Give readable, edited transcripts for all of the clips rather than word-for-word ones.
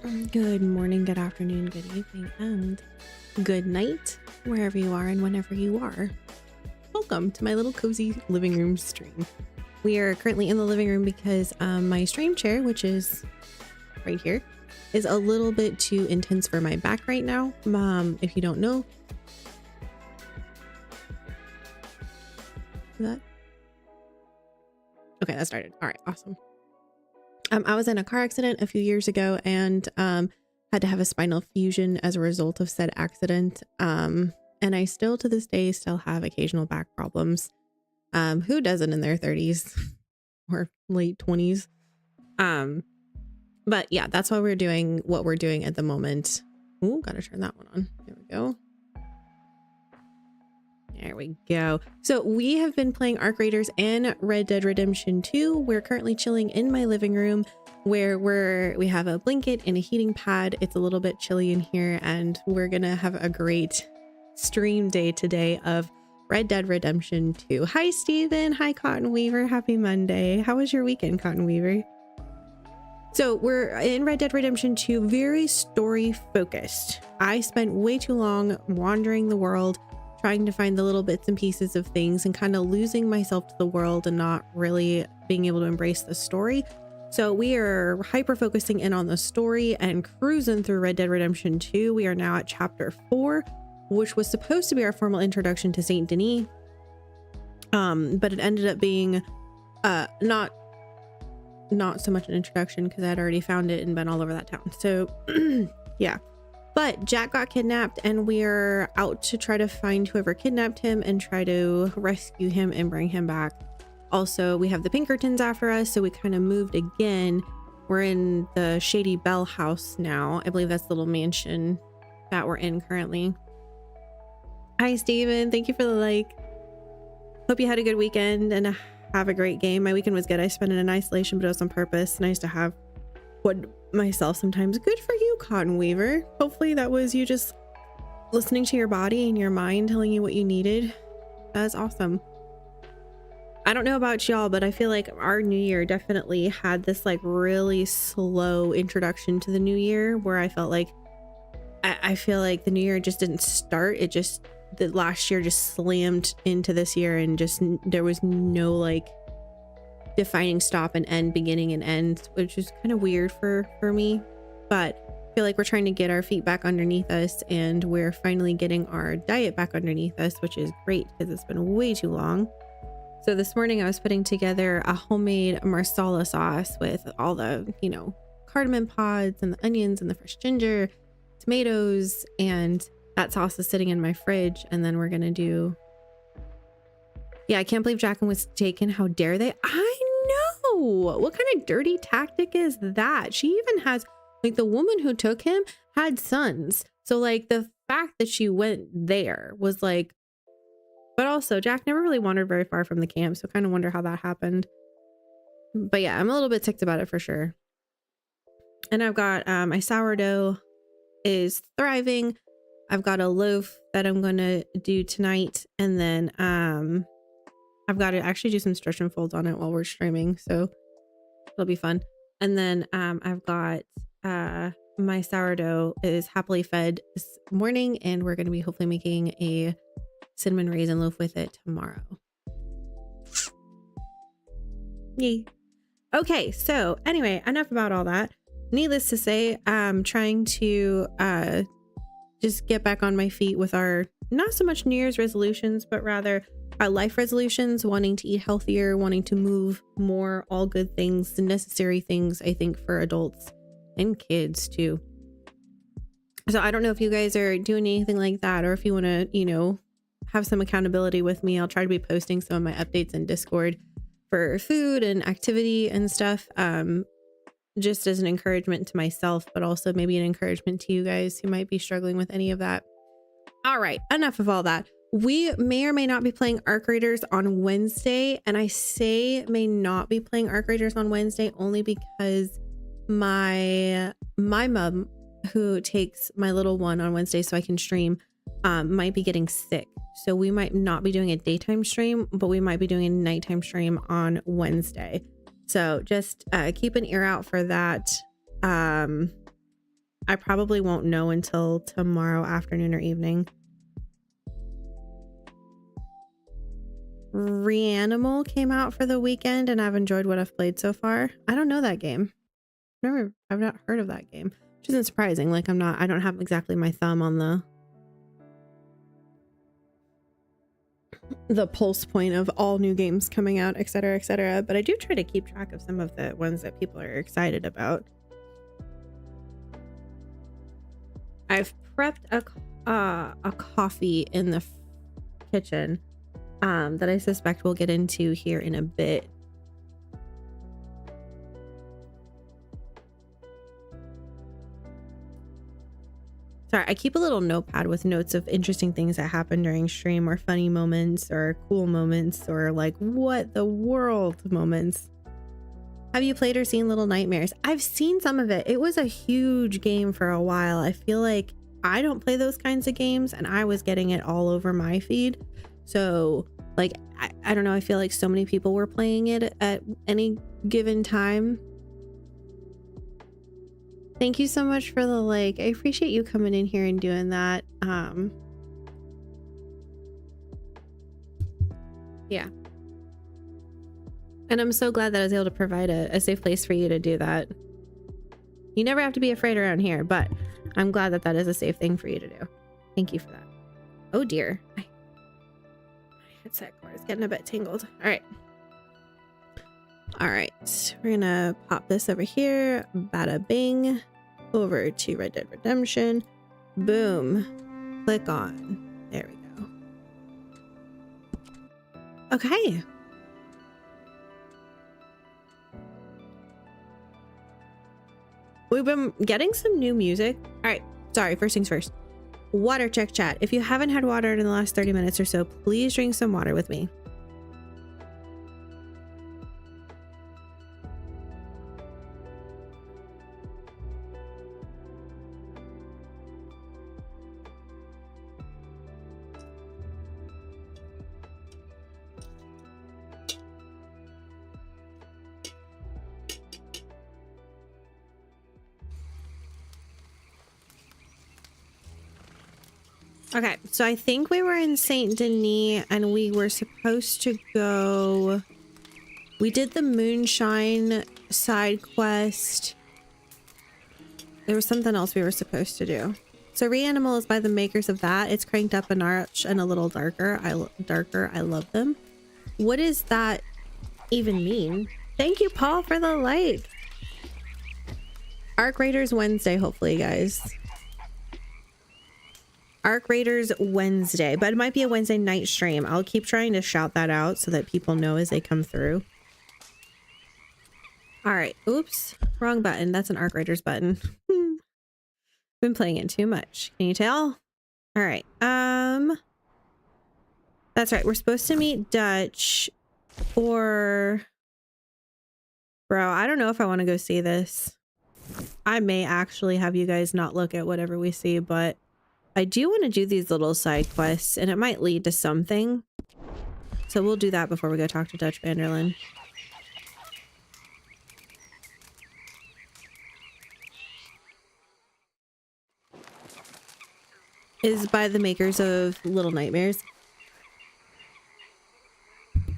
Good morning, good afternoon, good evening, and good night, wherever you are and whenever you are. Welcome to my little cozy living room stream. We are currently in the living room because my stream chair, which is right here, is a little bit too intense for my back right now. If you don't know, that okay, that started. All right, awesome. I was in a car accident a few years ago and had to have a spinal fusion as a result of said accident. And I still to this day still have occasional back problems. Who doesn't in their 30s or late 20s? But yeah, that's why we're doing what we're doing at the moment. Ooh, gotta turn that one on. There we go. There we go. So we have been playing Arc Raiders and Red Dead Redemption 2. We're currently chilling in my living room where we have a blanket and a heating pad. It's a little bit chilly in here and we're gonna have a great stream day today of Red Dead Redemption 2. Hi Steven. Hi Cotton Weaver. Happy Monday. How was your weekend, Cotton Weaver? So we're in Red Dead Redemption 2, very story focused. I spent way too long wandering the world, trying to find the little bits and pieces of things and kind of losing myself to the world and not really being able to embrace the story. So we are hyper focusing in on the story and cruising through Red Dead Redemption 2. We are now at chapter 4, which was supposed to be our formal introduction to Saint Denis. But it ended up being not so much an introduction because I had already found it and been all over that town. So yeah. But Jack got kidnapped and we're out to try to find whoever kidnapped him and try to rescue him and bring him back. Also, we have the Pinkertons after us, so we kind of moved again. We're in the Shady Bell house now. I believe that's the little mansion that we're in currently. Hi, Steven. Thank you for the like. Hope you had a good weekend and have a great game. My weekend was good. I spent it in isolation, but it was on purpose. Nice to have myself sometimes. Good for you, Cotton Weaver. Hopefully that was you just listening to your body and your mind telling you what you needed. That's awesome. I don't know about y'all, but I feel like our new year definitely had this like really slow introduction to the new year where I felt like I feel like the new year just didn't start. It just, the last year just slammed into this year and just there was no like defining stop and end, beginning and end, which is kind of weird for me, but I feel like we're trying to get our feet back underneath us and we're finally getting our diet back underneath us, which is great because it's been way too long. So this morning I was putting together a homemade marsala sauce with all the, you know, cardamom pods and the onions and the fresh ginger, tomatoes, and that sauce is sitting in my fridge. And then we're gonna do, yeah, I can't believe Jacqueline was taken. How dare they? I know. What kind of dirty tactic is that? She even has, like, the woman who took him had sons. So like the fact that she went there was like, but also Jack never really wandered very far from the camp. So kind of wonder how that happened. But yeah, I'm a little bit ticked about it for sure. And I've got my sourdough is thriving. I've got a loaf that I'm going to do tonight. And then I've got to actually do some stretch and folds on it while we're streaming. So it'll be fun. And then I've got my sourdough is happily fed this morning. And we're going to be hopefully making a cinnamon raisin loaf with it tomorrow. Yay. Okay, so anyway, enough about all that. Needless to say, I'm trying to just get back on my feet with our not so much New Year's resolutions, but rather our life resolutions, wanting to eat healthier, wanting to move more, all good things, the necessary things, I think, for adults and kids too. So I don't know if you guys are doing anything like that, or if you want to, you know, have some accountability with me. I'll try to be posting some of my updates in Discord for food and activity and stuff, just as an encouragement to myself, but also maybe an encouragement to you guys who might be struggling with any of that. All right, enough of all that. We may or may not be playing Arc Raiders on Wednesday, and I say may not be playing Arc Raiders on Wednesday only because my mom, who takes my little one on Wednesday so I can stream, might be getting sick. So we might not be doing a daytime stream, but we might be doing a nighttime stream on Wednesday. So just keep an ear out for that. I probably won't know until tomorrow afternoon or evening. Reanimal came out for the weekend and I've enjoyed what I've played so far. I don't know that game. I've not heard of that game, which isn't surprising. Like I don't have exactly my thumb on the pulse point of all new games coming out, etc., etc. But I do try to keep track of some of the ones that people are excited about. I've prepped a coffee in the kitchen that I suspect we'll get into here in a bit. Sorry, I keep a little notepad with notes of interesting things that happen during stream, or funny moments, or cool moments, or like what the world moments. Have you played or seen Little Nightmares? I've seen some of it. It was a huge game for a while. I feel like I don't play those kinds of games and I was getting it all over my feed. So like, I don't know. I feel like so many people were playing it at any given time. Thank you so much for the like. I appreciate you coming in here and doing that. Yeah. And I'm so glad that I was able to provide a safe place for you to do that. You never have to be afraid around here, but I'm glad that that is a safe thing for you to do. Thank you for that. Oh dear. My headset cord is getting a bit tangled. All right. All right. We're going to pop this over here. Bada bing. Over to Red Dead Redemption. Boom. Click on. There we go. Okay. We've been getting some new music. All right. Sorry. First things first. Water check, chat. If you haven't had water in the last 30 minutes or so, please drink some water with me. Okay, so I think we were in Saint Denis and we were supposed to go... We did the moonshine side quest. There was something else we were supposed to do. So Reanimal is by the makers of that. It's cranked up a notch and a little darker. I love them. What does that even mean? Thank you, Paul, for the like. Arc Raiders Wednesday, hopefully, guys. Arc Raiders Wednesday, but it might be a Wednesday night stream. I'll keep trying to shout that out so that people know as they come through. All right. Oops. Wrong button. That's an Arc Raiders button. Been playing it too much. Can you tell? All right. That's right. We're supposed to meet Dutch or... Bro, I don't know if I want to go see this. I may actually have you guys not look at whatever we see, but I do want to do these little side quests and it might lead to something. So we'll do that before we go talk to Dutch Vanderlyn. Is by the makers of Little Nightmares.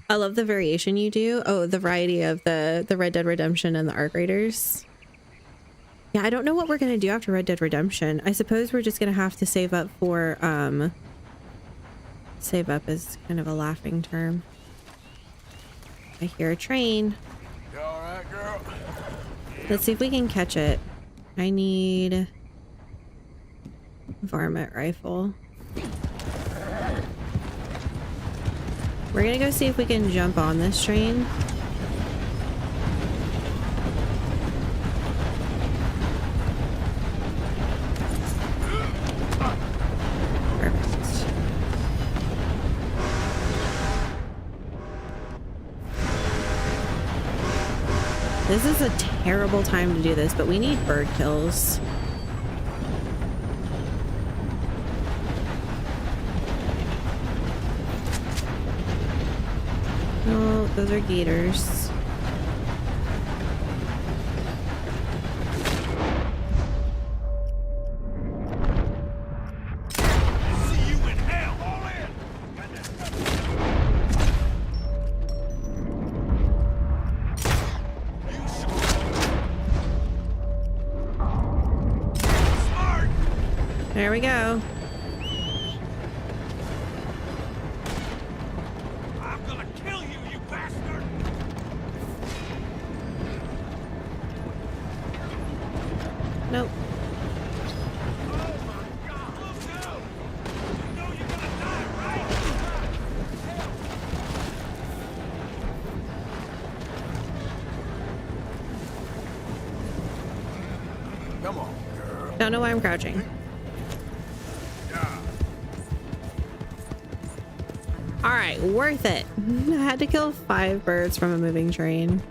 I love the variation you do. Oh, the variety of the Red Dead Redemption and the Arc Raiders. Yeah, I don't know what we're going to do after Red Dead Redemption. I suppose we're just going to have to save up for, save up is kind of a laughing term. I hear a train. You all right, girl? Let's see if we can catch it. I need varmint rifle. We're going to go see if we can jump on this train. This is a terrible time to do this, but we need bird kills. Oh, those are gators. There we go. I'm gonna kill you, you bastard! Nope. Oh my God! Look out! You know you're gonna die, right? Come on, girl. Don't know why I'm crouching. All right, worth it. I had to kill 5 birds from a moving train.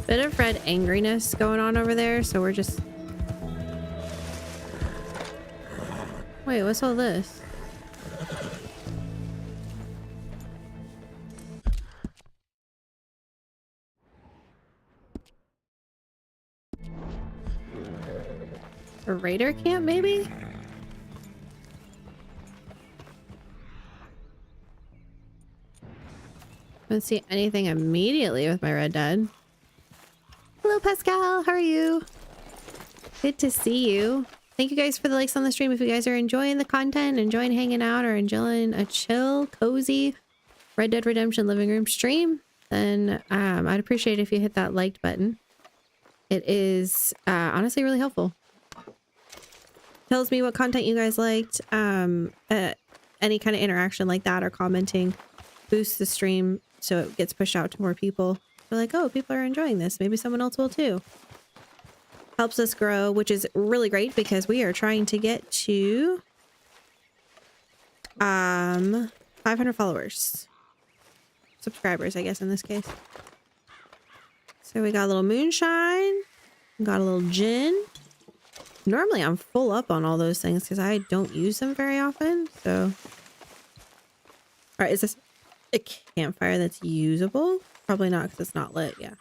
Bit of red angriness going on over there, so we're just... Wait, what's all this? A raider camp, maybe? Don't see anything immediately with my red dad. Hello, Pascal. How are you? Good to see you. Thank you guys for the likes on the stream. If you guys are enjoying the content, enjoying hanging out, or enjoying a chill, cozy Red Dead Redemption living room stream, then I'd appreciate it if you hit that liked button. It is honestly really helpful. Tells me what content you guys liked. Any kind of interaction like that or commenting boosts the stream so it gets pushed out to more people. We're like, oh, people are enjoying this. Maybe someone else will too. Helps us grow, which is really great because we are trying to get to 500 followers. Subscribers, I guess, in this case. So we got a little moonshine. Got a little gin. Normally I'm full up on all those things because I don't use them very often. So, all right, is this a campfire that's usable? Probably not because it's not lit. Yeah.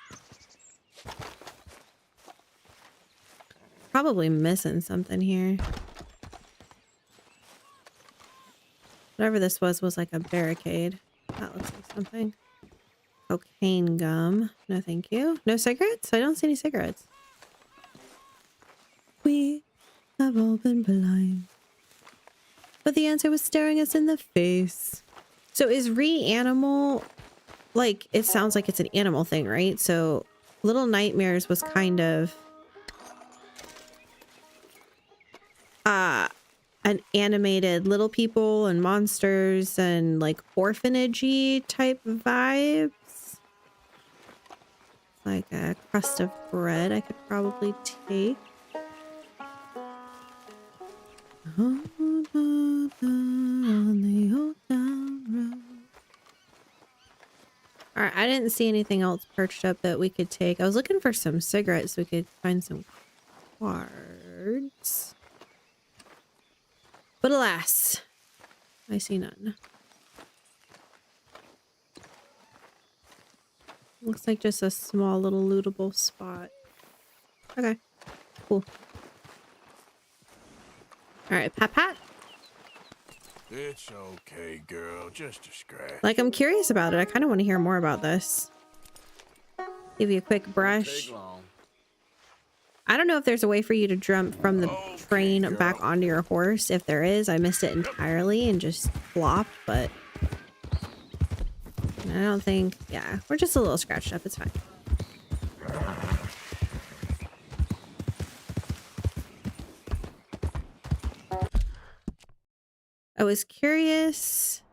Probably missing something here. Whatever this was like a barricade. That looks like something. Cocaine gum. No, thank you. No cigarettes? I don't see any cigarettes. We have all been blind. But the answer was staring us in the face. So is re-animal, like, it sounds like it's an animal thing, right? So Little Nightmares was kind of an animated little people and monsters and like orphanage-y type vibes. Like a crust of bread I could probably take. On the old town road. All right, I didn't see anything else perched up that we could take. I was looking for some cigarettes so we could find some cards. But alas, I see none. Looks like just a small little lootable spot. Okay, cool. All right, pat pat. It's okay, girl. Just a scratch. Like, I'm curious about it. I kind of want to hear more about this. Give you a quick brush. I don't know if there's a way for you to jump from the train back onto your horse. If there is, I missed it entirely and just flopped, but I don't think, yeah, we're just a little scratched up. It's fine. I was curious.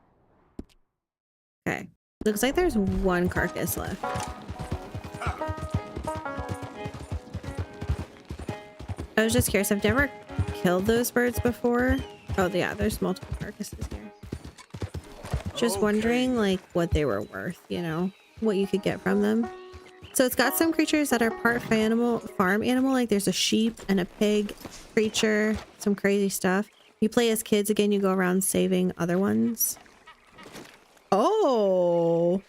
Okay. Looks like there's one carcass left. I was just curious. I've never killed those birds before. Oh, yeah, there's multiple carcasses here. Just wondering, like, what they were worth, you know, what you could get from them. So it's got some creatures that are part farm animal. Like there's a sheep and a pig creature, some crazy stuff. You play as kids again, you go around saving other ones. Oh,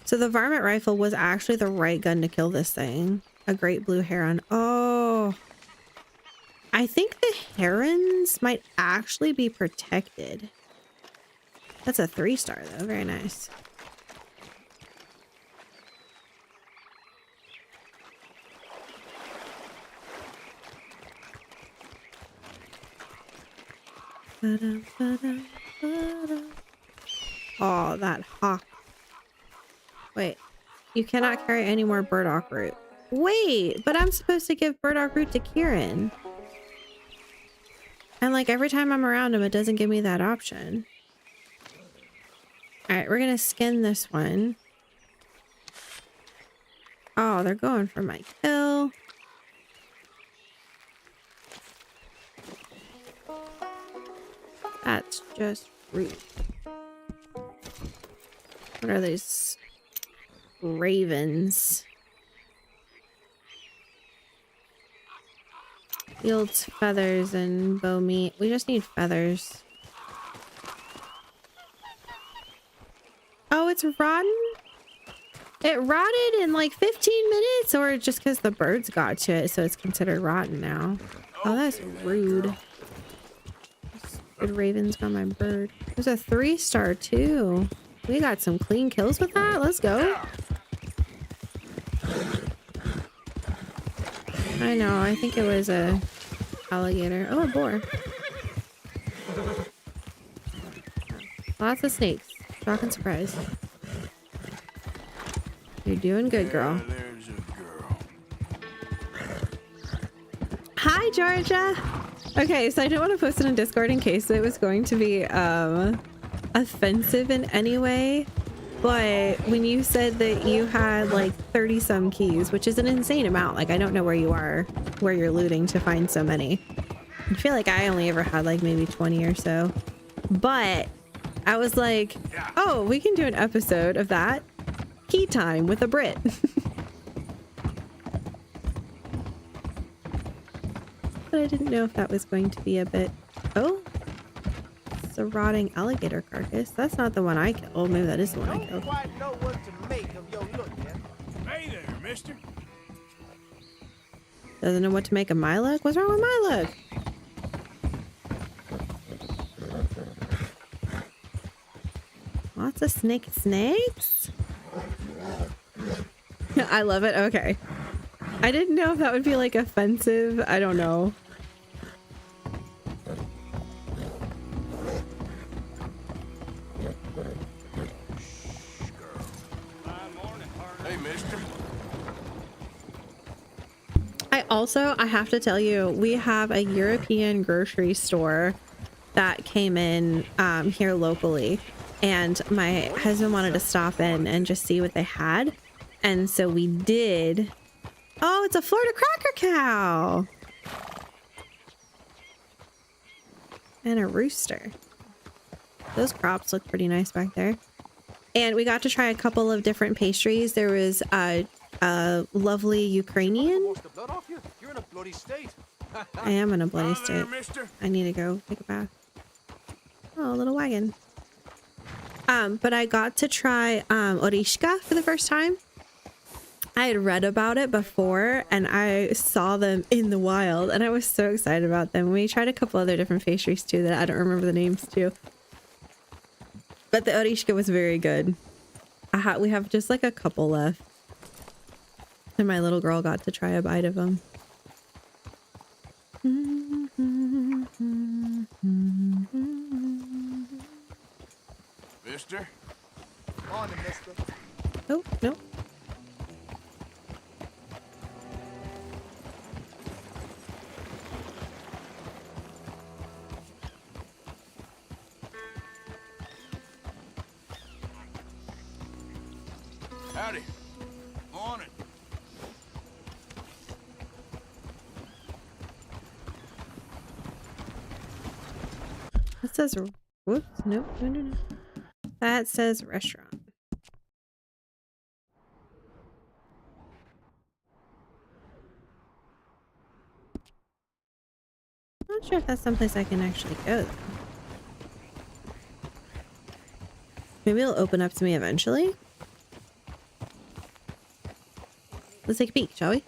so the varmint rifle was actually the right gun to kill this thing. A great blue heron. Oh, I think the herons might actually be protected. That's a 3-star though. Very nice. Ba-dum, ba-dum, ba-dum. Oh, that hawk. Wait, you cannot carry any more burdock root. Wait, but I'm supposed to give burdock root to Kieran. And like every time I'm around him, it doesn't give me that option. All right, we're gonna skin this one. Oh, they're going for my kill. That's just rude. What are these? Ravens. Yields feathers and bow meat. We just need feathers. Oh, it's rotten? It rotted in like 15 minutes, or just because the birds got to it, so it's considered rotten now. Oh, that's rude. Stupid ravens got my bird. There's a 3-star too. We got some clean kills with that. Let's go. I know. I think it was a alligator. Oh, a boar. Lots of snakes. Shock and surprise. You're doing good, girl. There's a girl. Hi, Georgia. Okay, so I didn't want to post it in Discord in case it was going to be offensive in any way. But when you said that you had like 30 some keys, which is an insane amount, like I don't know where you are, where you're looting to find so many. I feel like I only ever had like maybe 20 or so. But I was like, oh, we can do an episode of that. Key time with a Brit. But I didn't know if that was going to be a bit... Oh, it's a rotting alligator carcass. That's not the one I killed. Oh, maybe that is the one I killed. Don't quite know what to make of your look yet. Hey there, mister. Doesn't know what to make of my look? What's wrong with my look? Lots of snakes? I love it. Okay. I didn't know if that would be like offensive. I don't know. Hey, mister. I have to tell you, we have a European grocery store that came in here locally, and my husband wanted to stop in and just see what they had. And so we did. Oh, it's a Florida Cracker Cow. And a rooster. Those crops look pretty nice back there. And we got to try a couple of different pastries. There was a lovely Ukrainian. Wash the blood off you? You're in a bloody state. I am in a bloody Hi there, state. mister. I need to go take a bath. Oh, a little wagon. But I got to try orishka for the first time. I had read about it before and I saw them in the wild and I was so excited about them. We tried a couple other different pastries too that I don't remember the names too. But the orishka was very good. We have just like a couple left. And my little girl got to try a bite of them. Mister? Morning, mister. Oh, no. Howdy. Morning. That says, whoops, nope, no. That says restaurant. Not sure if that's someplace I can actually go though. Maybe it'll open up to me eventually. Let's take a peek, shall we?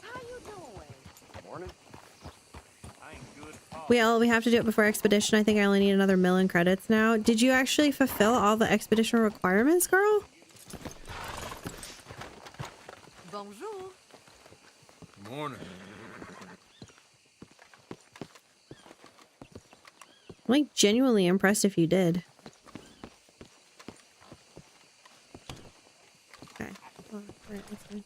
How you doing? Morning. I ain't good. Oh, Well, we have to do it before expedition. I think I only need another million credits now. Did you actually fulfill all the expedition requirements, girl? Bonjour. morning. like genuinely impressed if you did. Okay. Well, right, that's fine.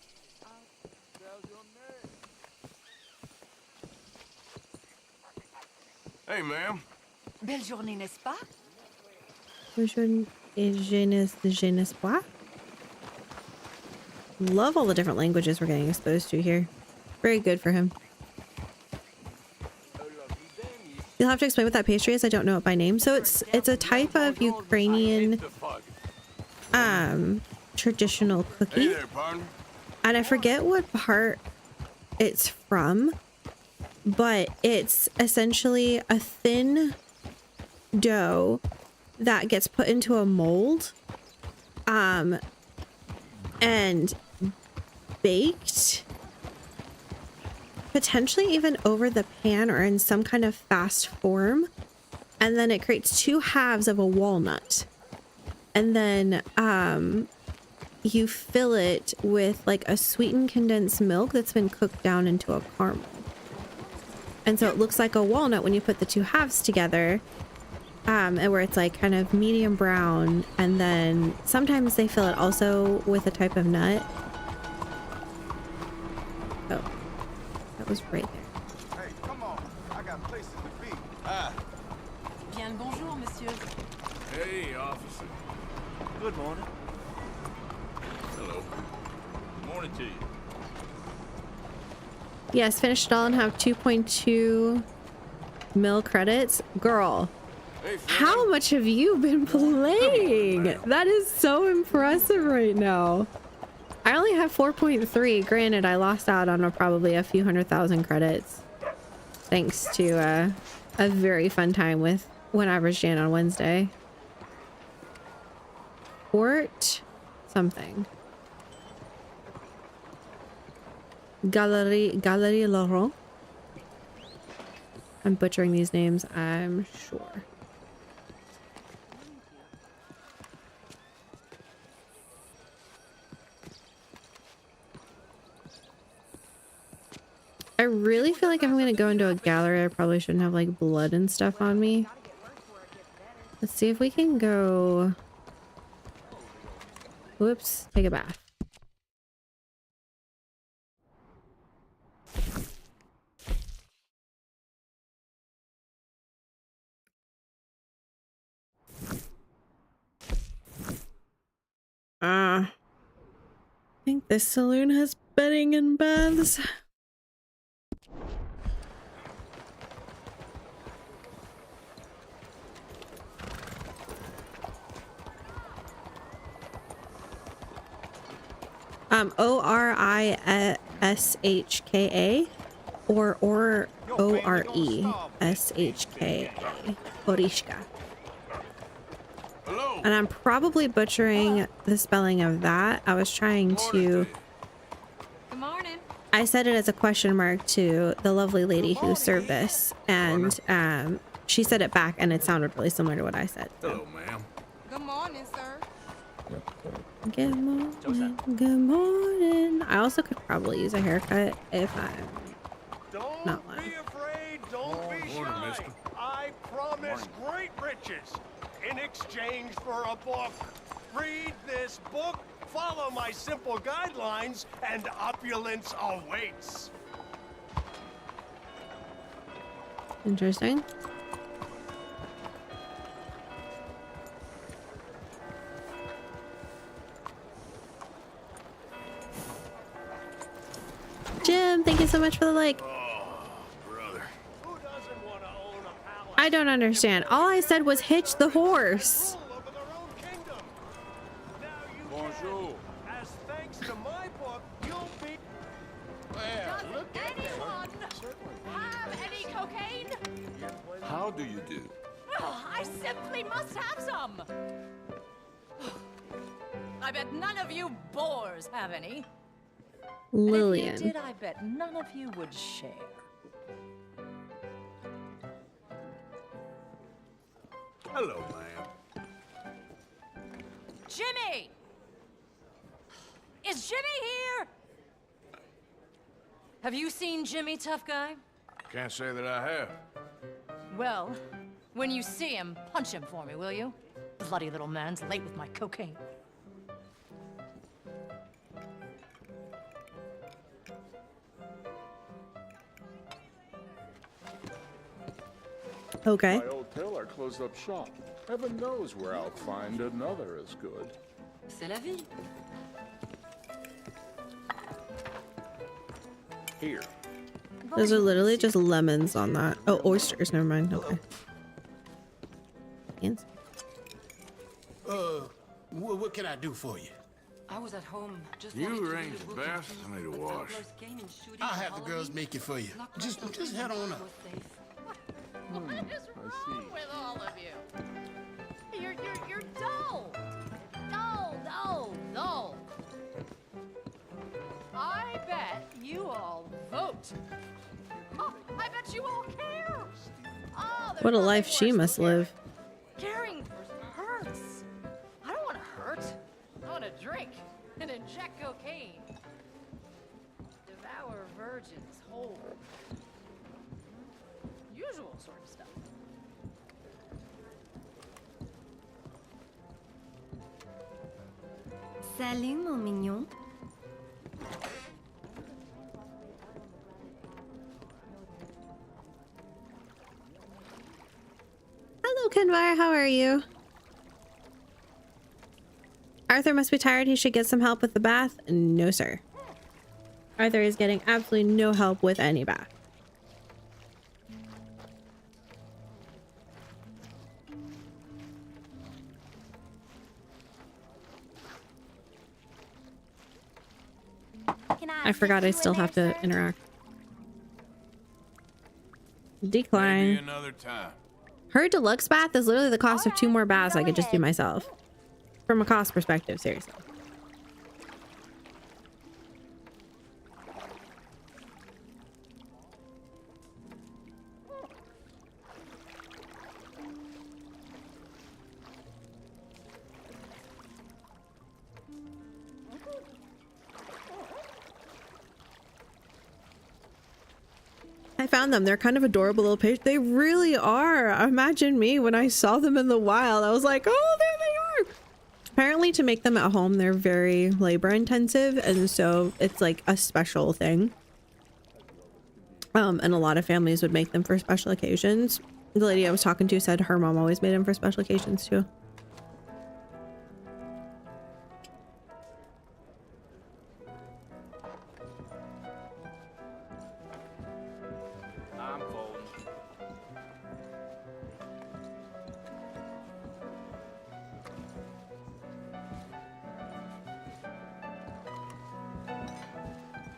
Hey, ma'am. Belle journée, n'est-ce pas? Je ne sais pas. Love all the different languages we're getting exposed to here. Very good for him. You'll have to explain what that pastry is. I don't know it by name. So it's a type of Ukrainian traditional Hey cookie. there, partner. And I forget what part it's from, but it's essentially a thin dough that gets put into a mold and baked, potentially even over the pan or in some kind of fast form, and then it creates two halves of a walnut, and then you fill it with like a sweetened condensed milk that's been cooked down into a caramel, and so it looks like a walnut when you put the two halves together. And where it's like kind of medium brown, and then sometimes they fill it also with a type of nut. Oh, that was right there. Hey, come on. I got places to be. Bien le bonjour, monsieur. Hey, officer. Good morning. Hello. Morning to you. Yes, finished it all and have 2.2 mil credits. Girl, Hey, friend. how much have you been playing? That is so impressive right now. I only have 4.3. Granted, I lost out on probably a few 100,000 credits. Thanks to a very fun time with One Average Jan on Wednesday. Port something. Galerie Laurent. I'm butchering these names, I'm sure. I really feel like if I'm gonna go into a gallery, I probably shouldn't have like blood and stuff on me. Let's see if we can go. Whoops, take a bath. I think this saloon has bedding and baths. ORISHKA or ORESHKA. Orishka. Hello. And I'm probably butchering the spelling of that. I was trying to. Good morning. I said it as a question mark to the lovely lady who served us, and she said it back, and it sounded really similar to what I said. Hello, ma'am. Good morning, sir. Good morning. Good morning. I also could probably use a haircut if I'm Don't not lying. be afraid. Don't be Morning, shy. mister. I promise great riches in exchange for a book. Read this book, follow my simple guidelines, and opulence awaits. Interesting. Jim, thank you so much for the like. Oh, brother. Who doesn't want to own a palace? I don't understand. All I said was hitch the horse. Rule over their own kingdom. Now you Bonjour. can. As thanks to my book, you'll be. Well, look at Anyone have any cocaine? How do you do? Oh, I simply must have some. I bet none of you boors have any. And if you Lillian. did, I bet none of you would share. Hello, ma'am. Jimmy! Is Jimmy here? Have you seen Jimmy, tough guy? Can't say that I have. Well, When you see him, punch him for me, will you? Bloody little man's late with my cocaine. Okay. My old tailor closed up shop. Heaven knows where I'll find another as good. C'est la vie. Here. Those are literally just lemons on that. Oh, oysters. Never mind. Okay. Hands. What can I do for you? I was at home just You wanted to arrange read a the book bath, in I need peace, a but wash. outlaws came and shooting I'll and have the hauling girls me. make it for you. Locked Just myself in head the on room up. was safe. What is wrong with all of you? You're dull. Dull. I bet you all vote. Oh, I bet you all care. Oh, there's What a nothing life she worse than must live. Caring hurts. I don't want to hurt. I want to drink and inject cocaine. Devour virgins whole. Usual sort of stuff. Salut, mon mignon. Hello, Kenvar. How are you? Arthur must be tired. He should get some help with the bath. No, sir. Arthur is getting absolutely no help with any bath. I forgot I still have to interact. Maybe Decline. another time. Her deluxe bath is literally the cost of 2 more baths I could just do myself. From a cost perspective, seriously. I found them. They're kind of adorable little page. They really are. Imagine me when I saw them in the wild. I was like, oh, there they are. Apparently to make them at home, they're very labor intensive. And so it's like a special thing. And a lot of families would make them for special occasions. The lady I was talking to said her mom always made them for special occasions too. I'm folding.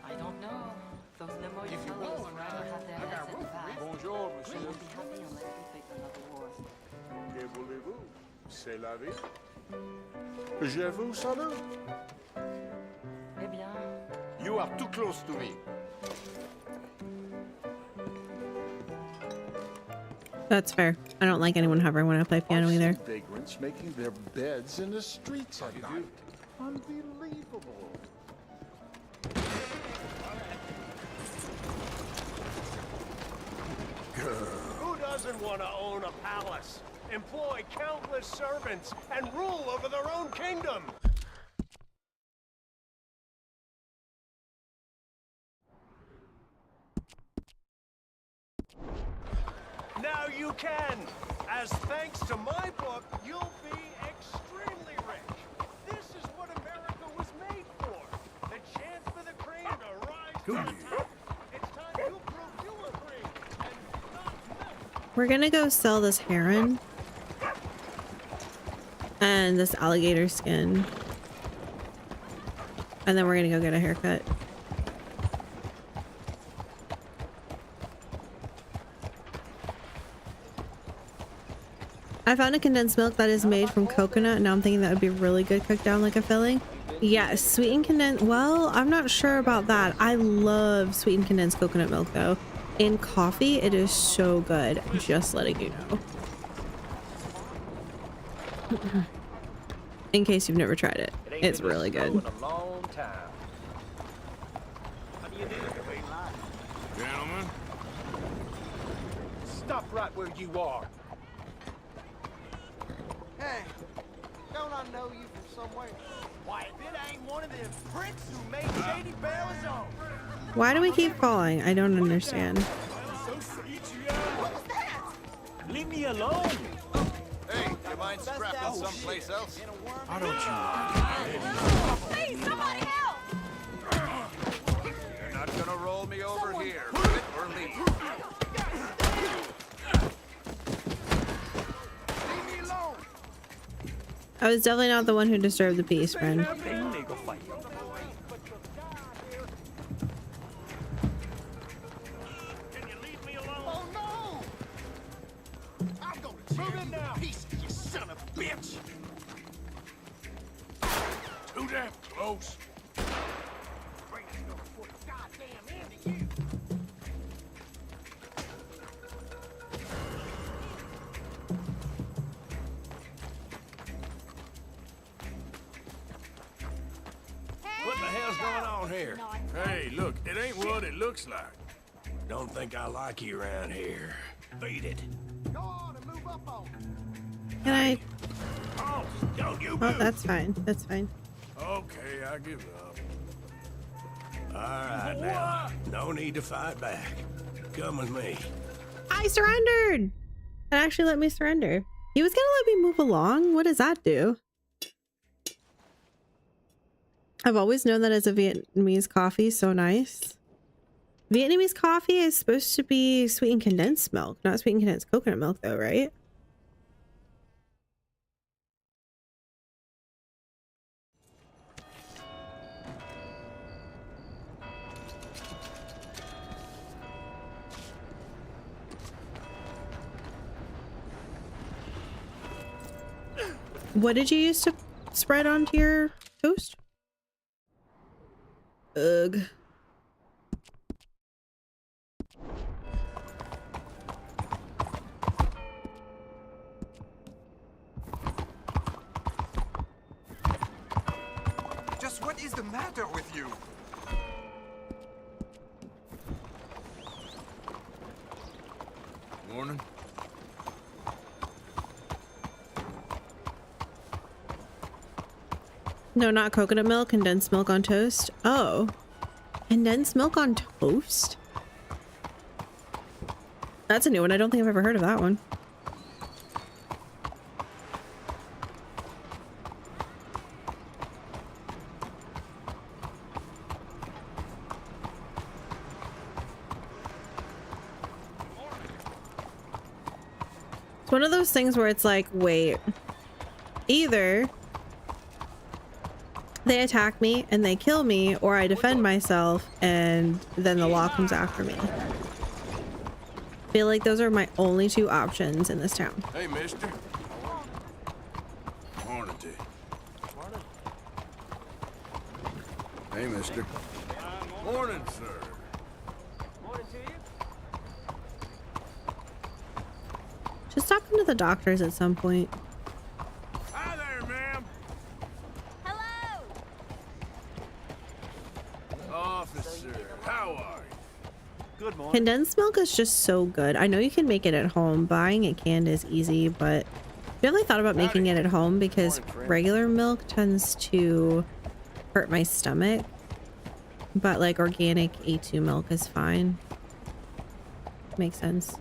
I don't know. Those limo If you fellows want, rather have their I got heads in room the for you. bath. Bonjour, We monsieur. won't be happy unless we pick another horse. Que voulez-vous? C'est la vie. Je vous salue. Eh bien, You are too close to me. That's fair. I don't like anyone hovering when I play piano I've either. seen vagrants making their beds in the streets at night. Unbelievable. Who doesn't want to own a palace, employ countless servants, and rule over their own kingdom? Now you can. As thanks to my book, you'll be extremely rich. This is what America was made for. The chance for the cream to rise to the top. It's time you prove you were free and not milk. We're gonna go sell this heron and this alligator skin, and then we're gonna go get a haircut. I found a condensed milk that is made from coconut, and now I'm thinking that would be really good cooked down like a filling. Yes, sweetened condensed. Well, I'm not sure about that. I love sweetened condensed coconut milk though. In coffee, it is so good. Just letting you know. In case you've never tried it, it's really good. In a long time. How do you do, Gentlemen, Stop right where you are. Hey, don't I know you from somewhere? Why, if it ain't one of them pricks who made Shady Bell his own. Why do we keep falling? I don't understand. Leave me alone. Hey, you mind scrapping someplace else? Why don't you? Please, somebody help! You're not gonna roll me over here. Quit or leave. Leave me alone. I was definitely not the one who disturbed the peace, friend. Legal fight. Can you leave me alone? Oh no! I'm gonna tear you to pieces, you son of a bitch! Too damn close. Bring that door for the goddamn end of you! What the hell's going on here? Hey, look, it ain't what it looks like. Don't think I like you around here. Beat it. Go on and move up on it. Can I? Oh, don't you Oh, move. that's fine. That's fine. Okay, I give up. All right, now. No need to fight back. Come with me. I surrendered. It actually let me surrender. He was gonna let me move along. What does that do? I've always known that as a Vietnamese coffee, so nice. Vietnamese coffee is supposed to be sweetened condensed milk, not sweetened condensed coconut milk though, right? What did you use to spread onto your toast? Ugh. Just what is the matter with you? Morning. No, not coconut milk, condensed milk on toast. Oh, condensed milk on toast? That's a new one. I don't think I've ever heard of that one. It's one of those things where it's like, wait, either they attack me and they kill me, or I defend myself and then the law comes after me. I feel like those are my only two options in this town. Hey, mister. Morning to you. Hey, mister. Morning, sir. Morning to you. Just talking to the doctors at some point. Hi there, ma'am. Hello! Officer, how are you? Good morning. Condensed milk is just so good. I know you can make it at home. Buying it canned is easy, but I've definitely thought about making it at home because regular milk tends to hurt my stomach. But like organic A2 milk is fine. Makes sense.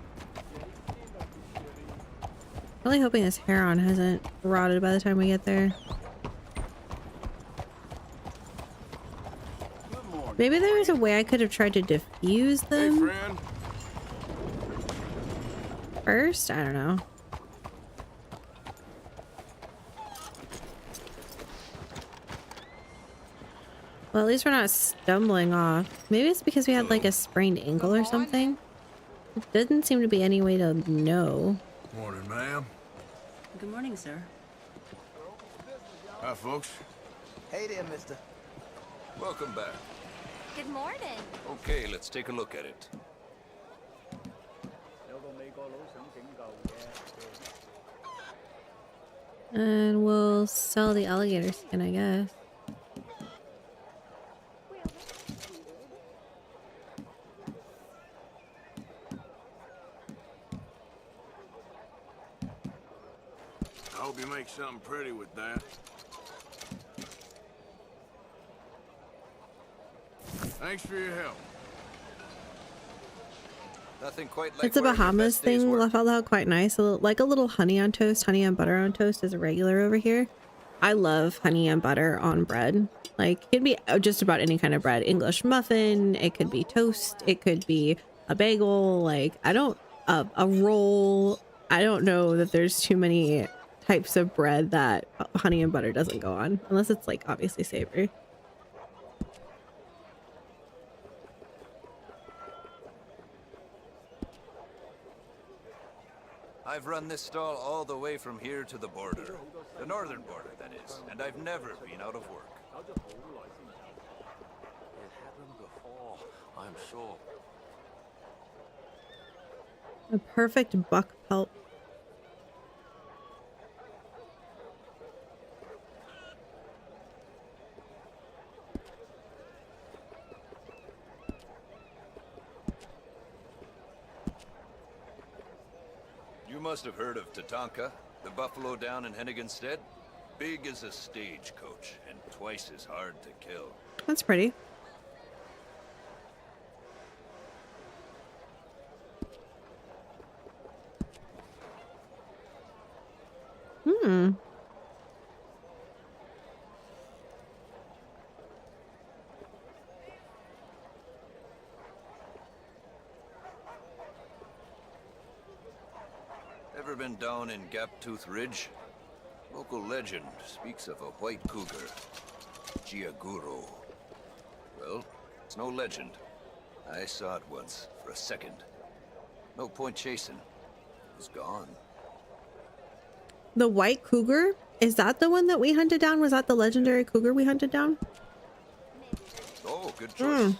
Really hoping this heron hasn't rotted by the time we get there. Maybe there was a way I could have tried to defuse Hey, them friend. first. I don't know. Well, at least we're not stumbling off. Maybe it's because we had like a sprained ankle or something. It didn't seem to be any way to know. Morning, ma'am. Good morning, sir. Hi, folks. Hey there, mister. Welcome back. Good morning. Okay, let's take a look at it. And we'll sell the alligator skin, I guess. hope you make something pretty with that. Thanks for your help. Nothing quite like It's a wearing your Bahamas best day's thing. work. I felt that quite nice. Like a little honey on toast. Honey and butter on toast is a regular over here. I love honey and butter on bread. Like it could be just about any kind of bread. English muffin. It could be toast. It could be a bagel. Like I don't a roll. I don't know that there's too many types of bread that honey and butter doesn't go on, unless it's like obviously savory. I've run this stall all the way from here to the border. The northern border, that is. And I've never been out of work. It happened before, I'm sure. A perfect buck pelt. You must have heard of Tatanka, the buffalo down in Henniganstead. Big as a stagecoach and twice as hard to kill. That's pretty. Ever been down in Gaptooth Ridge? Local legend speaks of a white cougar, Giaguro. Well, it's no legend. I saw it once, for a second. No point chasing. It was gone. The white cougar? Is that the one that we hunted down? Was that the legendary cougar we hunted down? Oh, good choice.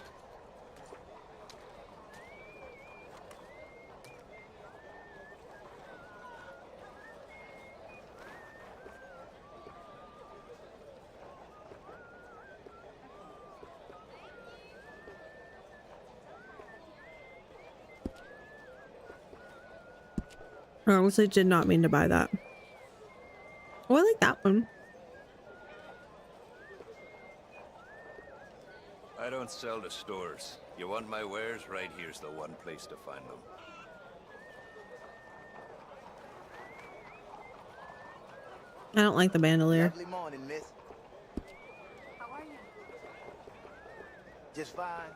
I honestly did not mean to buy that. Oh, I like that one. I don't sell to stores. You want my wares? Right here's the one place to find them. I don't like the bandolier. Lovely morning, miss. How are you? Just fine.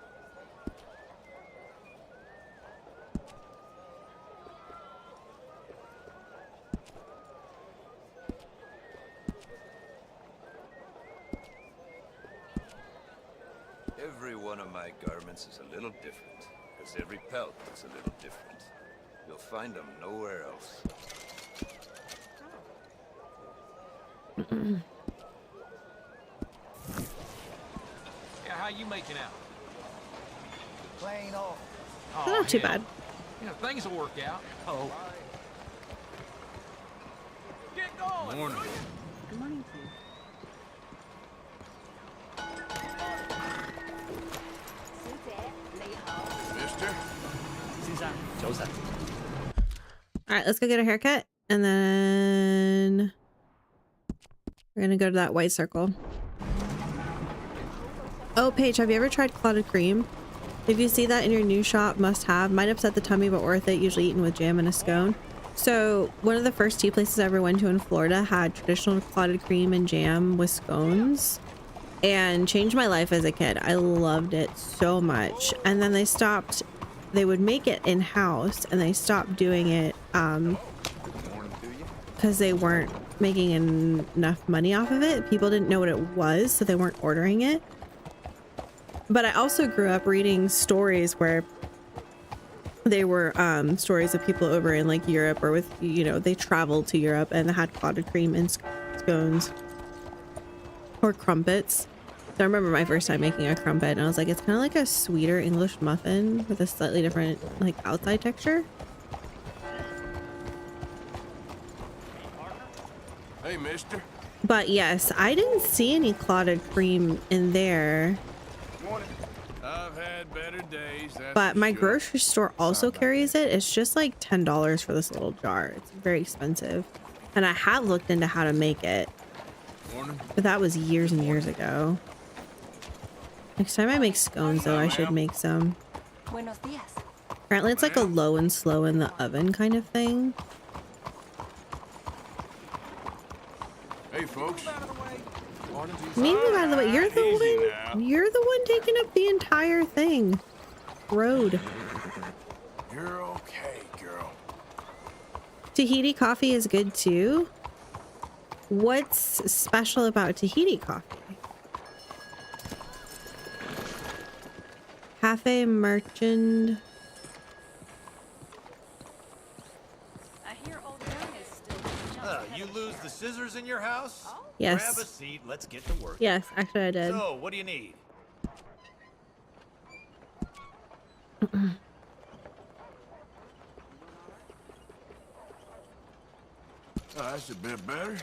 Every one of my garments is a little different, because every pelt is a little different. You'll find them nowhere else. Yeah, how you making out? Plain old. Oh, Not too hell. bad. You know, things will work out. Oh. Get going! Morning. Good morning to you. Mister? All right, let's go get a haircut, and then we're gonna go to that white circle. Oh, Paige, have you ever tried clotted cream? If you see that in your new shop, must have. Might upset the tummy, but worth it. Usually eaten with jam and a scone. So one of the first tea places I ever went to in Florida had traditional clotted cream and jam with scones, and changed my life as a kid. I loved it so much. And then they stopped. They would make it in-house, and they stopped doing it because they weren't making enough money off of it. People didn't know what it was, so they weren't ordering it. But I also grew up reading stories where they were stories of people over in like Europe, or with, you know, they traveled to Europe and they had clotted cream and scones or crumpets. So I remember my first time making a crumpet, and I was like, it's kind of like a sweeter English muffin with a slightly different like outside texture. Hey, mister. But yes, I didn't see any clotted cream in there. I've had better days. That's But for my sure. grocery store also carries it. It's just like $10 for this little jar. It's very expensive. And I have looked into how to make it. Morning. But that was years and years ago. Next time I make scones, though, I should make some. Buenos dias. Apparently, it's like a low and slow in the oven kind of thing. Hey, folks. Me move out of the way. You're the Easy one. now. You're the one taking up the entire thing. Road. You're okay, girl. Tahiti coffee is good too. What's special about Tahiti coffee? Cafe Merchant. I hear old Young is still You lose the scissors in your house? Yes. Grab a seat, let's get to work. Yes, actually I did. So, what do you need? Oh, that's a bit better.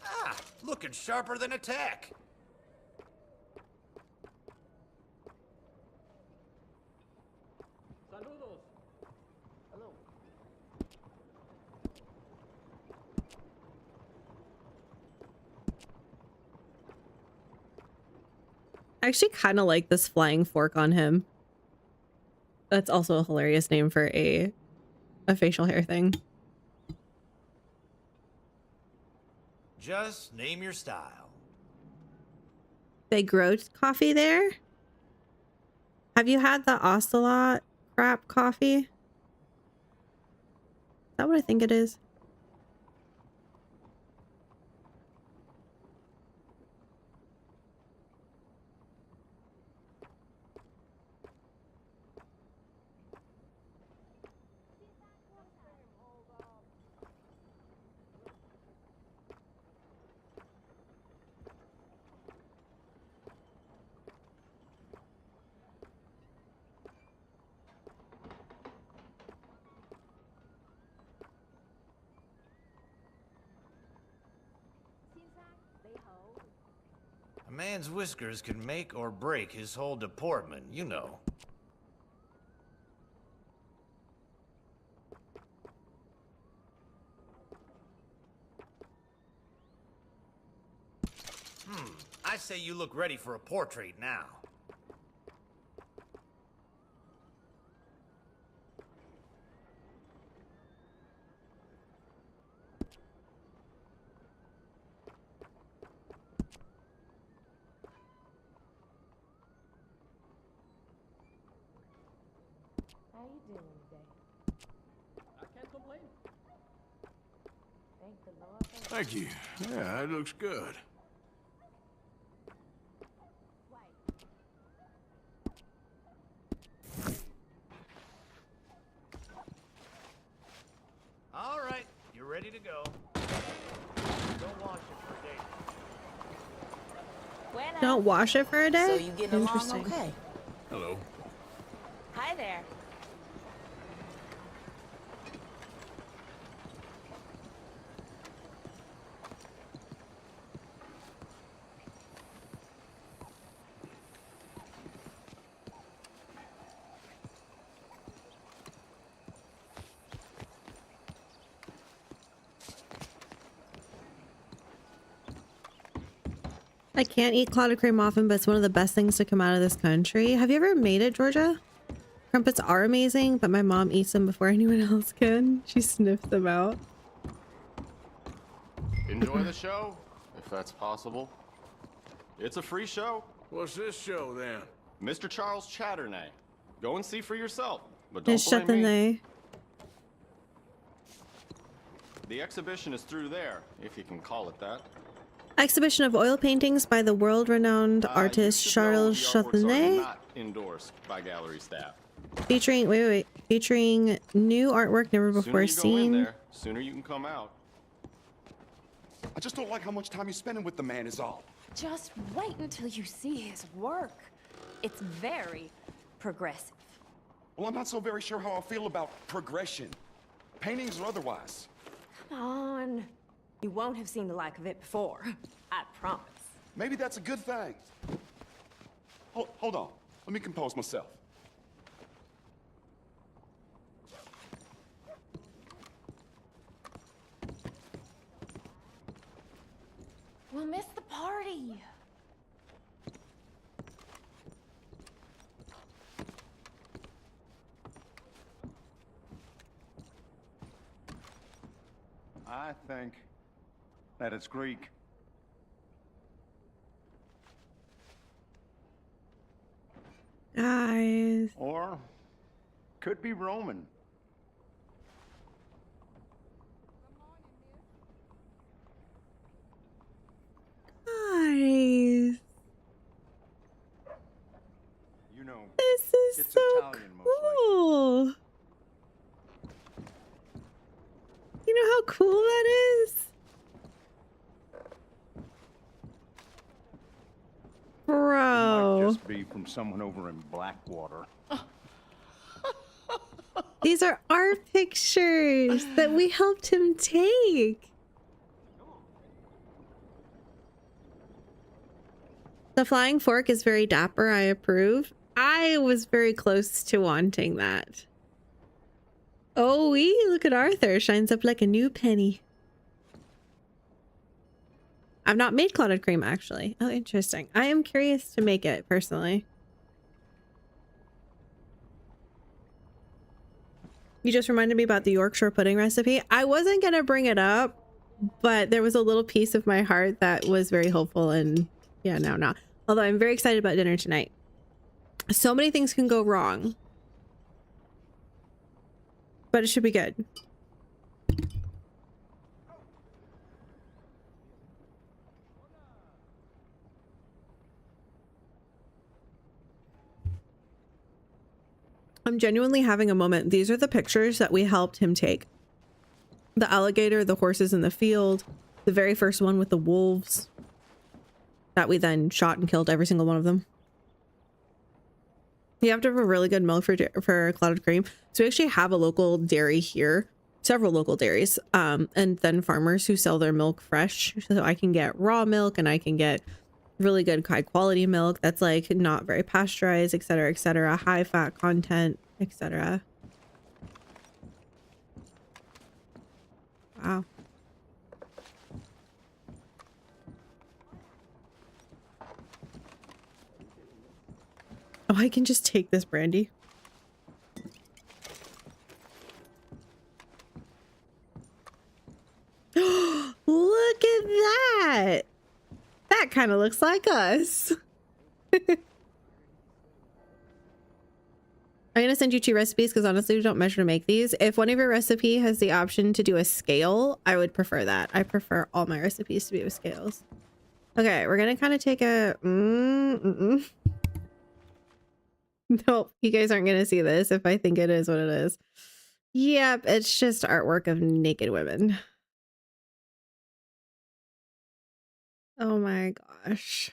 Ah, looking sharper than a tack. I actually kind of like this flying fork on him. That's also a hilarious name for a facial hair thing. Just name your style. They grow coffee there? Have you had the ocelot crap coffee? Is that what I think it is? A man's whiskers can make or break his whole deportment, you know. I say you look ready for a portrait now. How you doing today? I can't complain. Thank the Lord. Thank you. Yeah, that looks good. All right, you're ready to go. Don't wash it for a day. Buenas. Don't wash it for a day? So you getting along Interesting. okay? Hello. Hi there. I can't eat clotted cream often, but it's one of the best things to come out of this country. Have you ever made it, Georgia? Crumpets are amazing, but my mom eats them before anyone else can. She sniffs them out. Enjoy the show, if that's possible. It's a free show. What's this show then? Mr. Charles Chatternay. Go and see for yourself, but don't It's shut the blame me. nay. The exhibition is through there, if you can call it that. Exhibition of oil paintings by the world-renowned artist You should know Charles the artworks are Chateauneau, not endorsed by gallery staff. featuring featuring new artwork never before Sooner you go in seen. there, sooner you can come out. I just don't like how much time you're spending with the man is all. Just wait until you see his work. It's very progressive. Well, I'm not so very sure how I feel about progression. Paintings or otherwise. Come on. You won't have seen the like of it before. I promise. Maybe that's a good thing. Hold on. Let me compose myself. We'll miss the party. I think that it's Greek. Guys. Or could be Roman. Guys. You know, This is it's so Italian, most likely. cool. You know how cool that is? It might Bro. just be from someone over in Blackwater. These are our pictures that we helped him take. The flying fork is very dapper. I approve. I was very close to wanting that. Oh, look at Arthur. Shines up like a new penny. I've not made clotted cream, actually. Oh, interesting. I am curious to make it, personally. You just reminded me about the Yorkshire pudding recipe. I wasn't going to bring it up, but there was a little piece of my heart that was very hopeful, and yeah, now not. Although I'm very excited about dinner tonight. So many things can go wrong, but it should be good. I'm genuinely having a moment. These are the pictures that we helped him take. The alligator, the horses in the field, the very first one with the wolves that we then shot and killed every single one of them. You have to have a really good milk for clotted cream. So we actually have a local dairy here, several local dairies, and then farmers who sell their milk fresh. So I can get raw milk and I can get really good high quality milk that's like not very pasteurized, etc., high fat content, etc. Wow. Oh, I can just take this brandy. Look at that. That kind of looks like us. I'm going to send you 2 recipes because honestly, we don't measure to make these. If one of your recipe has the option to do a scale, I would prefer that. I prefer all my recipes to be with scales. Okay, we're going to kind of take a... Nope, you guys aren't going to see this if I think it is what it is. Yep, it's just artwork of naked women. Oh my gosh.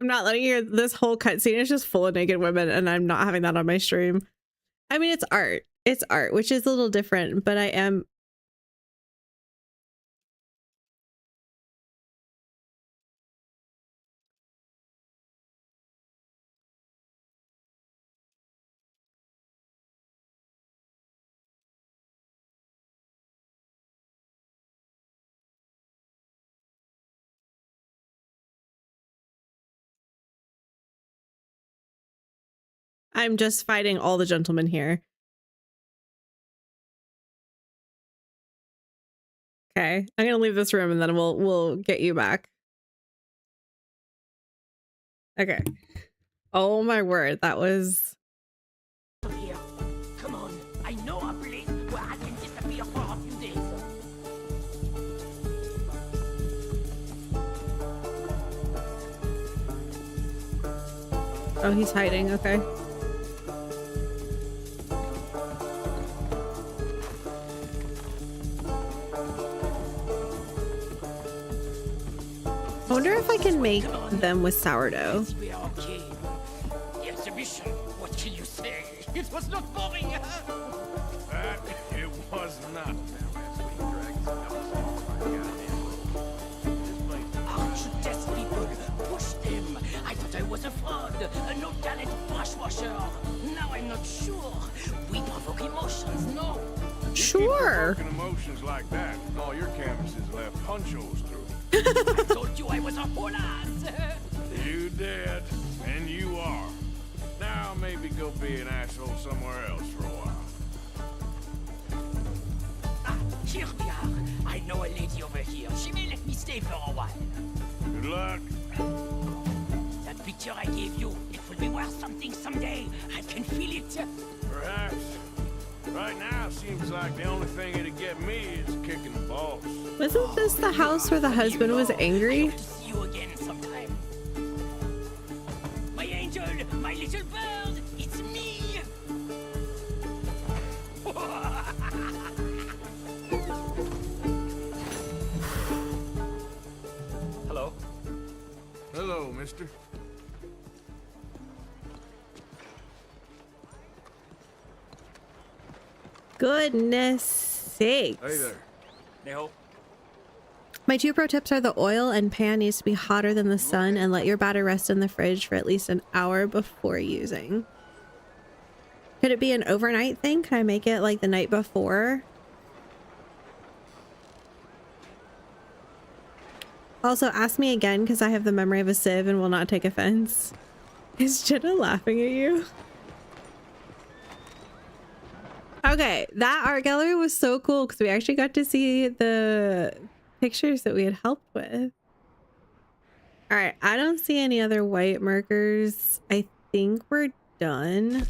I'm not letting you. This whole cutscene is just full of naked women, and I'm not having that on my stream. I mean, it's art. It's art, which is a little different, but I am. I'm just fighting all the gentlemen here. Okay, I'm gonna leave this room and then we'll get you back. Okay. Oh my word, that was. Here. Come on. I know a place where I can disappear for a few days. Oh, he's hiding. Okay. I wonder if I can make them with sourdough. We are okay. The exhibition, what can you say? It was not boring. That it was not. Aren't you test people? Push them. I thought I was a fraud, a no-talent brushwasher. Now I'm not sure. We provoke emotions, no? Sure. Provoking emotions like that, all your canvases left punch holes through. I told you I was a whole ass. You did, and you are. Now maybe go be an asshole somewhere else for a while. Ah, here we are. I know a lady over here. She may let me stay for a while. Good luck. That picture I gave you, it will be worth something someday. I can feel it. Perhaps. Right now, seems like the only thing it'd get me is kicking the balls. Wasn't this the house where the husband was angry? I hope to see you again sometime. My angel, my little bird, it's me. Hello. Hello, mister. Goodness sakes. Hey there. Neho. My 2 pro tips are the oil and pan needs to be hotter than the sun, and let your batter rest in the fridge for at least an hour before using. Could it be an overnight thing? Can I make it like the night before? Also, ask me again because I have the memory of a sieve and will not take offense. Is Jenna laughing at you? Okay, that art gallery was so cool because we actually got to see the pictures that we had helped with. All right, I don't see any other white markers. I think we're done.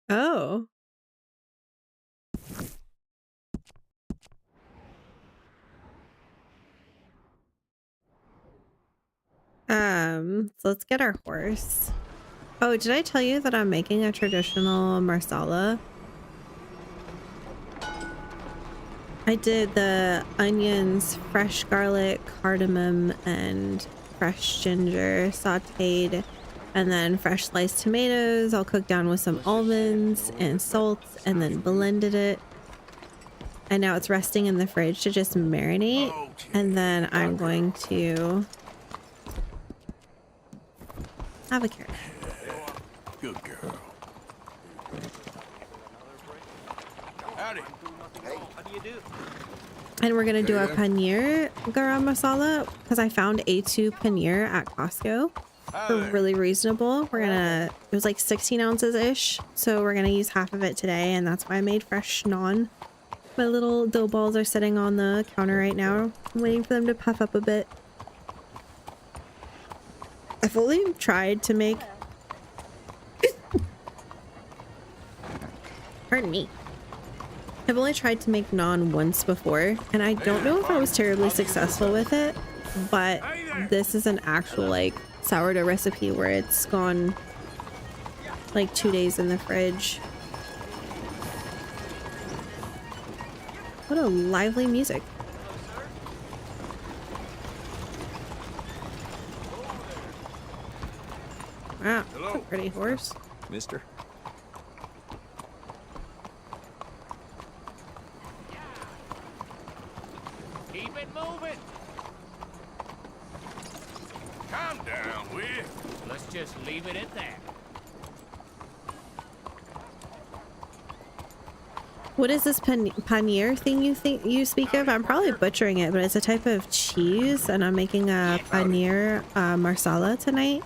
Oh. So let's get our horse. Oh, did I tell you that I'm making a traditional marsala? I did the onions, fresh garlic, cardamom, and fresh ginger sauteed, and then fresh sliced tomatoes all cooked down with some almonds and salt, and then blended it. And now it's resting in the fridge to just marinate. And then I'm going to have a carrot. Good girl. Howdy. How do you do? And we're gonna do a paneer garam masala because I found A2 paneer at Costco for really reasonable. We're gonna, it was like 16 ounces ish, so we're gonna use half of it today, and that's why I made fresh naan. My little dough balls are sitting on the counter right now. I'm waiting for them to puff up a bit. I've only tried to make pardon me. I've only tried to make naan once before, and I don't know if I was terribly successful with it, but this is an actual like sourdough recipe where it's gone like 2 days in the fridge. What a lively music. Wow, that's a pretty horse. Mister? Keep it moving. Calm down, will you? Let's just leave it at that. What is this paneer thing you speak of? I'm probably butchering it, but it's a type of cheese, and I'm making a paneer marsala tonight.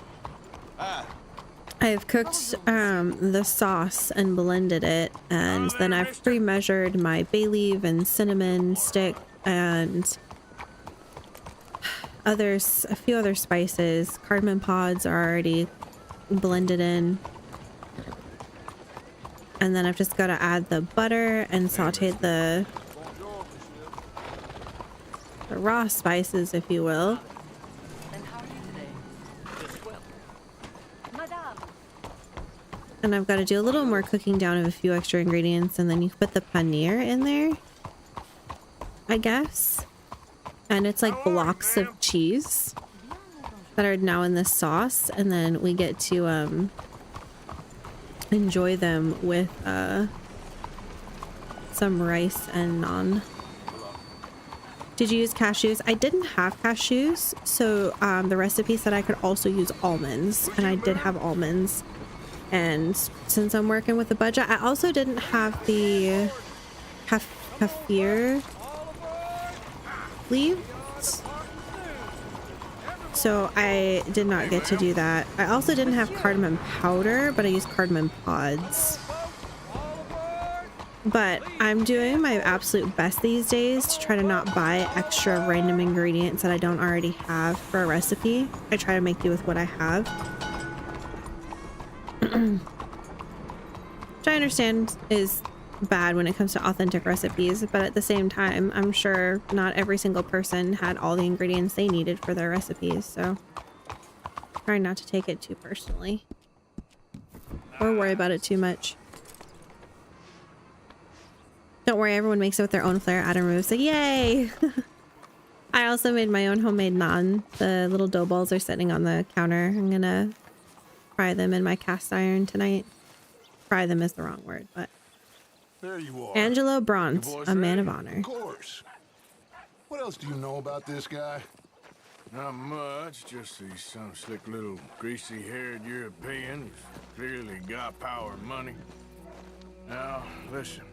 I've cooked the sauce and blended it, and then I've pre-measured my bay leaf and cinnamon stick and a few other spices. Cardamom pods are already blended in. And then I've just got to add the butter and saute the raw spices, if you will. And I've got to do a little more cooking down of a few extra ingredients, and then you put the paneer in there, I guess. And it's like blocks of cheese that are now in this sauce, and then we get to enjoy them with some rice and naan. Did you use cashews? I didn't have cashews, so the recipe said I could also use almonds, and I did have almonds. And since I'm working with a budget, I also didn't have the kaffir leaves, so I did not get to do that. I also didn't have cardamom powder, but I used cardamom pods. But I'm doing my absolute best these days to try to not buy extra random ingredients that I don't already have for a recipe. I try to make do with what I have. Which I understand is bad when it comes to authentic recipes, but at the same time, I'm sure not every single person had all the ingredients they needed for their recipes, so trying not to take it too personally or worry about it too much. Don't worry, everyone makes it with their own flair. Adam removes, so yay! I also made my own homemade naan. The little dough balls are sitting on the counter. I'm gonna fry them in my cast iron tonight. Fry them is the wrong word, but There you are. Angelo Bronze, a man of honor. Of course. What else do you know about this guy? Not much, just he's some slick little greasy-haired European who's clearly got power and money. Now, listen.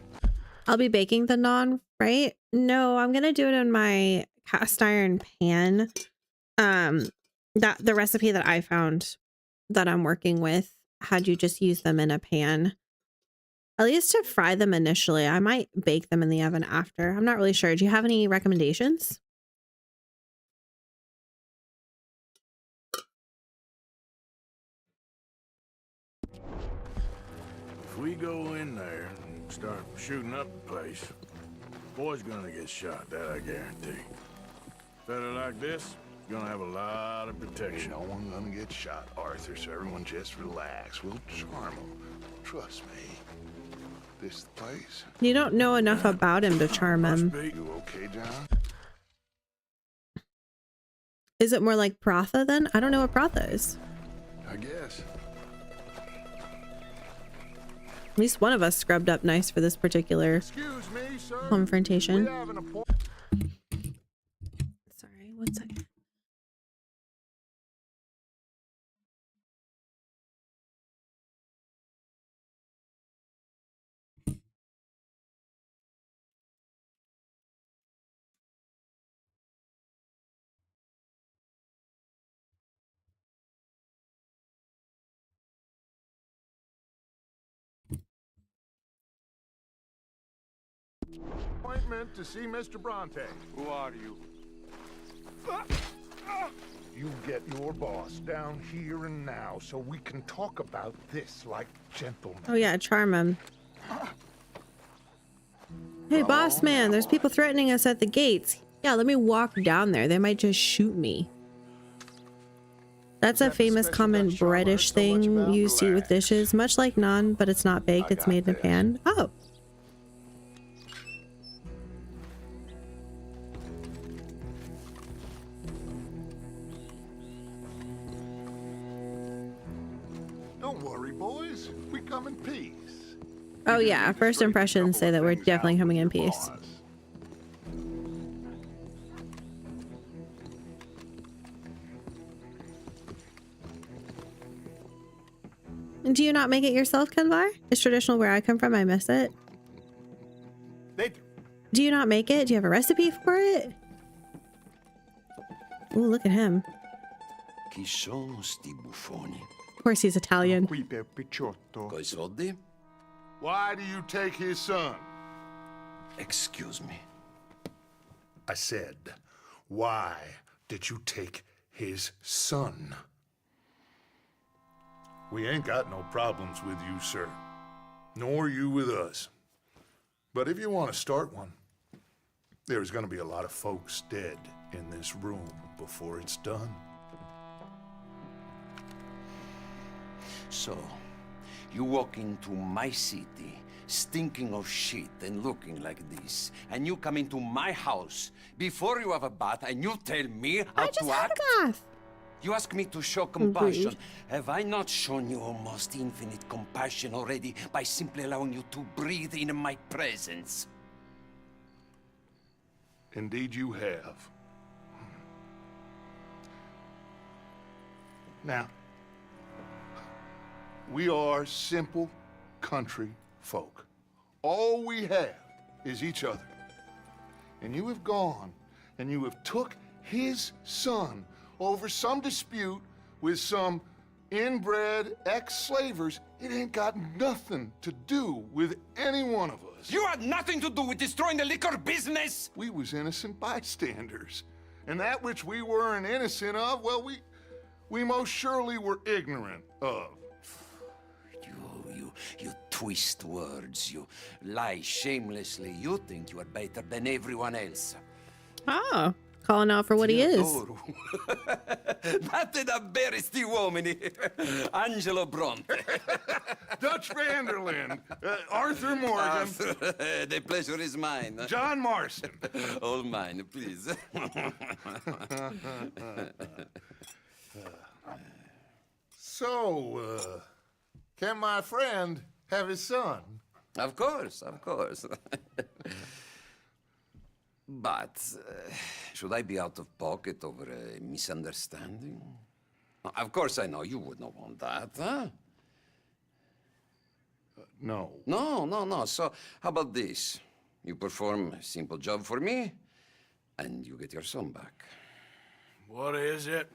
I'll be baking the naan, right? No, I'm gonna do it in my cast iron pan. That the recipe that I found that I'm working with had you just use them in a pan. At least to fry them initially. I might bake them in the oven after. I'm not really sure. Do you have any recommendations? If we go in there and start shooting up the place, boy's gonna get shot, that I guarantee. Fella like this is gonna have a lot of protection. Ain't no one gonna get shot, Arthur, so everyone just relax. We'll charm him. Trust me. This the place? You don't know enough about him to charm him. You okay, John? Is it more like Pratha then? I don't know what Pratha is. I guess. At least one of us scrubbed up nice for this particular confrontation. Sorry, one second. Appointment to see Mr. Bronte. Who are you? You get your boss down here and now so we can talk about this like gentlemen. Oh yeah, charm him. Hey boss man, there's people threatening us at the gates. Yeah, let me walk down there. They might just shoot me. That's a famous common breadish thing you see with dishes, much like naan, but it's not baked, it's made in a pan. Oh. Don't worry, boys. We come in peace. Oh yeah, first impressions say that we're definitely coming in peace. Do you not make it yourself, Kenvar? It's traditional where I come from. I miss it. Do you not make it? Do you have a recipe for it? Oh, look at him. Chi sono sti buffoni? course he's Italian. Qui per picciotto. Coi soldi? Why do you take his son? Excuse me. I said, why did you take his son? We ain't got no problems with you, sir. Nor you with us. But if you want to start one, there's gonna be a lot of folks dead in this room before it's done. So, you walk into my city, stinking of shit and looking like this, and you come into my house before you have a bath, and you tell me how to act? Bath. You ask me to show compassion. Have I not shown you almost infinite compassion already by simply allowing you to breathe in my presence? Indeed you have. Now, we are simple country folk. All we have is each other. And you have gone and you have took his son over some dispute with some inbred ex-slavers. It ain't got nothing to do with any one of us. You had nothing to do with destroying the liquor business! We was innocent bystanders. And that which we weren't innocent of, well, we most surely were ignorant of. You twist words, you lie shamelessly. You think you are better than everyone else. Oh, calling out for what he is. That's da beresti uomini. Angelo Bronte. Dutch Vanderlyn. Arthur Morgan. Arthur, the pleasure is mine. John Marston. All mine, please. So, can my friend have his son? Of course, of course. But, should I be out of pocket over a misunderstanding? Of course I know you would not want that, huh? No. No. So, how about this? You perform a simple job for me, and you get your son back. What is it?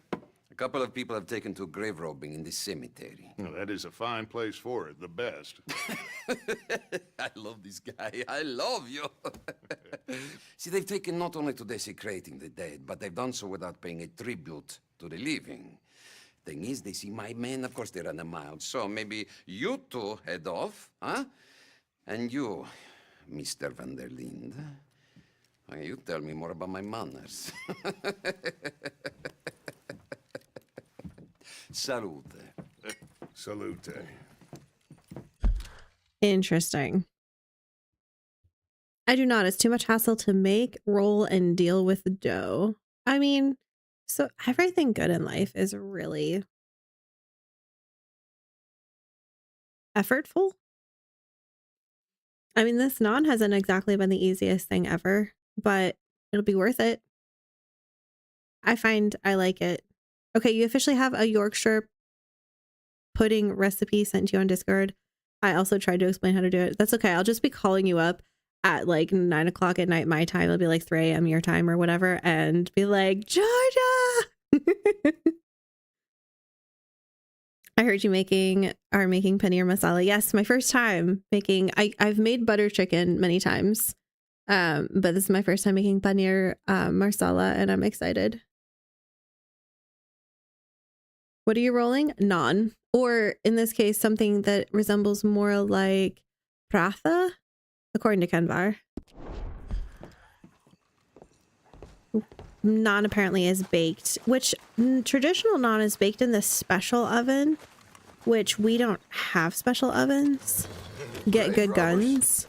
A couple of people have taken to grave robbing in this cemetery. Well, that is a fine place for it, the best. I love this guy. I love you. See, they've taken not only to desecrating the dead, but they've done so without paying a tribute to the living. Thing is, they see my men, of course they run a mile. So maybe you two head off, huh? And you, Mr. Van der Linde, you tell me more about my manners. Salute. Salute. Interesting. I do not. It's too much hassle to make, roll, and deal with the dough. I mean, so everything good in life is really effortful. I mean, this naan hasn't exactly been the easiest thing ever, but it'll be worth it. I find I like it. Okay, you officially have a Yorkshire pudding recipe sent to you on Discord. I also tried to explain how to do it. That's okay. I'll just be calling you up at like 9 o'clock at night, my time. It'll be like 3 a.m. your time or whatever, and be like, Georgia! I heard you are making paneer masala. Yes, my first time making, I've made butter chicken many times. But this is my first time making paneer masala, and I'm excited. What are you rolling? Naan. Or in this case, something that resembles more like pratha, according to Kenvar. Naan apparently is baked, which traditional naan is baked in this special oven, which we don't have special ovens. Get good guns.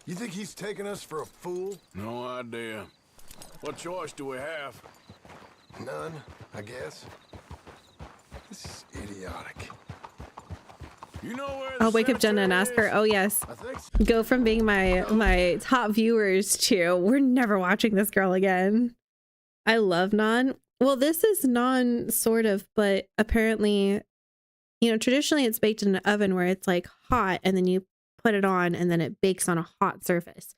You think he's taking us for a fool? No idea. What choice do we have? None, I guess. This is idiotic. You know where I'll wake up Jenna and ask her. Oh yes, go from being my top viewers to we're never watching this girl again. I love naan. Well, this is naan sort of, but apparently, you know, traditionally it's baked in an oven where it's like hot and then you put it on and then it bakes on a hot surface.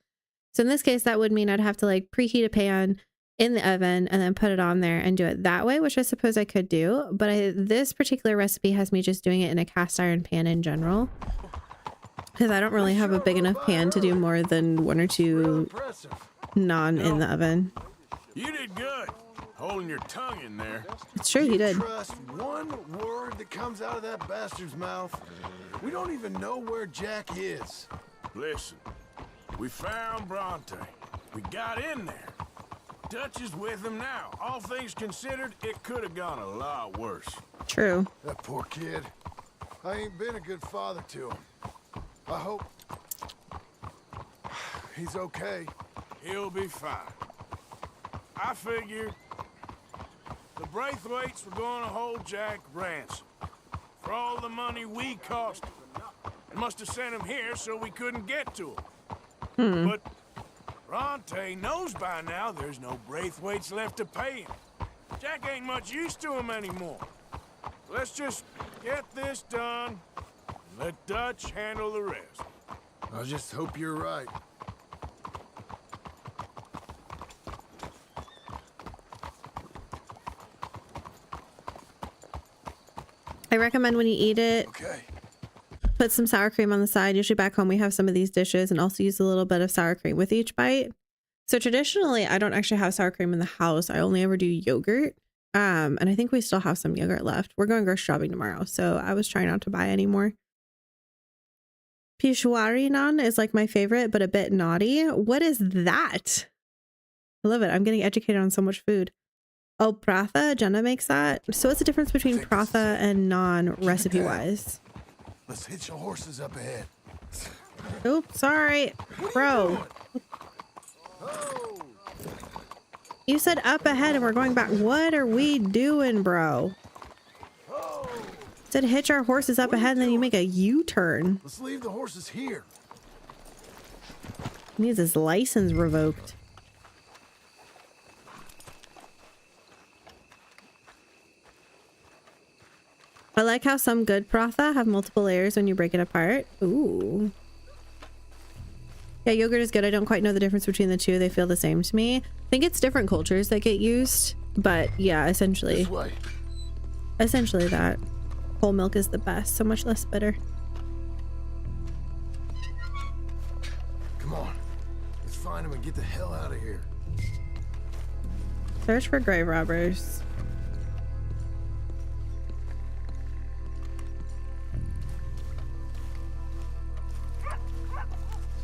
So in this case, that would mean I'd have to like preheat a pan, in the oven and then put it on there and do it that way, which I suppose I could do. But this particular recipe has me just doing it in a cast iron pan in general, because I don't really have a big enough pan to do more than 1 or 2 naan in the oven. You did good, holding your tongue in there. It's true, he did. Trust one word that comes out of that bastard's mouth. We don't even know where Jack is. Listen, we found Bronte. We got in there. Dutch is with him now. All things considered, it could have gone a lot worse. True. That poor kid. I ain't been a good father to him. I hope he's okay. He'll be fine. I figured the Braithwaites were going to hold Jack ransom for all the money we cost him. They must have sent him here so we couldn't get to him. But Bronte knows by now there's no Braithwaites left to pay him. Jack ain't much use to him anymore. Let's just get this done and let Dutch handle the rest. I just hope you're right. I recommend when you eat it, put some sour cream on the side. Usually back home we have some of these dishes, and also use a little bit of sour cream with each bite. So traditionally I don't actually have sour cream in the house. I only ever do yogurt. And I think we still have some yogurt left. We're going grocery shopping tomorrow, so I was trying not to buy any more. Peshwari naan is like my favorite, but a bit naughty. What is that? I love it. I'm getting educated on so much food. Oh, pratha, Jenna makes that. So what's the difference between pratha and naan recipe wise? Let's hitch your horses up ahead. Oops, sorry, bro. You said up ahead and we're going back. What are we doing, bro? Said hitch our horses up ahead and then you make a U-turn. Let's leave the horses here. He needs his license revoked. I like how some good pratha have multiple layers when you break it apart. Ooh. Yeah, yogurt is good. I don't quite know the difference between the two. They feel the same to me. I think it's different cultures that get used, but yeah, essentially that. Whole milk is the best. So much less bitter. Come on. Let's find him and get the hell out of here. Search for grave robbers.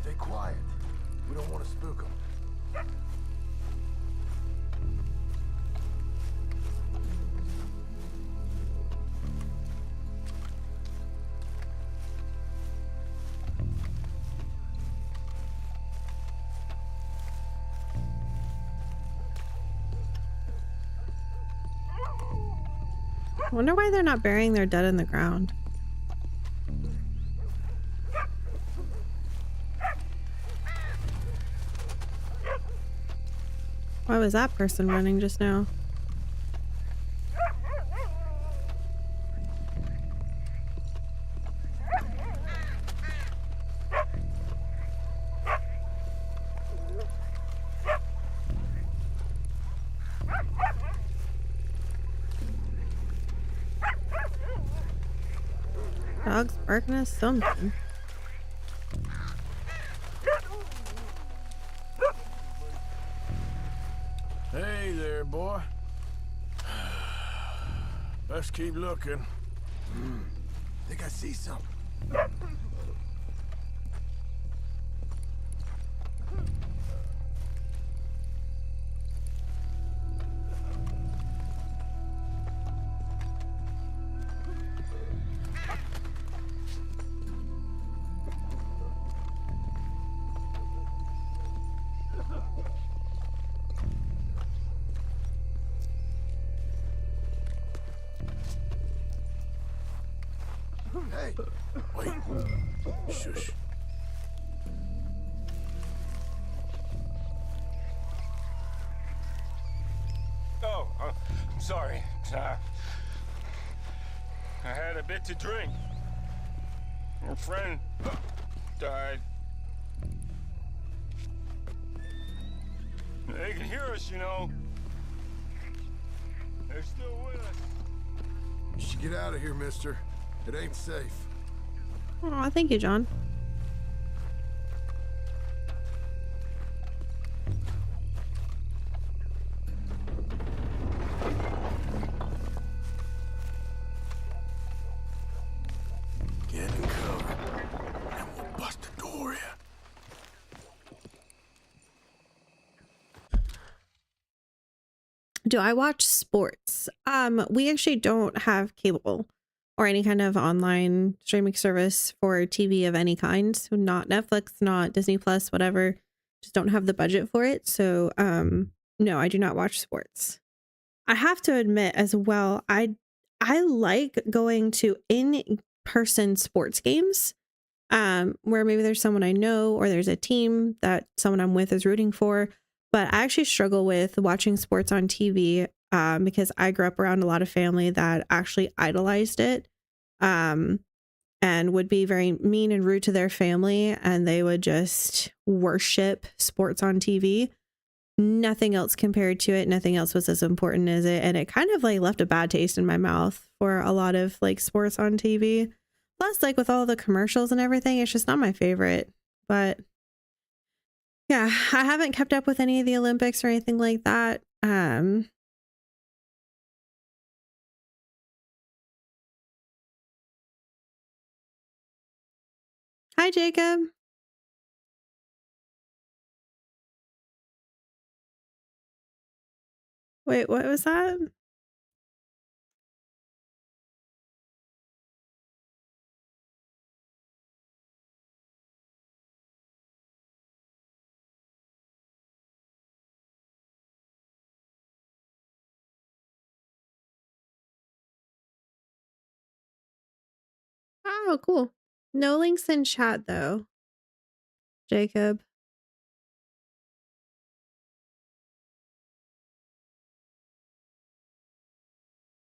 Stay quiet. We don't want to spook them. I wonder why they're not burying their dead in the ground. Why was that person running just now? Dog's barking at something. Hey there, boy. Let's keep looking. Think I see something. Hey, wait. Shush. Oh, I'm sorry. I had a bit to drink. Your friend died. They can hear us, you know. still with us. You should get out of here, mister. It ain't safe. Oh, thank you, John. Get in cover, and we'll bust the door in. Do I watch sports? We actually don't have cable or any kind of online streaming service for TV of any kind. So not Netflix, not Disney Plus, whatever. Just don't have the budget for it. So no, I do not watch sports. I have to admit as well, I like going to in-person sports games where maybe there's someone I know or there's a team that someone I'm with is rooting for. But I actually struggle with watching sports on TV because I grew up around a lot of family that actually idolized it and would be very mean and rude to their family. And they would just worship sports on TV. Nothing else compared to it. Nothing else was as important as it. And it kind of like left a bad taste in my mouth for a lot of like sports on TV. Plus, like with all the commercials and everything, it's just not my favorite. But yeah, I haven't kept up with any of the Olympics or anything like that. Hi, Jacob. Wait, what was that? Oh, cool. No links in chat though, Jacob.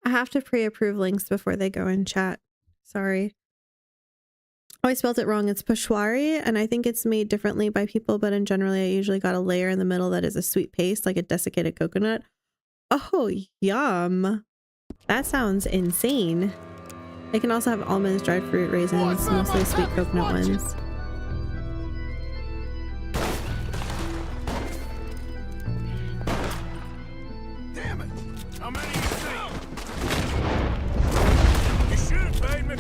I have to pre-approve links before they go in chat. Sorry. Oh, I spelled it wrong. It's Peshwari, and I think it's made differently by people, but in general, I usually got a layer in the middle that is a sweet paste, like a desiccated coconut. Oh, yum. That sounds insane. They can also have almonds, dried fruit, raisins, mostly sweet coconut ones. Damn it! How many you see? You should have paid me.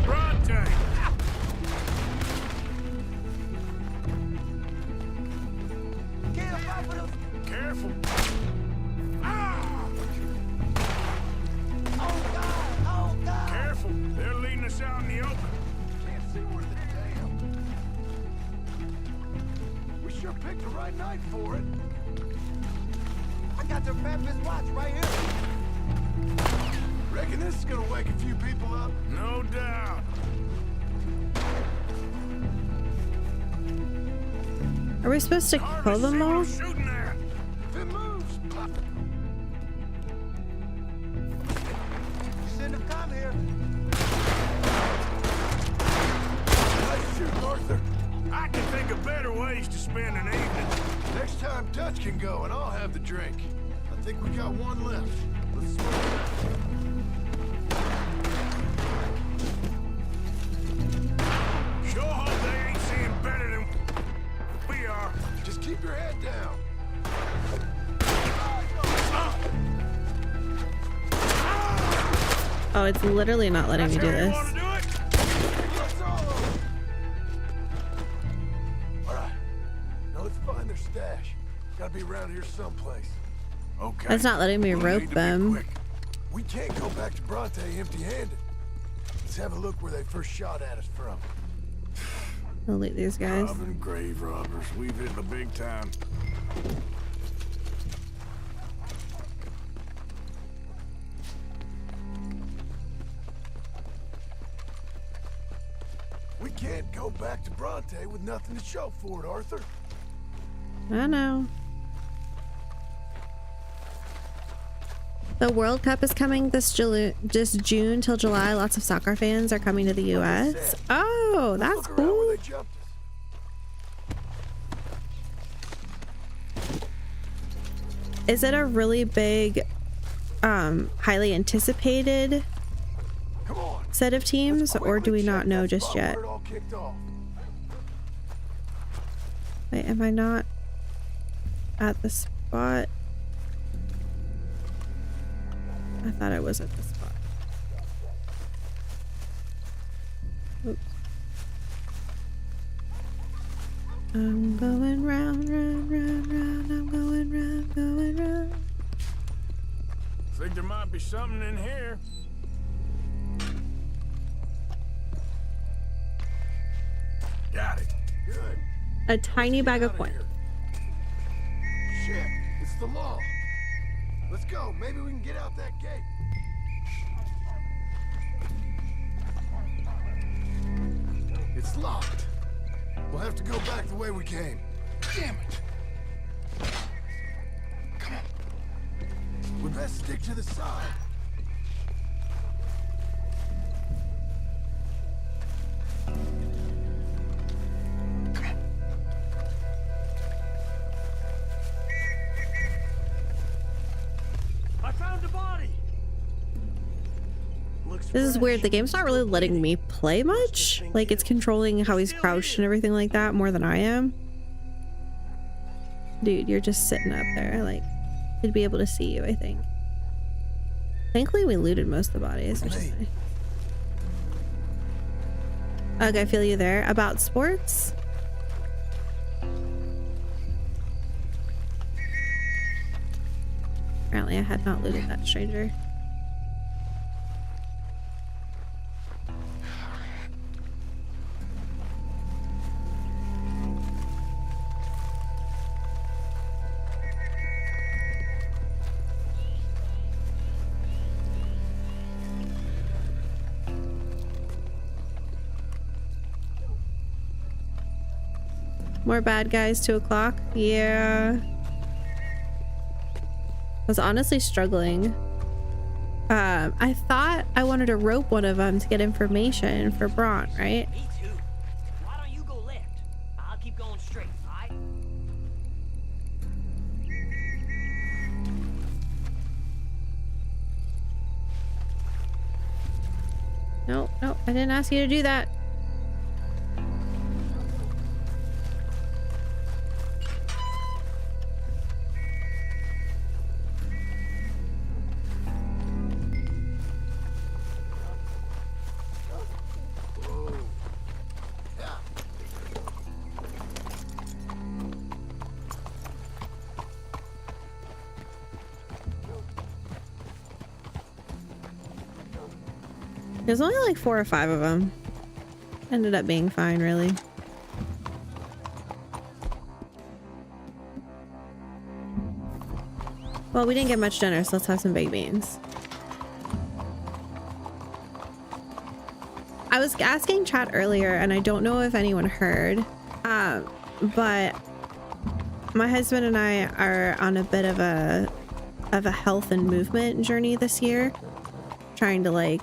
Bronte! Careful! Careful! They're leading us out in the open. Can't see worth a damn. We sure picked the right night for it. I got their fabulous watch right here. Reckon this is gonna wake a few people up? No doubt. Are we supposed to kill them all? If it moves, pop it. You shouldn't have come here. Nice shooting, Arthur. I can think of better ways to spend an evening. Next time, Dutch can go, and I'll have the drink. I think we got one left. Let's smoke it. Sure hope they ain't seeing better than we are. Just keep your head down. Oh, it's literally not letting me do this. Alright. Now let's find their stash. Gotta be around here someplace. Okay. It's not letting me rope them. We can't go back to Bronte empty-handed. Let's have a look where they first shot at us from. I'll loot these guys. Robbing grave robbers. We've hit the big time. We can't go back to Bronte with nothing to show for it, Arthur. I know. The World Cup is coming this June till July. Lots of soccer fans are coming to the US. Oh, that's cool. is it a really big, highly anticipated set of teams, or do we not know just yet? Wait, am I not at the spot? I thought I was at the spot. Oops. I'm going round, round, round, round. I'm going round, going round. Think there might be something in here. Got it. Good. A tiny bag of coins. Shit, it's the law. Let's go. Maybe we can get out that gate. It's locked. We'll have to go back the way we came. Damn it. Come on. We best stick to the side. I found a body. This is weird. The game's not really letting me play much. Like, it's controlling how he's crouched and everything like that more than I am. Dude, you're just sitting up there. Like, he'd be able to see you, I think. Thankfully, we looted most of the bodies, which is nice. Okay, I feel you there. About sports? Apparently, I had not looted that stranger. More bad guys, 2 o'clock. Yeah. I was honestly struggling. I thought I wanted to rope one of them to get information for Braun, right? Me too. Why don't you go left? I'll keep going straight, alright? No, no, I didn't ask you to do that. There's only like 4 or 5 of them. Ended up being fine, really. Well, we didn't get much dinner, so let's have some baked beans. I was asking chat earlier, and I don't know if anyone heard, but my husband and I are on a bit of a health and movement journey this year, trying to like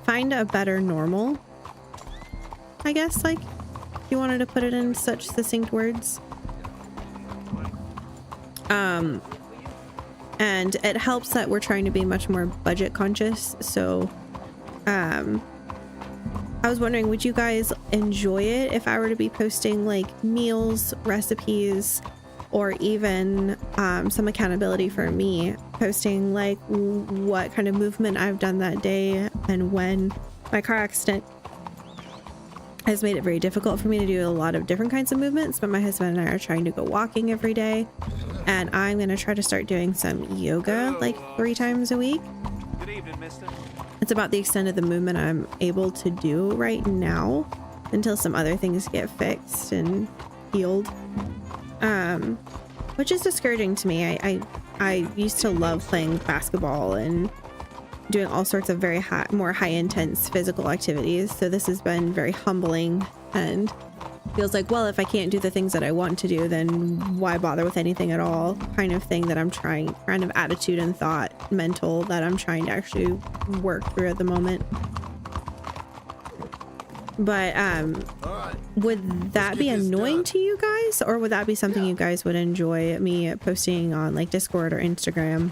find a better normal, I guess, like, if you wanted to put it in such succinct words. And it helps that we're trying to be much more budget conscious. So I was wondering, would you guys enjoy it if I were to be posting like meals, recipes, or even some accountability for me, posting like what kind of movement I've done that day? And when my car accident has made it very difficult for me to do a lot of different kinds of movements, but my husband and I are trying to go walking every day, and I'm going to try to start doing some yoga like 3 times a week. Good evening, mister. It's about the extent of the movement I'm able to do right now until some other things get fixed and healed, which is discouraging to me. I used to love playing basketball and doing all sorts of very more high intense physical activities, so this has been very humbling and feels like, well, if I can't do the things that I want to do, then why bother with anything at all, kind of thing that I'm trying, kind of attitude and thought mental that I'm trying to actually work through at the moment. But would that be annoying to you guys, or would that be something you guys would enjoy me posting on like Discord or Instagram?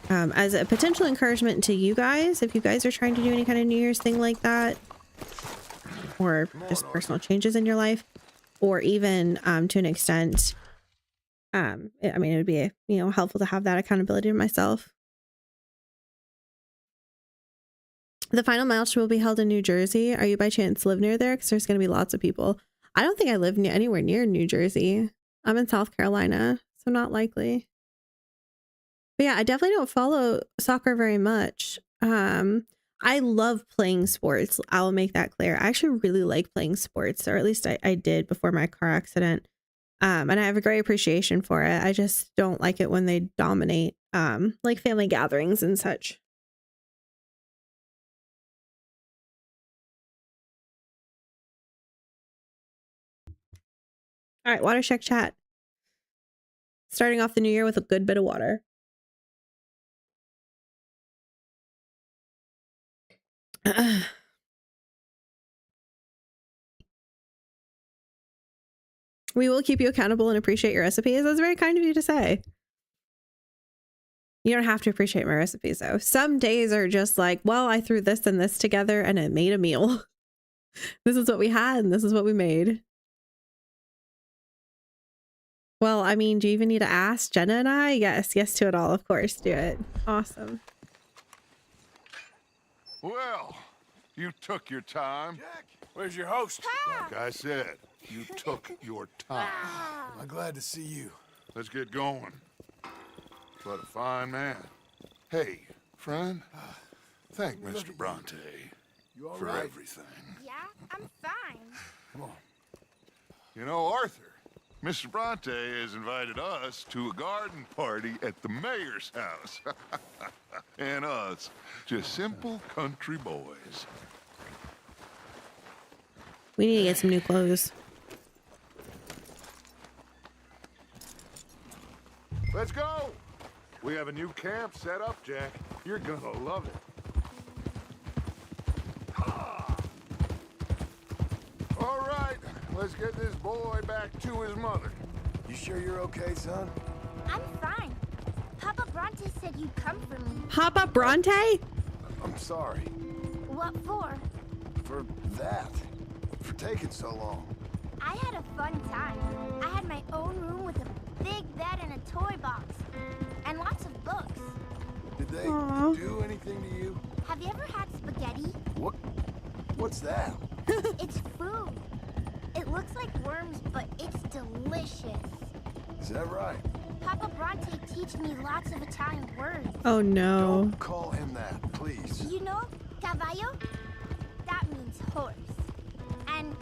As a potential encouragement to you guys, if you guys are trying to do any kind of New Year's thing like that, or just personal changes in your life, or even to an extent, I mean, it would be, you know, helpful to have that accountability to myself. The final milestone will be held in New Jersey. Are you by chance live near there? Because there's going to be lots of people. I don't think I live anywhere near New Jersey. I'm in South Carolina, so not likely. But yeah, I definitely don't follow soccer very much. I love playing sports. I'll make that clear. I actually really like playing sports, or at least I did before my car accident. And I have a great appreciation for it. I just don't like it when they dominate, like family gatherings and such. All right, water check chat. Starting off the new year with a good bit of water. We will keep you accountable and appreciate your recipes. That's very kind of you to say. You don't have to appreciate my recipes though. Some days are just like, well, I threw this and this together and it made a meal. This is what we had and this is what we made. Well, I mean, do you even need to ask Jenna and I? Yes to it all. Of course, do it. Awesome. Well, you took your time. Jack, where's your host? Like I said, you took your time. I'm glad to see you. Let's get going. What a fine man. Hey, friend, thank Mr. Bronte for everything. Yeah, I'm fine. Come on. You know, Arthur, Mr. Bronte has invited us to a garden party at the mayor's house. And us, just simple country boys. We need to get some new clothes. Let's go! We have a new camp set up, Jack. You're gonna love it. All right, let's get this boy back to his mother. You sure you're okay, son? I'm fine. Papa Bronte said you'd come for me. Papa Bronte? I'm sorry. What for? For that. For taking so long. I had a fun time. I had my own room with a big bed and a toy box. And lots of books. Did they do anything to you? Have you ever had spaghetti? What's that? It's food. It looks like worms, but it's delicious. Is that right? Papa Bronte teach me lots of Italian words. Oh no. Don't call him that, please. You know, caballo? That means horse. And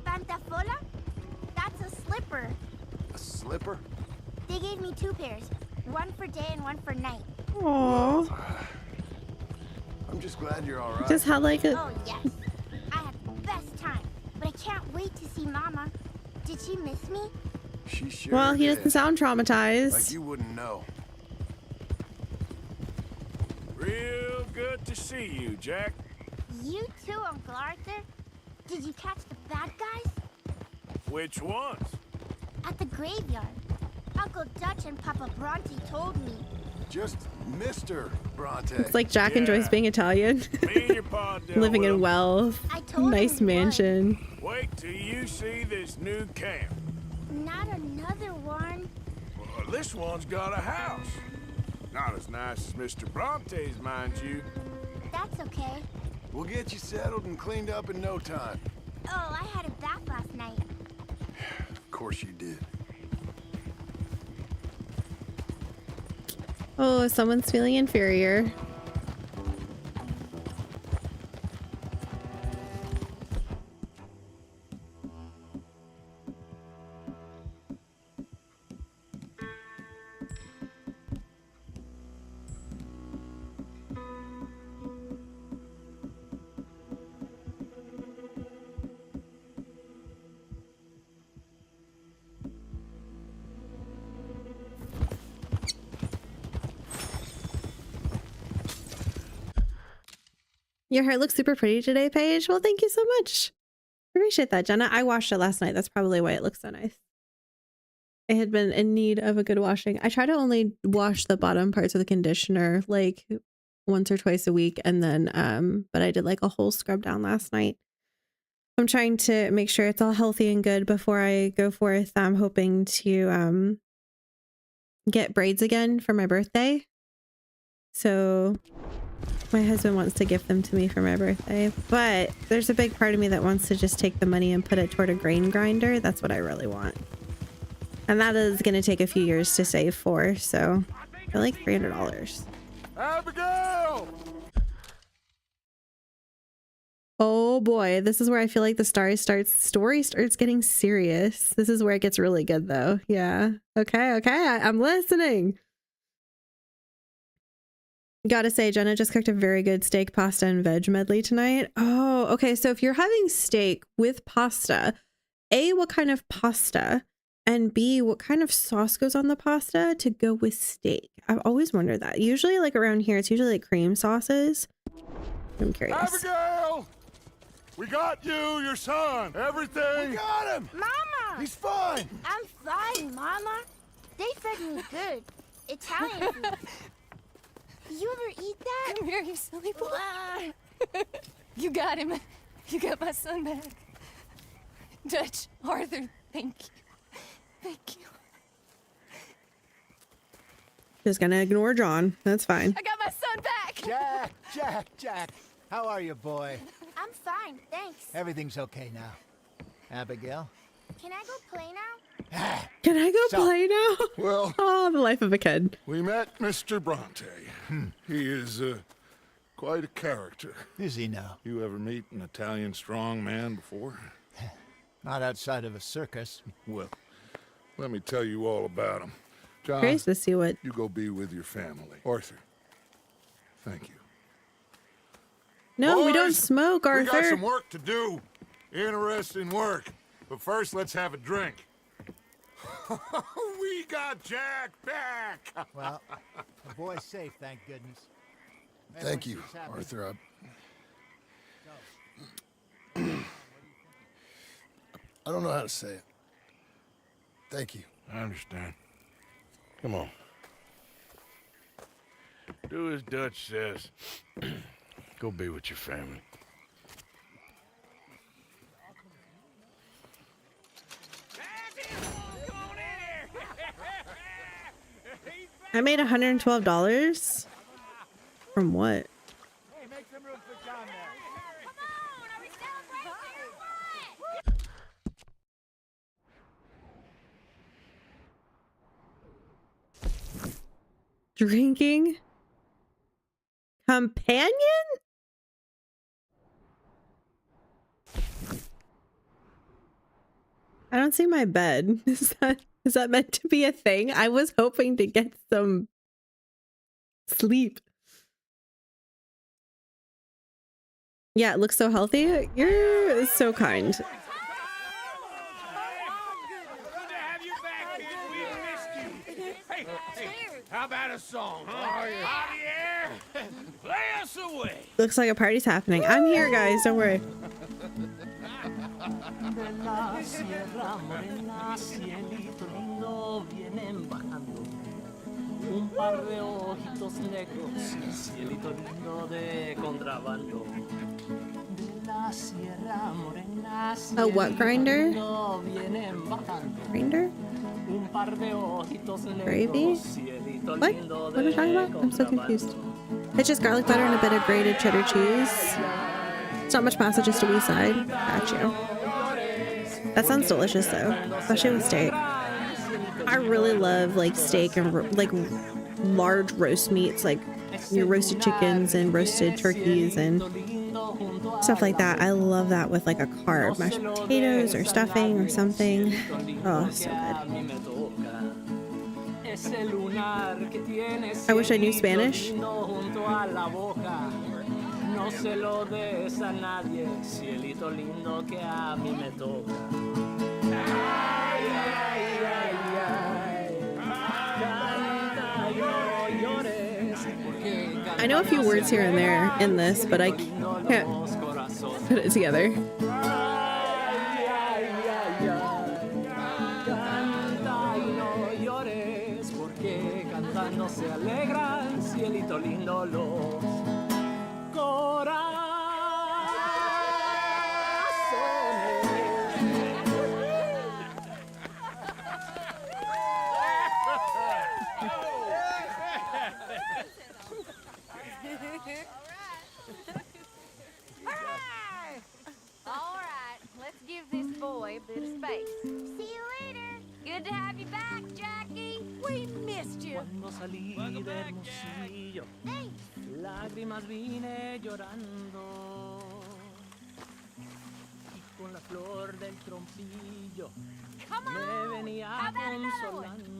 pantafola? That's a slipper. A slipper? They gave me 2 pairs. One for day and one for night. Aww. I'm just glad you're all right. Just had like a... Oh, yes. I had the best time. But I can't wait to see Mama. Did she miss me? She sure Well, he did. doesn't sound traumatized. Like you wouldn't know. Real good to see you, Jack. You too, Uncle Arthur. Did you catch the bad guys? Which ones? At the graveyard. Uncle Dutch and Papa Bronte told me. Just Mr. Bronte. It's like Jack enjoys being Italian. Me and your pa dealt Living with in him. wealth. I told Nice him we would. mansion. Wait till you see this new camp. Not another one. Well, this one's got a house. Not as nice as Mr. Bronte's, mind you. That's okay. We'll get you settled and cleaned up in no time. Oh, I had a bath last night. Of course you did. Oh, someone's feeling inferior. Your hair looks super pretty today, Paige. Well, thank you so much. Appreciate that, Jenna. I washed it last night. That's probably why it looks so nice. It had been in need of a good washing. I try to only wash the bottom parts of the conditioner like once or twice a week, and then but I did like a whole scrub down last night. I'm trying to make sure it's all healthy and good before I go forth. I'm hoping to get braids again for my birthday. So my husband wants to gift them to me for my birthday, but there's a big part of me that wants to just take the money and put it toward a grain grinder. That's what I really want. And that is going to take a few years to save for, so I like $300. Abigail! Oh boy, this is where I feel like the story starts getting serious. This is where it gets really good though. Yeah. Okay, I'm listening. Gotta say, Jenna just cooked a very good steak, pasta, and veg medley tonight. Oh, okay. So if you're having steak with pasta, A, what kind of pasta? And B, what kind of sauce goes on the pasta to go with steak? I've always wondered that. Usually like around here, it's usually like cream sauces. I'm curious. Abigail! We got you, your son, everything. We got him! Mama! He's fine! I'm fine, Mama. They fed me good. Italian food. Did you ever eat that? Come here, you silly boy. You got him. You got my son back. Dutch, Arthur, thank you. Thank you. Just gonna ignore John. That's fine. I got my son back. Jack. How are you, boy? I'm fine, thanks. Everything's okay now. Abigail? Can I go play now? Can I go play now? Well, oh, the life of a kid. We met Mr. Bronte. He is quite a character. Is he now? You ever meet an Italian strong man before? Not outside of a circus. Well, let me tell you all about him. John, Curious to see what you go be with your family. Arthur, thank you. No, Boys, we don't smoke, Arthur. We got some work to do. Interesting work. But first, let's have a drink. We got Jack back. Well, the boy's safe, thank goodness. Thank you, Arthur. I don't know how to say it. Thank you. I understand. Come on. Do as Dutch says. Go be with your family. I made $112. From what? Hey, make some room for John there. Come on, are we celebrating or what? Drinking? Companion? I don't see my bed. Is that meant to be a thing? I was hoping to get some sleep. Yeah, it looks so healthy. You're so kind. Good to have you back, kid. We missed you. Hey, how about a song? Javier, play us away. Looks like a party's happening. I'm here, guys. Don't worry. De la sierra morena, cielito lindo, vienen bajando. Un par de ojitos negros, cielito lindo de contrabando. De la sierra morena, A what grinder? vienen bajando. Grinder? Un par de ojitos Gravy? negros, cielito What? lindo What am I talking about? I'm so confused. It's just garlic butter and a bit of grated cheddar cheese. It's not much pasta, just a wee side. Got you. That sounds delicious though, especially with steak. I really love like steak and like large roast meats, like your roasted chickens and roasted turkeys and stuff like that. I love that with like a carb, mashed potatoes or stuffing or something. Oh, so good. I wish I knew Spanish. No se lo des a nadie, cielito lindo que a mí me toca. Ay, ay, ay, ay. Canta y no llores, porque I know a few words here and there in this, but I can't put it together. All right, let's give this boy a bit of space. See you later. Good to have you back, Jackie. We missed you. Cuando salí de Hermosillo, lágrimas vine llorando. Y con la flor del trompillo me venía consolando.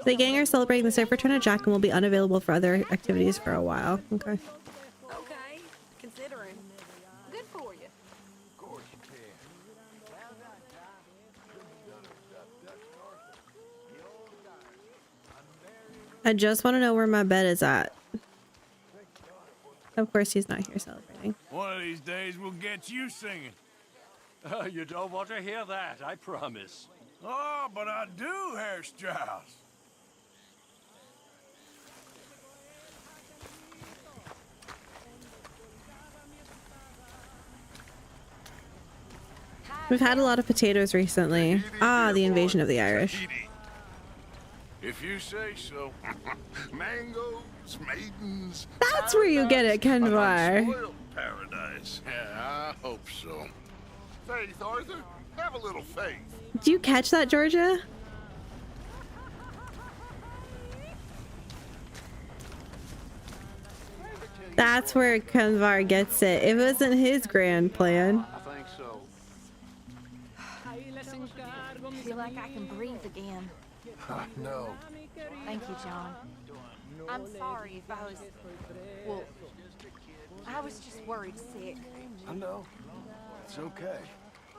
The gang are celebrating the safe return of Jack and will be unavailable for other activities for a while. Okay. Okay, considering. Good for you. I just want to know where my bed is at. Of course, he's not here celebrating. One of these days we'll get you singing. You don't want to hear that, I promise. Oh, but I do, Herr Strauss. We've had a lot of potatoes recently. Ah, the invasion of the Irish. If you say so. Mangoes, maidens. That's where you get it, Kenvar. Unspoiled paradise. Yeah, I hope so. Faith, Arthur. Have a little faith. Do you catch that, Georgia? That's where Kenvar gets it. It wasn't his grand plan. I think so. I feel like I can breathe again. No. Thank you, John. I'm sorry if I was... Well, I was just worried sick. I know. It's okay.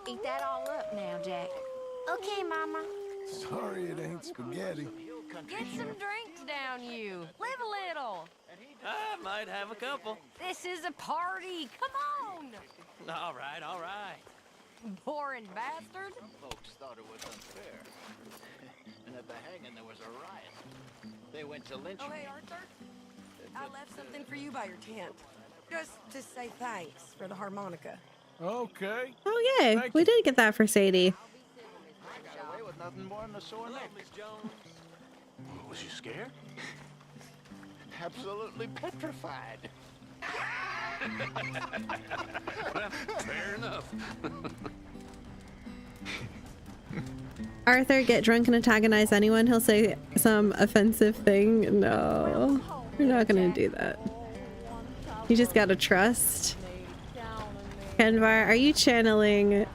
Eat that all up now, Jack. Okay, Mama. Sorry it ain't spaghetti. Get some drinks down, you. Live a little. I might have a couple. This is a party. Come on. All right, all right. Boring bastard. Folks thought it was unfair. And at the hanging, there was a riot. They went to lynch Oh, hey, me. Arthur. I left something for you by your tent. Just to say thanks for the harmonica. Okay. Oh, yay. We did get that for Sadie. I got away with nothing more than a sore neck. Miss Jones. Was you scared? Absolutely petrified. Well, fair enough. Arthur, get drunk and antagonize anyone. He'll say some offensive thing. No, you're not gonna do that. You just gotta trust. Kenvar, are you channeling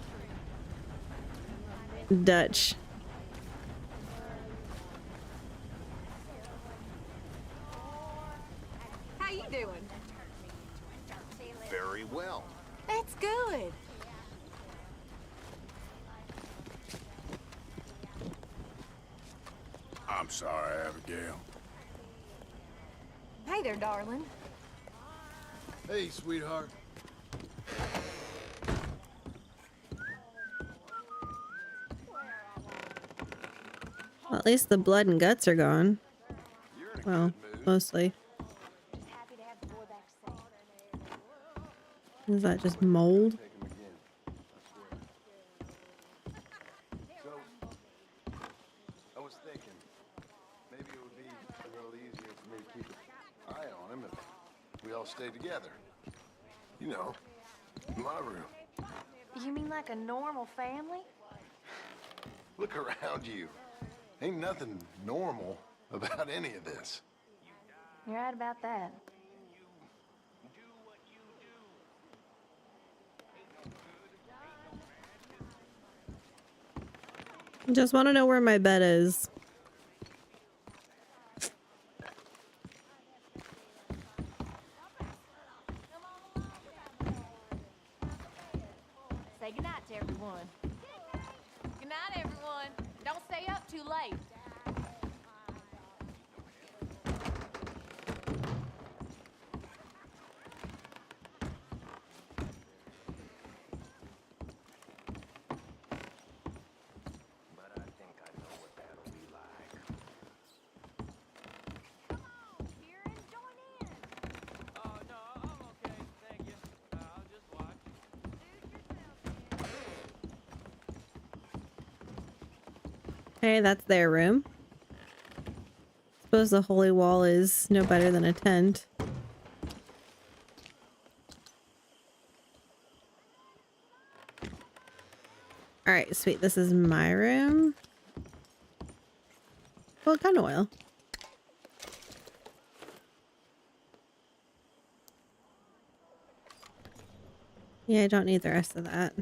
Dutch? How you doing? Very well. That's good. I'm sorry, Abigail. Hey there, darling. Hey, sweetheart. Well, at least the blood and guts are gone. Well, mostly. Is that just mold? I was thinking, maybe it would be a little easier for me to keep an eye on him if we all stayed together. You know, in my room. You mean like a normal family? Look around you. Ain't nothing normal about any of this. You're right about that. Just want to know where my bed is. Say goodnight to everyone. Good night, everyone. Don't stay up too late. Okay, that's their room. Suppose the holy wall is no better than a tent. Alright, sweet. This is my room. Well, gun oil. Yeah, I don't need the rest of that.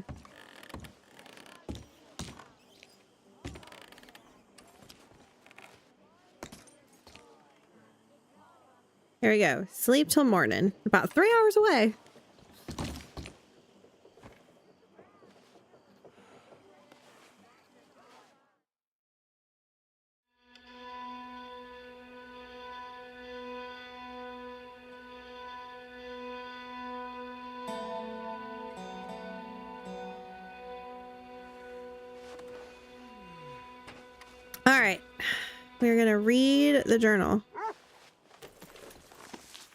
Here we go. Sleep till morning. About 3 hours away. All right. We're going to read the journal.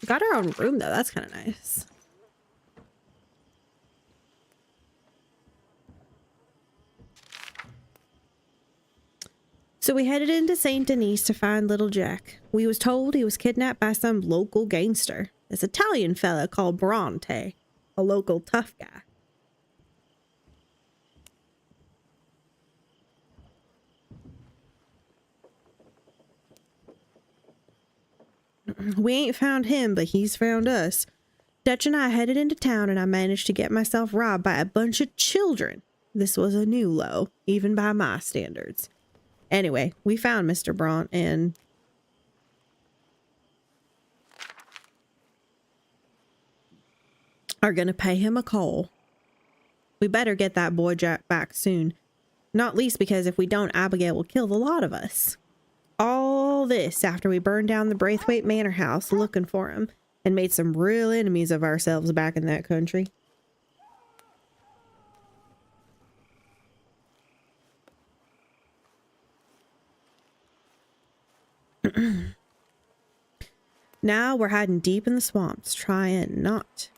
Got our own room, though. That's kind of nice. So we headed into Saint Denis to find little Jack. We was told he was kidnapped by some local gangster. This Italian fella called Bronte, a local tough guy. We ain't found him, but he's found us. Dutch and I headed into town and I managed to get myself robbed by a bunch of children. This was a new low, even by my standards. Anyway, we found Mr. Bront and are gonna pay him a call. We better get that boy Jack back soon. Not least because if we don't, Abigail will kill the lot of us. All this after we burned down the Braithwaite Manor house looking for him and made some real enemies of ourselves back in that country. Now we're hiding deep in the swamps, trying not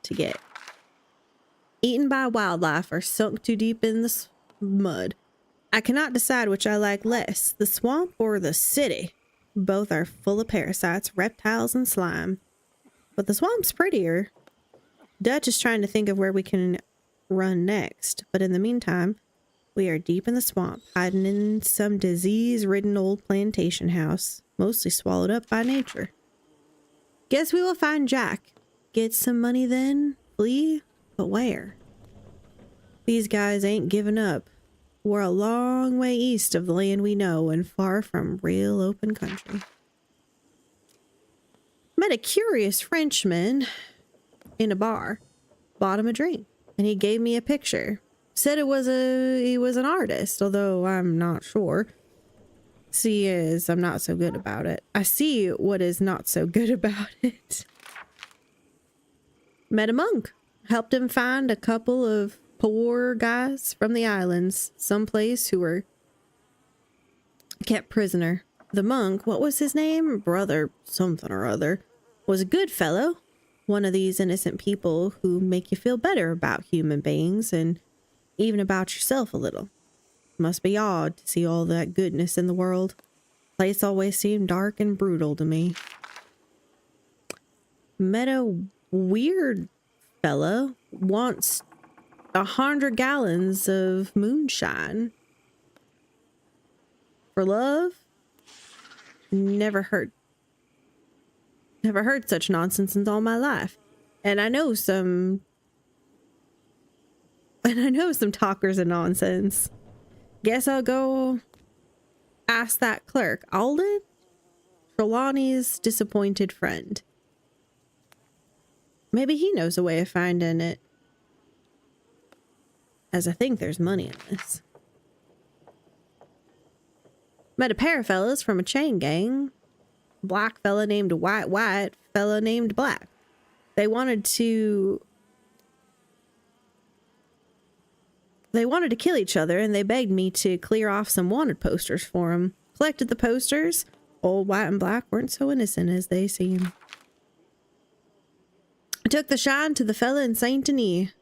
to get eaten by wildlife or sunk too deep in the mud. I cannot decide which I like less, the swamp or the city. Both are full of parasites, reptiles, and slime. But the swamp's prettier. Dutch is trying to think of where we can run next, but in the meantime, we are deep in the swamp, hiding in some disease-ridden old plantation house, mostly swallowed up by nature. Guess we will find Jack. Get some money then, flee, but where? These guys ain't giving up. We're a long way east of the land we know and far from real open country. Met a curious Frenchman in a bar. Bought him a drink, and he gave me a picture. Said he was an artist, although I'm not sure. I'm not so good about it. I see what is not so good about it. Met a monk. Helped him find a couple of poor guys from the islands, someplace who were kept prisoner. The monk, what was his name? Brother something or other, was a good fellow. One of these innocent people who make you feel better about human beings and even about yourself a little. Must be odd to see all that goodness in the world. Place always seemed dark and brutal to me. Met a weird fella. Wants 100 gallons of moonshine. For love? Never heard such nonsense in all my life. And I know some talkers of nonsense. Guess I'll go ask that clerk, Alden? Trelawney's disappointed friend. Maybe he knows a way of finding it. As I think there's money in this. Met a pair of fellas from a chain gang. Black fella named White, fella named Black. They wanted to kill each other, and they begged me to clear off some wanted posters for them. Collected the posters. Old White and Black weren't so innocent as they seem. I took the shine to the fella in Saint Denis.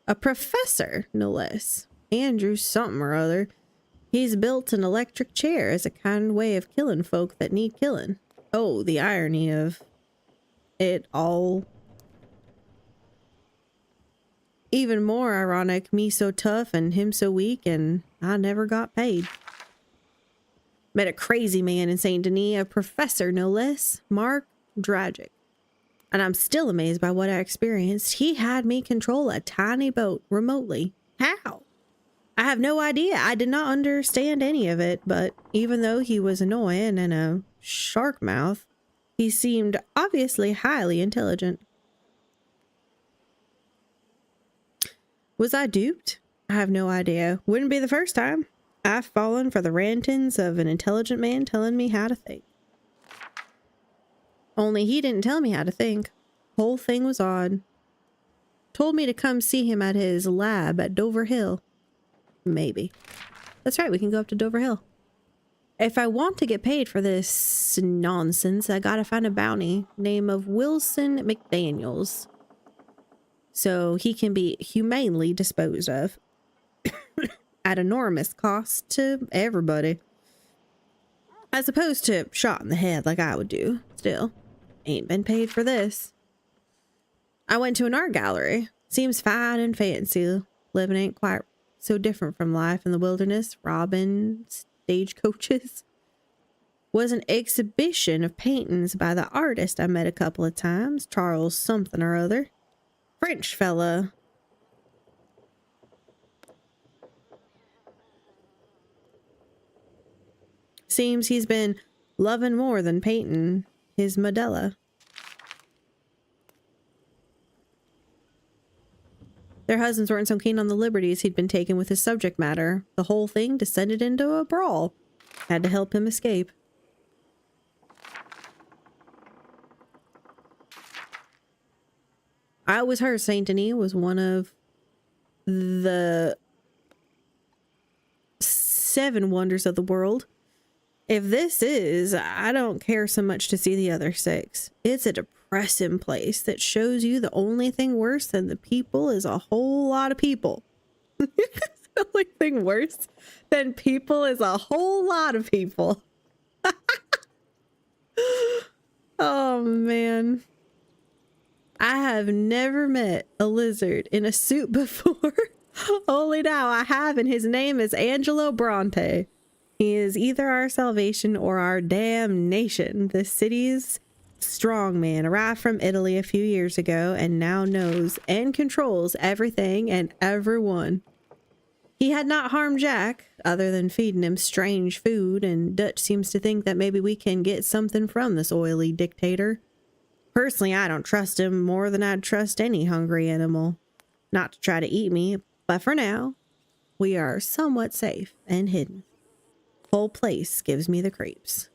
A professor, no less. Andrew something or other. He's built an electric chair as a kind way of killing folk that need killing. Oh, the irony of it all. Even more ironic, me so tough and him so weak, and I never got paid. Met a crazy man in Saint Denis, a professor no less, Mark Dragic. And I'm still amazed by what I experienced. He had me control a tiny boat remotely. How? I have no idea. I did not understand any of it, but even though he was annoying and a shark mouth, he seemed obviously highly intelligent. Was I duped? I have no idea. Wouldn't be the first time. I've fallen for the rantings of an intelligent man telling me how to think. Only he didn't tell me how to think. Whole thing was odd. Told me to come see him at his lab at Dover Hill. Maybe. That's right, we can go up to Dover Hill. If I want to get paid for this nonsense, I gotta find a bounty name of Wilson McDaniels, so he can be humanely disposed of at enormous cost to everybody, as opposed to shot in the head like I would do. Still, ain't been paid for this. I went to an art gallery. Seems fine and fancy. Living ain't quite so different from life in the wilderness. Robbing stagecoaches. Was an exhibition of paintings by the artist I met a couple of times, Charles something or other. French fella. Seems he's been loving more than painting his Medela. Their husbands weren't so keen on the liberties he'd been taking with his subject matter. The whole thing descended into a brawl. Had to help him escape. I always heard Saint Denis was one of the 7 wonders of the world. If this is, I don't care so much to see the other 6. It's a depressing place that shows you the only thing worse than the people is a whole lot of people. The only thing worse than people is a whole lot of people. Oh, man. I have never met a lizard in a suit before. Only now I have, and his name is Angelo Bronte. He is either our salvation or our damnation. The city's strongman arrived from Italy a few years ago and now knows and controls everything and everyone. He had not harmed Jack, other than feeding him strange food, and Dutch seems to think that maybe we can get something from this oily dictator. Personally, I don't trust him more than I'd trust any hungry animal. Not to try to eat me, but for now, we are somewhat safe and hidden. Whole place gives me the creeps.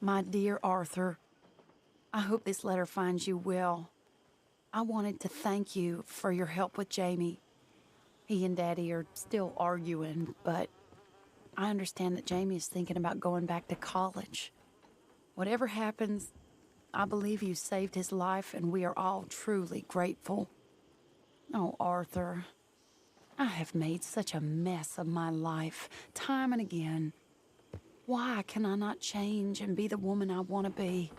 My dear Arthur, I hope this letter finds you well. I wanted to thank you for your help with Jamie. He and Daddy are still arguing, but I understand that Jamie is thinking about going back to college. Whatever happens, I believe you saved his life, and we are all truly grateful. Oh, Arthur, I have made such a mess of my life, time and again. Why can I not change and be the woman I want to be?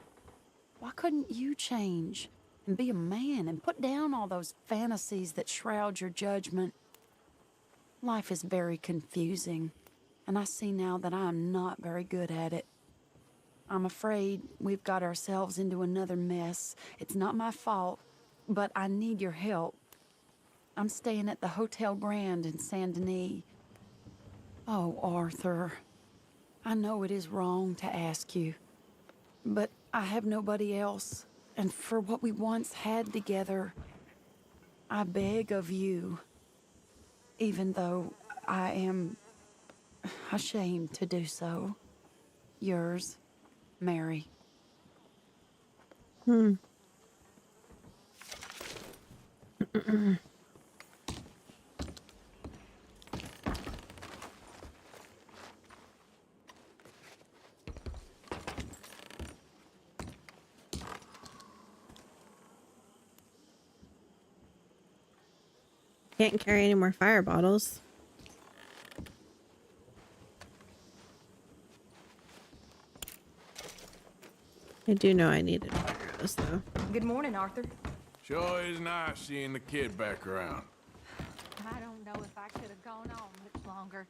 Why couldn't you change and be a man and put down all those fantasies that shroud your judgment? Life is very confusing, and I see now that I am not very good at it. I'm afraid we've got ourselves into another mess. It's not my fault, but I need your help. I'm staying at the Hotel Grand in Saint Denis. Oh, Arthur, I know it is wrong to ask you, but I have nobody else, and for what we once had together, I beg of you, even though I am ashamed to do so. Yours, Mary. Can't carry any more fire bottles. I do know I needed more of this though. Good morning, Arthur. Sure is nice seeing the kid back around. I don't know if I could have gone on much longer.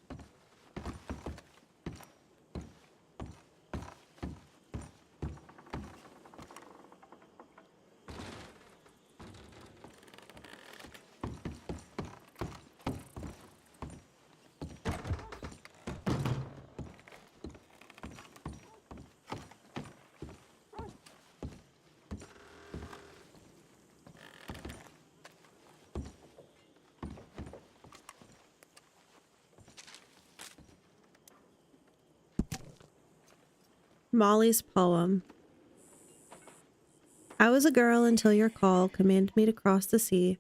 Molly's poem. I was a girl until your call commanded me to cross the sea.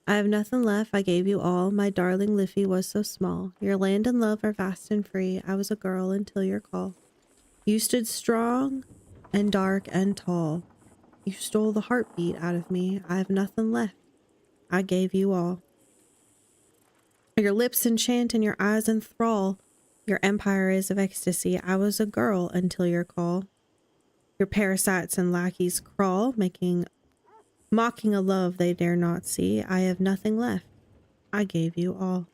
I have nothing left, I gave you all. My darling Liffey was so small. Your land and love are vast and free. I was a girl until your call. You stood strong and dark and tall. You stole the heartbeat out of me. I have nothing left, I gave you all. Your lips enchant and your eyes enthrall. Your empire is of ecstasy. I was a girl until your call. Your parasites and lackeys crawl, mocking a love they dare not see. I have nothing left, I gave you all.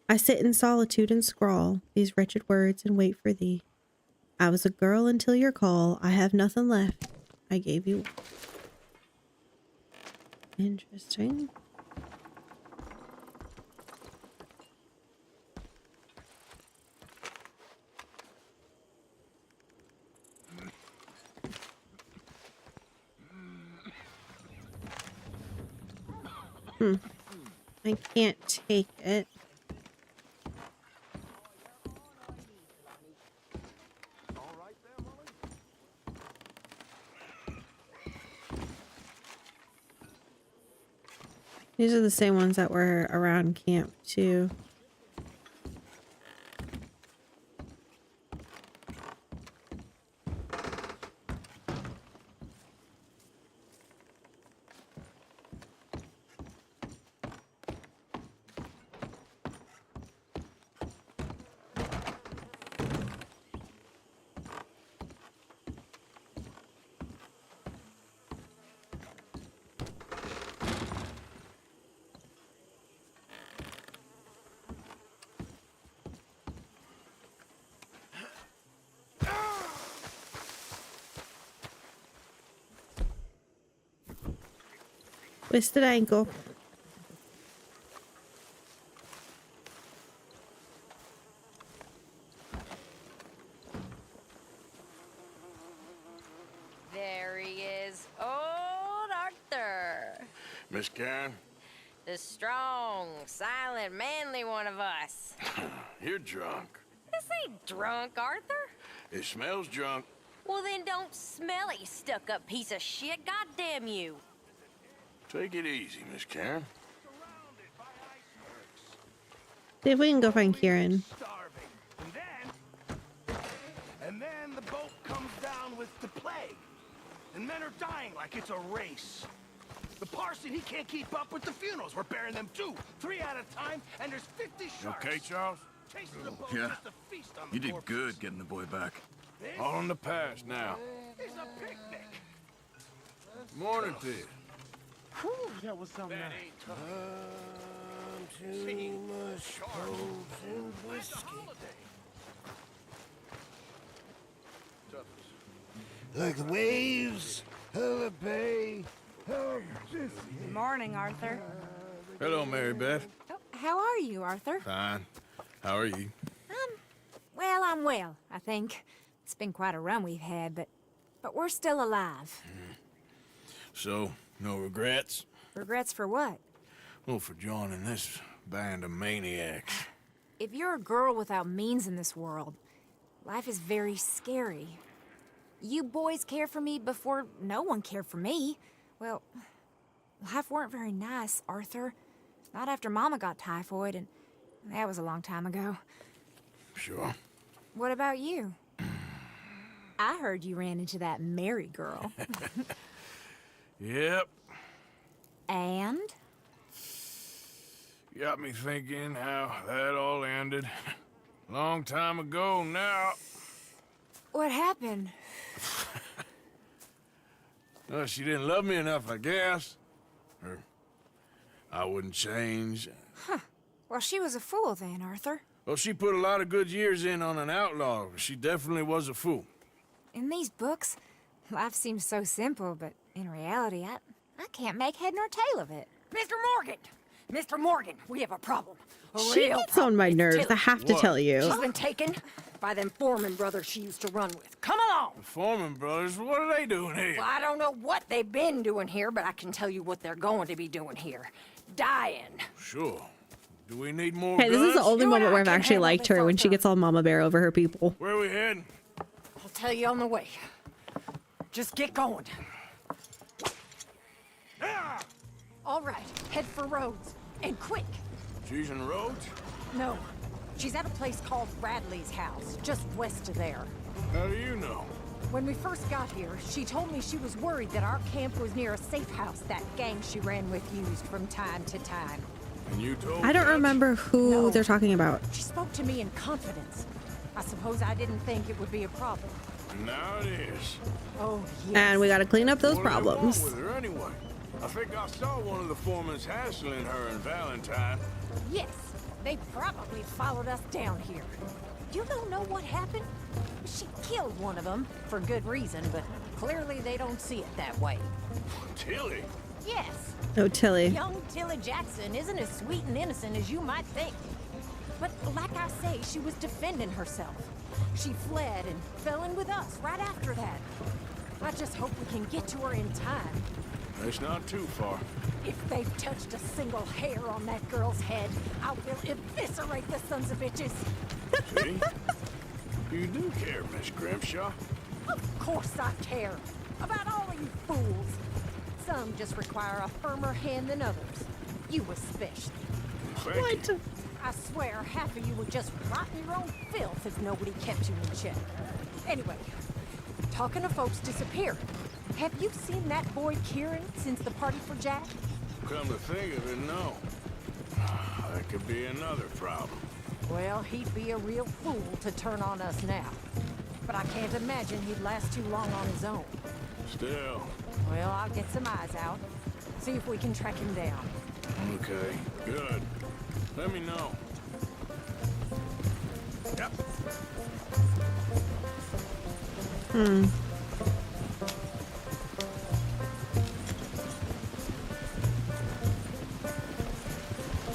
I sit in solitude and scrawl these wretched words and wait for thee. I was a girl until your call. I have nothing left, I gave you all. Interesting. I can't take it. These are the same ones that were around camp too. Twisted ankle. There he is, old Arthur. Miss Karen, The strong, silent, manly one of us. you're drunk. This ain't drunk, Arthur. It smells drunk. Well, then don't smell it, you stuck-up piece of shit. God damn you. Take it easy, Miss Karen. See if we can go find Kieran. And then the boat comes down with the plague. And men are dying like it's a race. The parson, he can't keep up with the funerals. We're burying them 2, 3 at a time, and there's 50 sharks. Okay, Charles? Chasing the boat Yeah. just to feast on the You did corpses. good getting the boy back. All in the past now. It's a picnic. Morning to you. That was something nice. Too much coke and whiskey. Like the waves of a bay. Good morning, Arthur. Hello, Mary Beth. Oh, how are you, Arthur? Fine. How are you? Well, I'm well, I think. It's been quite a run we've had, but we're still alive. So, no regrets? Regrets for what? Well, for joining this band of maniacs. If you're a girl without means in this world, life is very scary. You boys cared for me before no one cared for me. Well, Life weren't very nice, Arthur. Not after Mama got typhoid, and that was a long time ago. Sure. What about you? I heard you ran into that Mary girl. Yep. And? Got me thinking how that all ended. Long time ago now. What happened? Well, she didn't love me enough, I guess. Or I wouldn't change. Huh. Well, she was a fool then, Arthur. Well, she put a lot of good years in on an outlaw. She definitely was a fool. In these books, life seems so simple, but in reality, I can't make head nor tail of it. Mr. Morgan! Mr. Morgan, we have a problem. She gets on my nerves, I have to tell you. She's been taken by them Foreman brothers she used to run with. Come along! The Foreman brothers, what are they doing here? Well, I don't know what they've been doing here, but I can tell you what they're going to be doing here. Dying. Sure. Do we need more Hey, this is the guns? only moment where I've actually liked her, when she gets all mama bear over her people. Where are we heading? I'll tell you on the way. Just get going. All right, head for Rhodes. And quick. She's in Rhodes? No, she's at a place called Radley's house, just west of there. How do you know? When we first got here, she told me she was worried that our camp was near a safe house that gang she ran with used from time to time. And you told I don't remember who they're talking about. She spoke to me in confidence. I suppose I didn't think it would be a problem. Now it is. Oh, yes. And we gotta clean up those What do they want problems. with her anyway? I think I saw one of the foremans hassling her and Valentine. Yes, they probably followed us down here. You don't know what happened? She killed one of them, for good reason, but clearly they don't see it that way. Tilly? Yes. Oh, Tilly. Young Tilly Jackson isn't as sweet and innocent as you might think. But like I say, she was defending herself. She fled and fell in with us right after that. I just hope we can get to her in time. It's not too far. If they've touched a single hair on that girl's head, I will eviscerate the sons of bitches. See? You do care, Miss Grimshaw. Of course I care. About all of you fools. Some just require a firmer hand than others. You especially. Thank you. I swear half of you would just rot in your own filth if nobody kept you in check. Anyway, talking of folks disappearing, have you seen that boy Kieran since the party for Jack? Come to think of it, no. That could be another problem. Well, he'd be a real fool to turn on us now. But I can't imagine he'd last too long on his own. Still. Well, I'll get some eyes out. See if we can track him down. Okay, good. Let me know. Yep.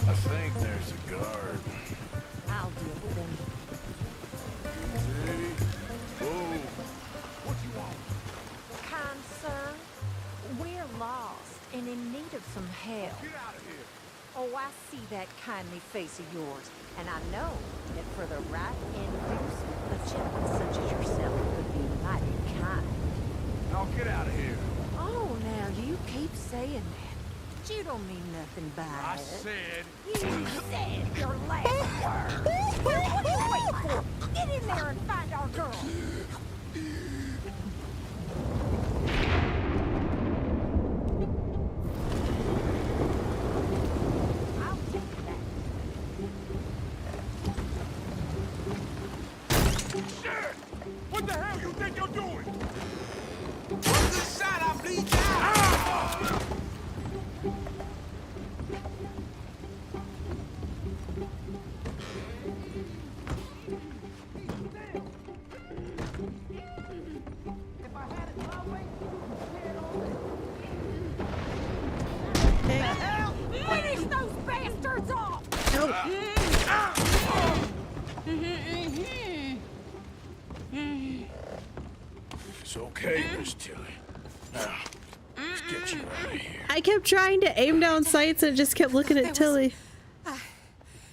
I think there's a guard. I'll deal with him. Easy. Whoa. What you want? Kind sir, we're lost and in need of some help. Get out of here. Oh, I see that kindly face of yours, and I know that for the right inducement, a gentleman such as yourself would be mighty kind. Now get out of here. Oh, now you keep saying that. But you don't mean nothing by I it. said. You said your last word. Well, what are you waiting for? Get in there and find our girl. I'll take that. Shit! What the hell you think you're doing? One good shot, I bleed out. Finish those bastards off! It's okay, Miss Tilly. Now, let's get you out of here. I kept trying to aim down sights and just kept looking at Tilly.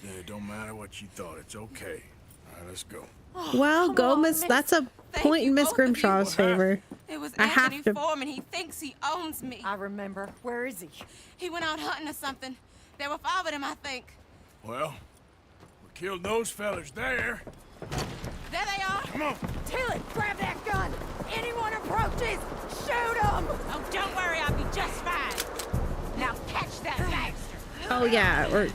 It don't matter what you thought. It's okay. All right, let's go. Well, Come on, Gomez, Miss. that's a point in Miss Grimshaw's favor. It was I have Anthony to. Foreman. He thinks he owns me. I remember. Where is he? He went out hunting or something. There were 5 of them, I think. Well, we killed those fellas there. There they are. Come on. Tilly, grab that gun. Anyone approaches, shoot them. Oh, don't worry. I'll be just fine. Now catch that bastard. Oh yeah, or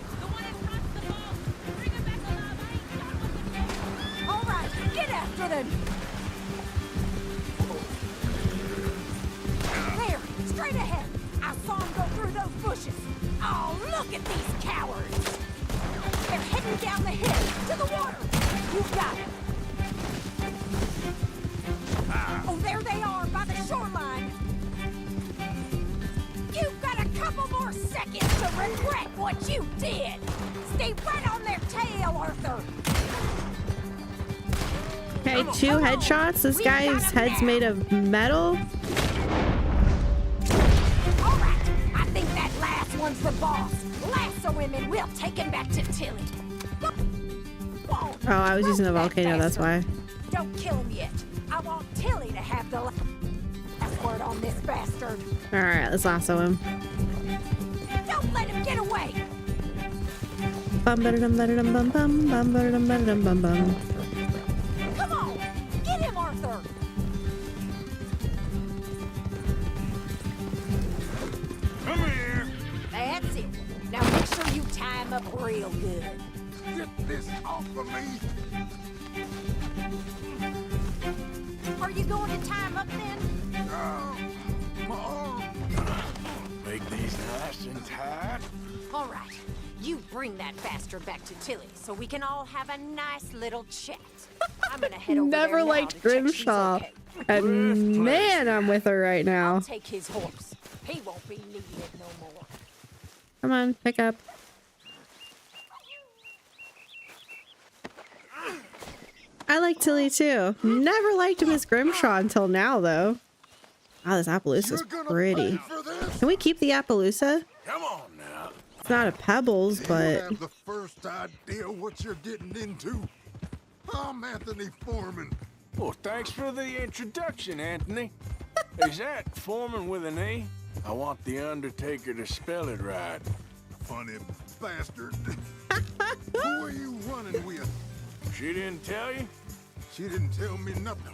All right, get after them. There, straight ahead. I saw him go through those bushes. Oh, look at these cowards. They're heading down the hill to the water. You've got it. Oh, there they are by the shoreline. You've got a couple more seconds to regret what you did. Stay right on their tail, Arthur. okay, 2 headshots. This guy's head's made of metal. All right, I think that last one's the boss. Lasso him and we'll take him back to Tilly. Oh, I was using the volcano, that's why. Don't kill him yet. I want Tilly to have the last word on this bastard. Alright, let's lasso him. Don't let him get away. Bum ba dum ba dum bum bum bum ba dum bum bum. Come on, get him, Arthur. Come here. That's it. Now make sure you tie him up real good. Get this off of me. Are you going to tie him up then? My arm. Make these nice and tight. All right. You bring that bastard back to Tilly so we can all have a nice little chat. I'm gonna head over Never there liked now to check she's Grimshaw. okay. And man, I'm with her right now. I'll take his horse. He won't be needed no more. Come on, pick up. I like Tilly too. Never liked Miss Grimshaw until now, though. Oh, this Appaloosa's pretty. Can we keep the Appaloosa? Come on now. It's not a Pebbles, You but have the first idea what you're getting into. I'm Anthony Foreman. Well, thanks for the introduction, Anthony. Is that Foreman with an E? I want the Undertaker to spell it right. Funny bastard. Who are you running with? She didn't tell you? She didn't tell me nothing.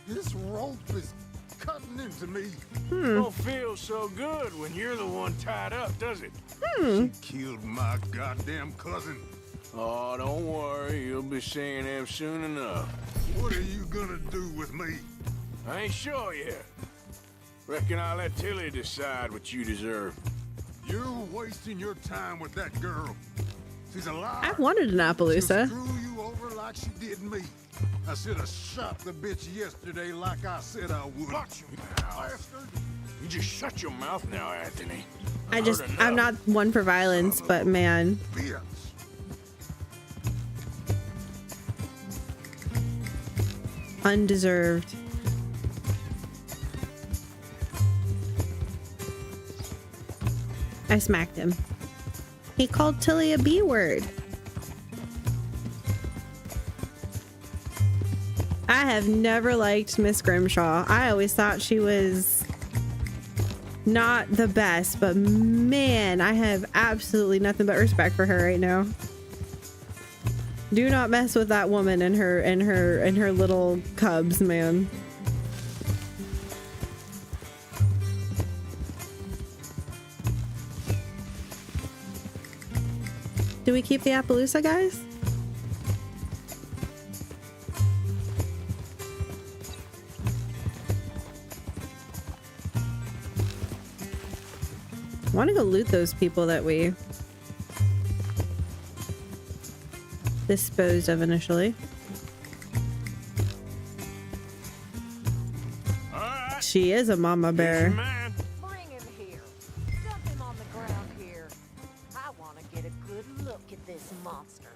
This rope is cutting into me. Don't feel so good when you're the one tied up, does it? She killed my goddamn cousin. Oh, don't worry. You'll be seeing him soon enough. What are you gonna do with me? I ain't sure yet. Reckon I'll let Tilly decide what you deserve. You're wasting your time with that girl. She's a liar. I've wanted an Appaloosa. She'll screw you over like she did me. I should have shot the bitch yesterday like I said I would. Watch your mouth. You just shut your mouth now, Anthony. I'm not one for violence, but man. Bitch. Undeserved. I smacked him. He called Tilly a B word. I have never liked Miss Grimshaw. I always thought she was not the best, but man, I have absolutely nothing but respect for her right now. Do not mess with that woman and her little cubs, man. Do we keep the Appaloosa, guys? I want to go loot those people that we disposed of initially. She is a mama bear. Bring him here. Dump him on the ground here. I want to get a good look at this monster.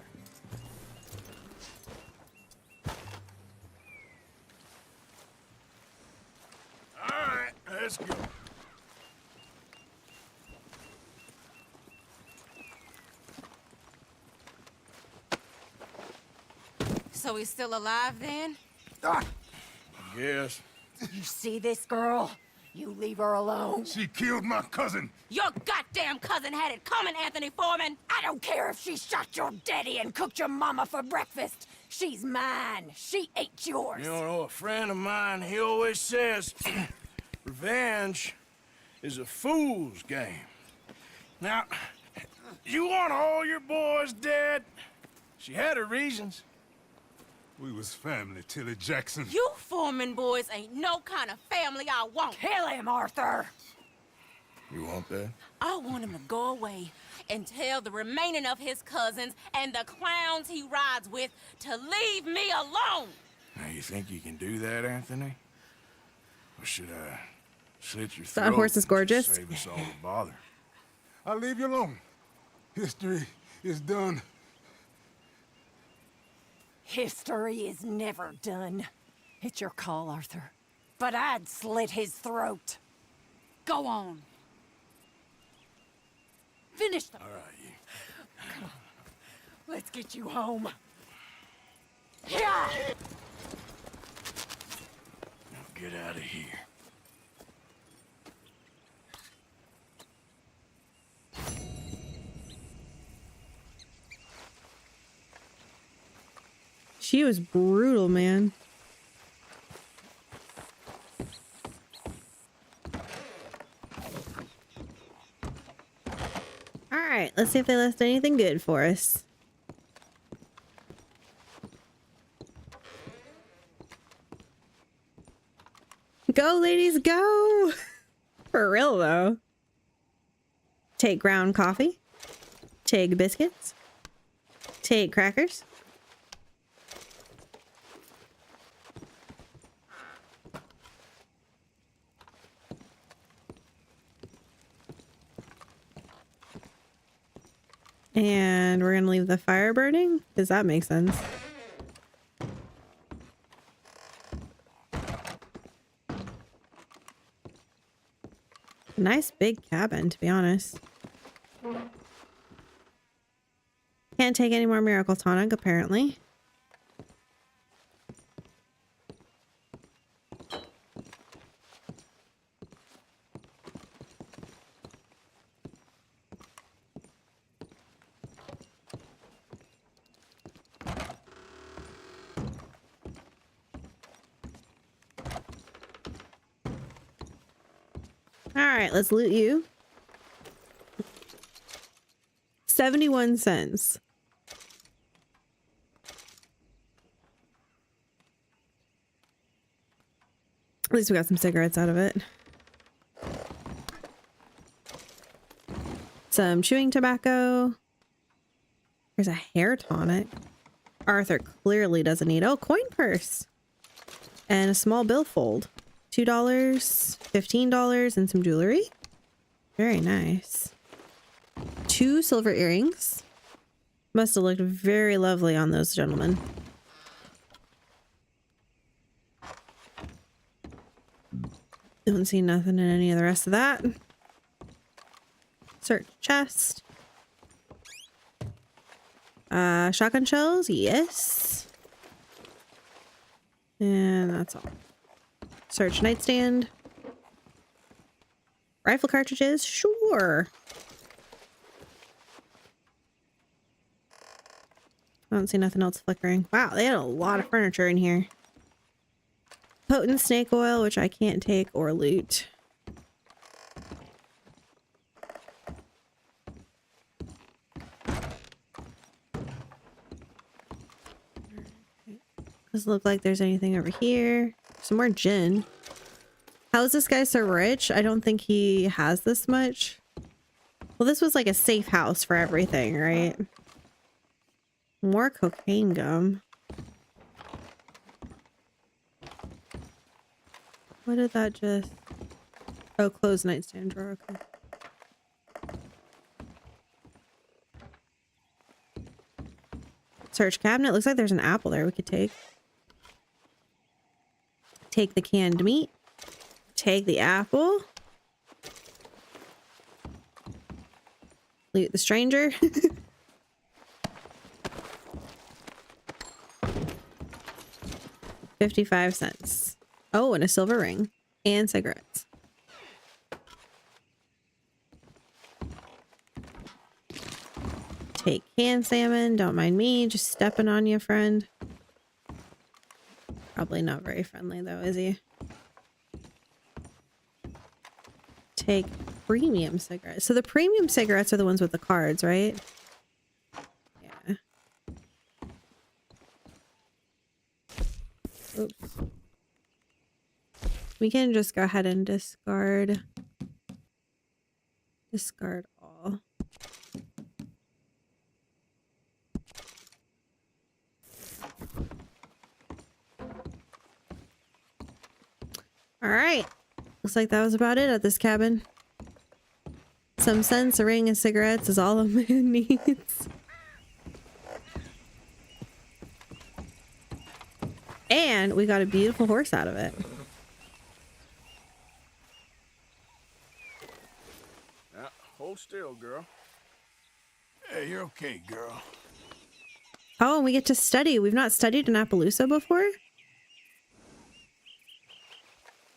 All right, let's go. So he's still alive then? I guess. You see this girl? You leave her alone. She killed my cousin. Your goddamn cousin had it coming, Anthony Foreman. I don't care if she shot your daddy and cooked your mama for breakfast. She's mine. She ate yours. You know, a friend of mine, he always says, revenge is a fool's game. Now, you want all your boys dead? She had her reasons. We was family, Tilly Jackson. You Foreman boys ain't no kind of family I want. Kill him, Arthur. You want that? I want him to go away and tell the remaining of his cousins and the clowns he rides with to leave me alone. Now, you think you can do that, Anthony? Or should I slit your That throat horse is and gorgeous. just save us all the bother? I'll leave you alone. History is done. History is never done. It's your call, Arthur. But I'd slit his throat. Go on. Finish them. All right, you. Come on. Let's get you home. Yeah! Now get out of here. She was brutal, man. All right, let's see if they left anything good for us. Go, ladies, go! For real, though. Take ground coffee. Take biscuits. Take crackers. And we're gonna leave the fire burning? Does that make sense? Nice big cabin, to be honest. Can't take any more miracle tonic, apparently. Alright, let's loot you. 71 cents. At least we got some cigarettes out of it. Some chewing tobacco. There's a hair tonic. Arthur clearly doesn't need. Oh, coin purse. And a small billfold. $2, $15, and some jewelry. Very nice. 2 silver earrings. Must have looked very lovely on those gentlemen. Don't see nothing in any of the rest of that. Search chest. Shotgun shells, yes. And that's all. Search nightstand. Rifle cartridges, sure. I don't see nothing else flickering. Wow, they had a lot of furniture in here. Potent snake oil, which I can't take or loot. Doesn't look like there's anything over here. Some more gin. How is this guy so rich? I don't think he has this much. Well, this was like a safe house for everything, right? More cocaine gum. What did that just... Oh, closed nightstand drawer. Okay. Search cabinet. Looks like there's an apple there we could take. Take the canned meat. Take the apple. Loot the stranger. 55 cents. Oh, and a silver ring and cigarettes. Take canned salmon. Don't mind me just stepping on you, friend. Probably not very friendly though, is he? Take premium cigarettes. So the premium cigarettes are the ones with the cards, right? Yeah. Oops. We can just go ahead and discard all. All right. Looks like that was about it at this cabin. Some sense, a ring, and cigarettes is all a man needs. And we got a beautiful horse out of it. Now, hold still, girl. Hey, you're okay, girl. Oh, and we get to study. We've not studied in Appaloosa before.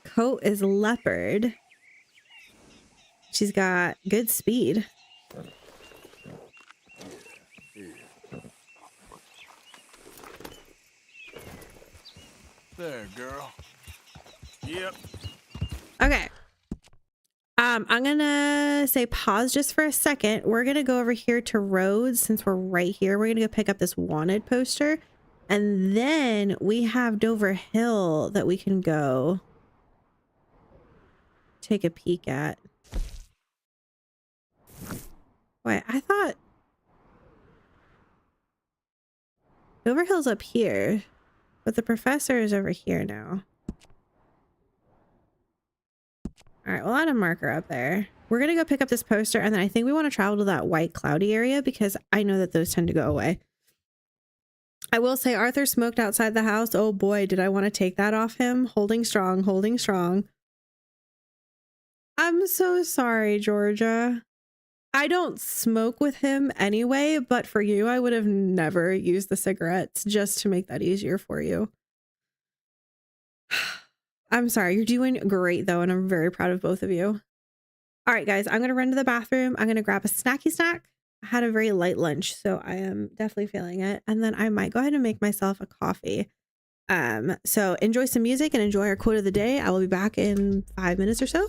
Coat is leopard. She's got good speed. There, girl. Yep. Okay. I'm gonna say pause just for a second. We're gonna go over here to roads since we're right here. We're gonna go pick up this wanted poster, and then we have Dover Hill that we can go take a peek at. Wait, I thought Dover Hill's up here, but the professor is over here now. All right, we'll add a marker up there. We're gonna go pick up this poster, and then I think we want to travel to that white cloudy area because I know that those tend to go away. I will say Arthur smoked outside the house. Oh boy, did I want to take that off him. Holding strong, holding strong. I'm so sorry, Georgia. I don't smoke with him anyway, but for you, I would have never used the cigarettes just to make that easier for you. I'm sorry. You're doing great, though, and I'm very proud of both of you. All right, guys, I'm going to run to the bathroom. I'm going to grab a snacky snack. I had a very light lunch, so I am definitely feeling it. And then I might go ahead and make myself a coffee. So enjoy some music and enjoy our quote of the day. I will be back in 5 minutes or so.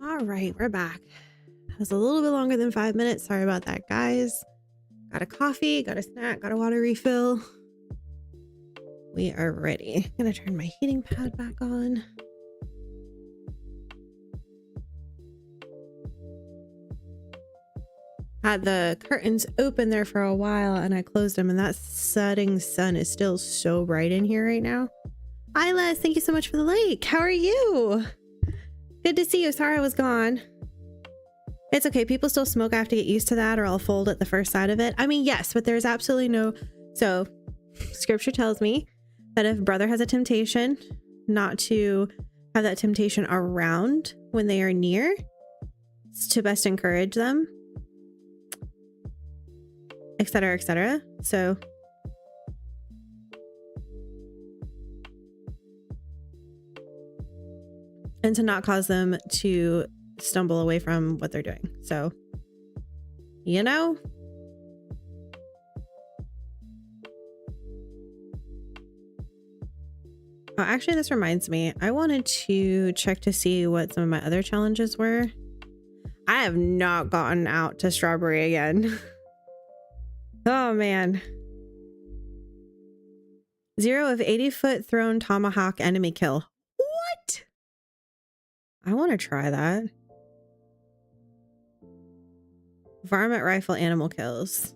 All right, we're back. That was a little bit longer than 5 minutes. Sorry about that, guys. Got a coffee, got a snack, got a water refill. We are ready. I'm gonna turn my heating pad back on. Had the curtains open there for a while and I closed them, and that setting sun is still so bright in here right now. Hi Les, thank you so much for the like. How are you? Good to see you. Sorry I was gone. It's okay. People still smoke. I have to get used to that, or I'll fold at the first side of it. I mean, yes, but there's absolutely no... So scripture tells me that if brother has a temptation, not to have that temptation around when they are near. It's to best encourage them, etc., etc. So and to not cause them to stumble away from what they're doing. So, you know, oh, actually, this reminds me, I wanted to check to see what some of my other challenges were. I have not gotten out to Strawberry again. Oh man. 0 of 80-foot thrown tomahawk enemy kill. What? I want to try that. Varmint rifle animal kills.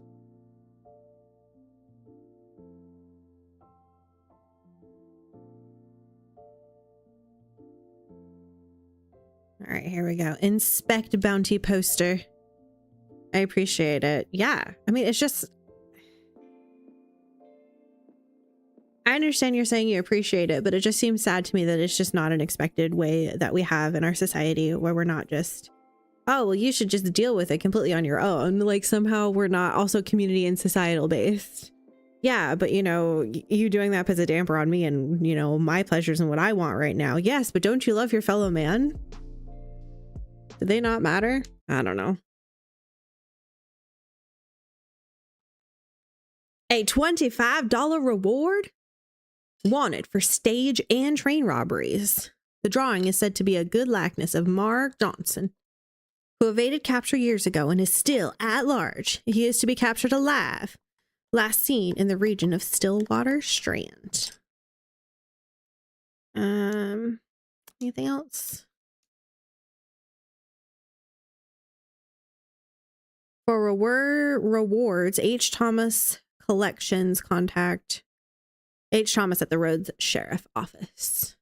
All right, here we go. Inspect bounty poster. I appreciate it. Yeah, I mean, it's just... I understand you're saying you appreciate it, but it just seems sad to me that it's just not an expected way that we have in our society, where we're not just, oh, well, you should just deal with it completely on your own. Like somehow we're not also community and societal based. Yeah, but you know, you doing that puts a damper on me and, you know, my pleasures and what I want right now. Yes, but don't you love your fellow man? Do they not matter? I don't know. A $25 reward? Wanted for stage and train robberies. The drawing is said to be a good likeness of Mark Johnson, who evaded capture years ago and is still at large. He is to be captured alive. Last seen in the region of Stillwater Strand. Anything else? For rewards, H. Thomas Collections, contact H. Thomas at the Rhodes Sheriff Office.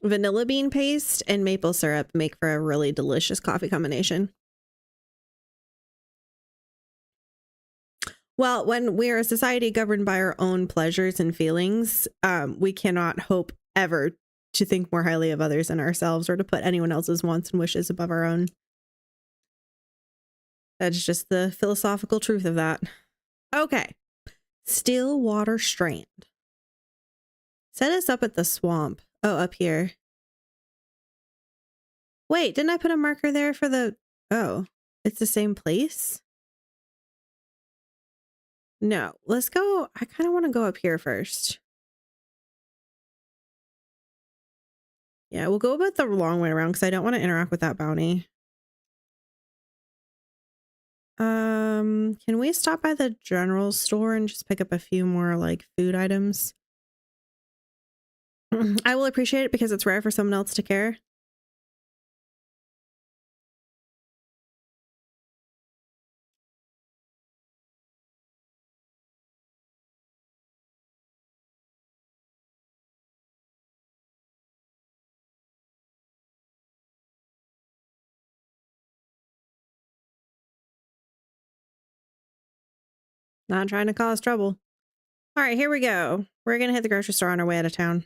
Vanilla bean paste and maple syrup make for a really delicious coffee combination. Well, when we're a society governed by our own pleasures and feelings, we cannot hope ever to think more highly of others than ourselves, or to put anyone else's wants and wishes above our own. That's just the philosophical truth of that. Okay. Stillwater Strand. Set us up at the swamp. Oh, up here. Wait, didn't I put a marker there for the... Oh, it's the same place? No, let's go. I kind of want to go up here first. Yeah, we'll go about the long way around because I don't want to interact with that bounty. Can we stop by the general store and just pick up a few more like food items? I will appreciate it because it's rare for someone else to care. Not trying to cause trouble. All right, here we go. We're going to hit the grocery store on our way out of town.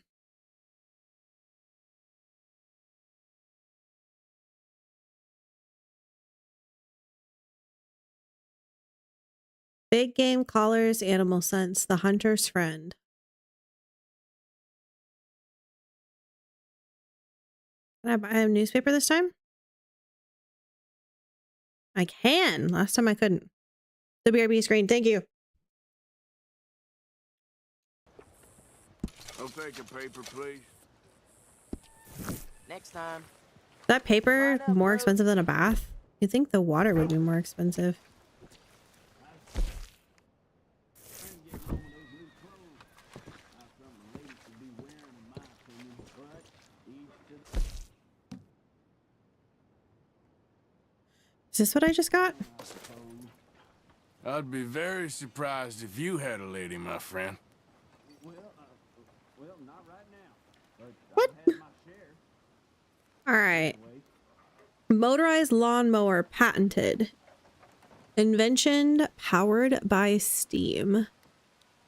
Big game collars, animal sense, the hunter's friend. Can I buy a newspaper this time? I can. Last time I couldn't. The BRB screen. Thank you. I'll take a paper, please. Next time. Is that paper more expensive than a bath? You'd think the water would be more expensive. Is this what I just got? I'd be very surprised if you had a lady, my friend. Well, not right now. What? All right. Motorized lawnmower patented. Invention powered by steam.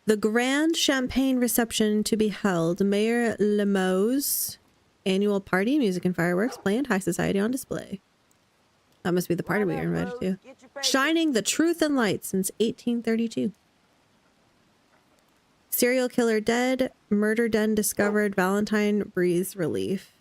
The grand champagne reception to be held. Mayor Lemo's annual party, music and fireworks, planned, high society on display. That must be the party we were invited to. Shining the truth and light since 1832. Serial killer dead. Murder den discovered. Valentine breathes relief.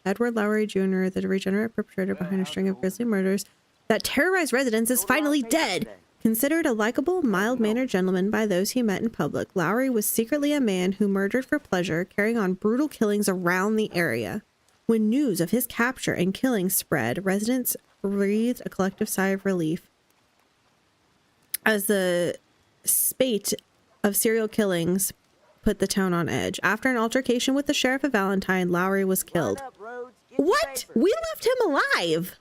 Edward Lowry Jr., the regenerate perpetrator behind a string of grisly murders that terrorized residents, is finally dead. Considered a likable, mild-mannered gentleman by those he met in public, Lowry was secretly a man who murdered for pleasure, carrying on brutal killings around the area. When news of his capture and killing spread, residents breathed a collective sigh of relief as the spate of serial killings put the town on edge. After an altercation with the sheriff of Valentine, Lowry was killed. What? We left him alive!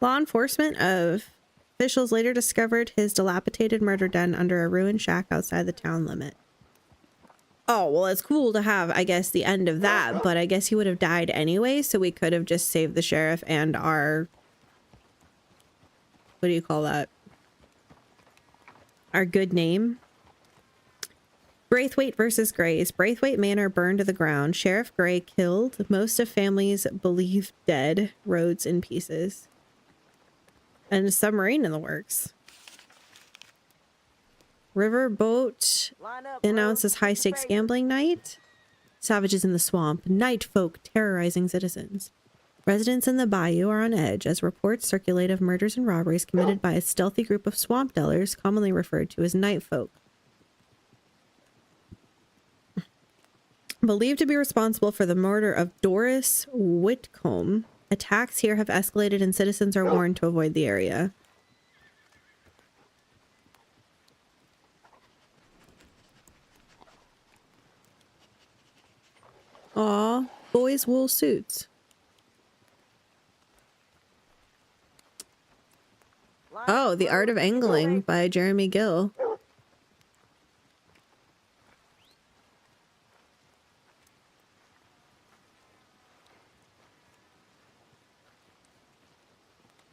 Law enforcement officials later discovered his dilapidated murder den under a ruined shack outside the town limit. Oh, well, it's cool to have, I guess, the end of that, but I guess he would have died anyway, so we could have just saved the sheriff and our... What do you call that? Our good name. Braithwaite versus Grays. Braithwaite Manor burned to the ground. Sheriff Gray killed. Most of families believed dead. Roads in pieces. And a submarine in the works. Riverboat announces high-stakes gambling night. Savages in the swamp. Night folk terrorizing citizens. Residents in the bayou are on edge as reports circulate of murders and robberies committed by a stealthy group of swamp dwellers, commonly referred to as night folk. Believed to be responsible for the murder of Doris Whitcomb. Attacks here have escalated and citizens are warned to avoid the area. Aw, boys' wool suits. Oh, The Art of Angling by Jeremy Gill.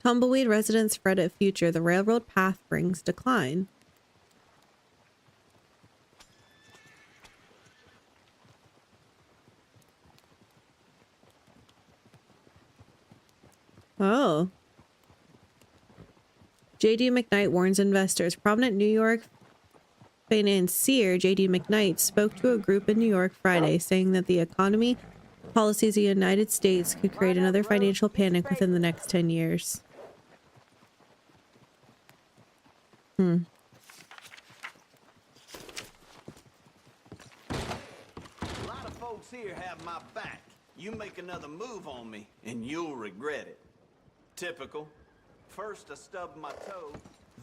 Tumbleweed residents fret at future. The railroad path brings decline. Oh. J.D. McKnight warns investors. Prominent New York financier J.D. McKnight spoke to a group in New York Friday, saying that the economy policies of the United States could create another financial panic within the next 10 years. A lot of folks here have my back. You make another move on me, and you'll regret it. Typical. First I stub my toe,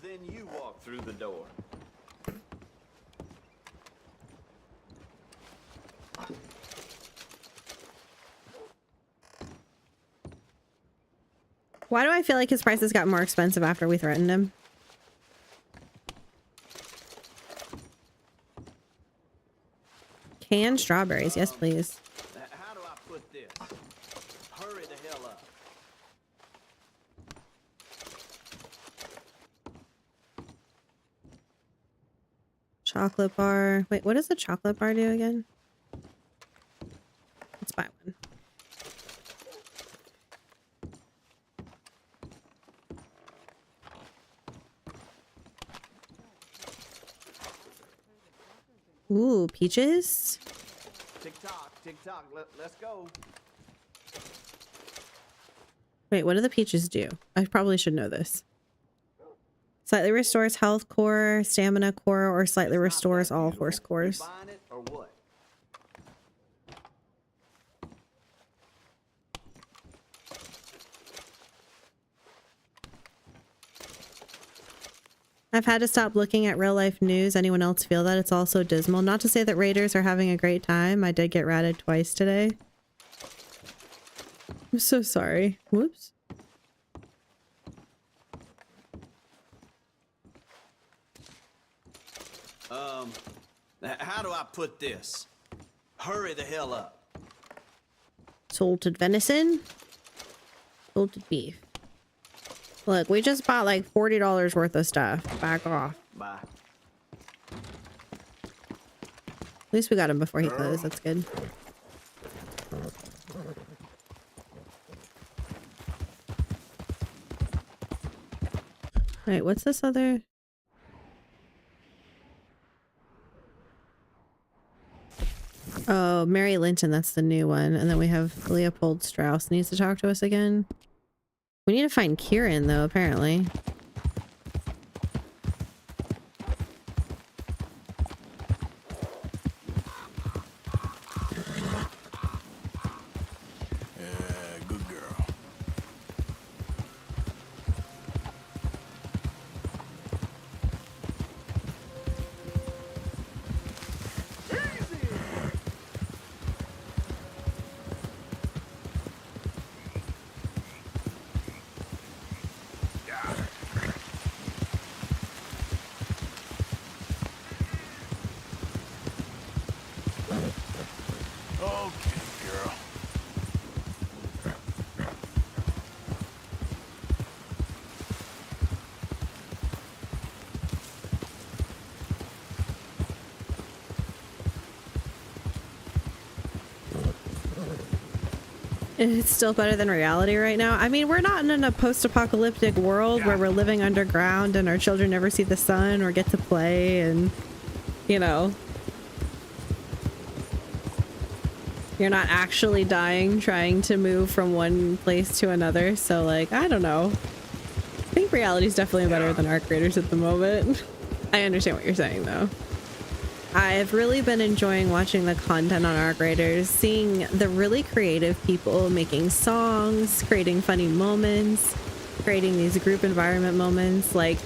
then you walk through the door. Why do I feel like his prices got more expensive after we threatened him? Canned strawberries, yes please. How do I put this? Hurry the hell up. Chocolate bar. Wait, what does the chocolate bar do again? Let's buy one. Ooh, peaches. Tick tock, let's go. Wait, what do the peaches do? I probably should know this. Slightly restores health core, stamina core, or slightly restores all horse cores. I've had to stop looking at real life news. Anyone else feel that? It's all so dismal. Not to say that raiders are having a great time. I did get ratted twice today. I'm so sorry. Whoops. How do I put this? Hurry the hell up. Salted venison. Salted beef. Look, we just bought like $40 worth of stuff. Back off. Bye. At least we got him before he closed. That's good. Wait, what's this other? Oh, Mary Linton, that's the new one. And then we have Leopold Strauss needs to talk to us again. We need to find Kieran, though, apparently. Good girl. It's still better than reality right now. I mean, we're not in a post-apocalyptic world where we're living underground and our children never see the sun or get to play and, you know, you're not actually dying trying to move from one place to another. So, like, I don't know. I think reality's definitely better than Arc Raiders at the moment. I understand what you're saying, though. I've really been enjoying watching the content on Arc Raiders, seeing the really creative people making songs, creating funny moments, creating these group environment moments. Like,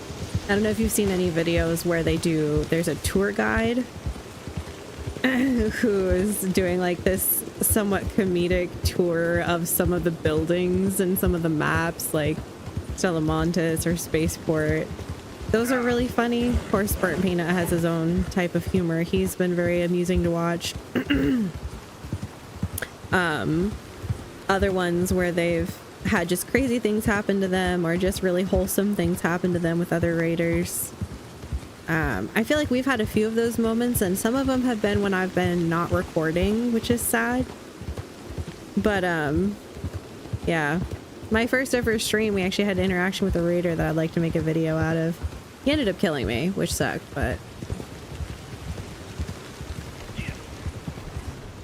I don't know if you've seen any videos where there's a tour guide who is doing like this somewhat comedic tour of some of the buildings and some of the maps, like Telemontis or Spaceport. Those are really funny. Of course, Burnt Peanut has his own type of humor. He's been very amusing to watch. Other ones where they've had just crazy things happen to them or just really wholesome things happen to them with other raiders. I feel like we've had a few of those moments, and some of them have been when I've been not recording, which is sad. But yeah. My first ever stream, we actually had an interaction with a raider that I'd like to make a video out of. He ended up killing me, which sucked, but...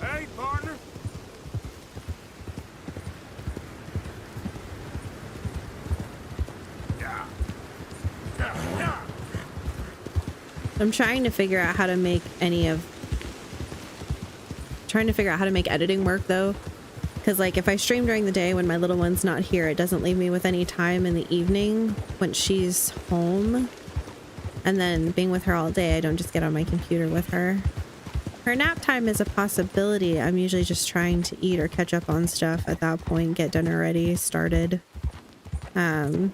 Hey, partner. I'm trying to figure out how to make editing work, though. Because, like, if I stream during the day when my little one's not here, it doesn't leave me with any time in the evening when she's home. And then being with her all day, I don't just get on my computer with her. Her nap time is a possibility. I'm usually just trying to eat or catch up on stuff at that point, get dinner ready, started. I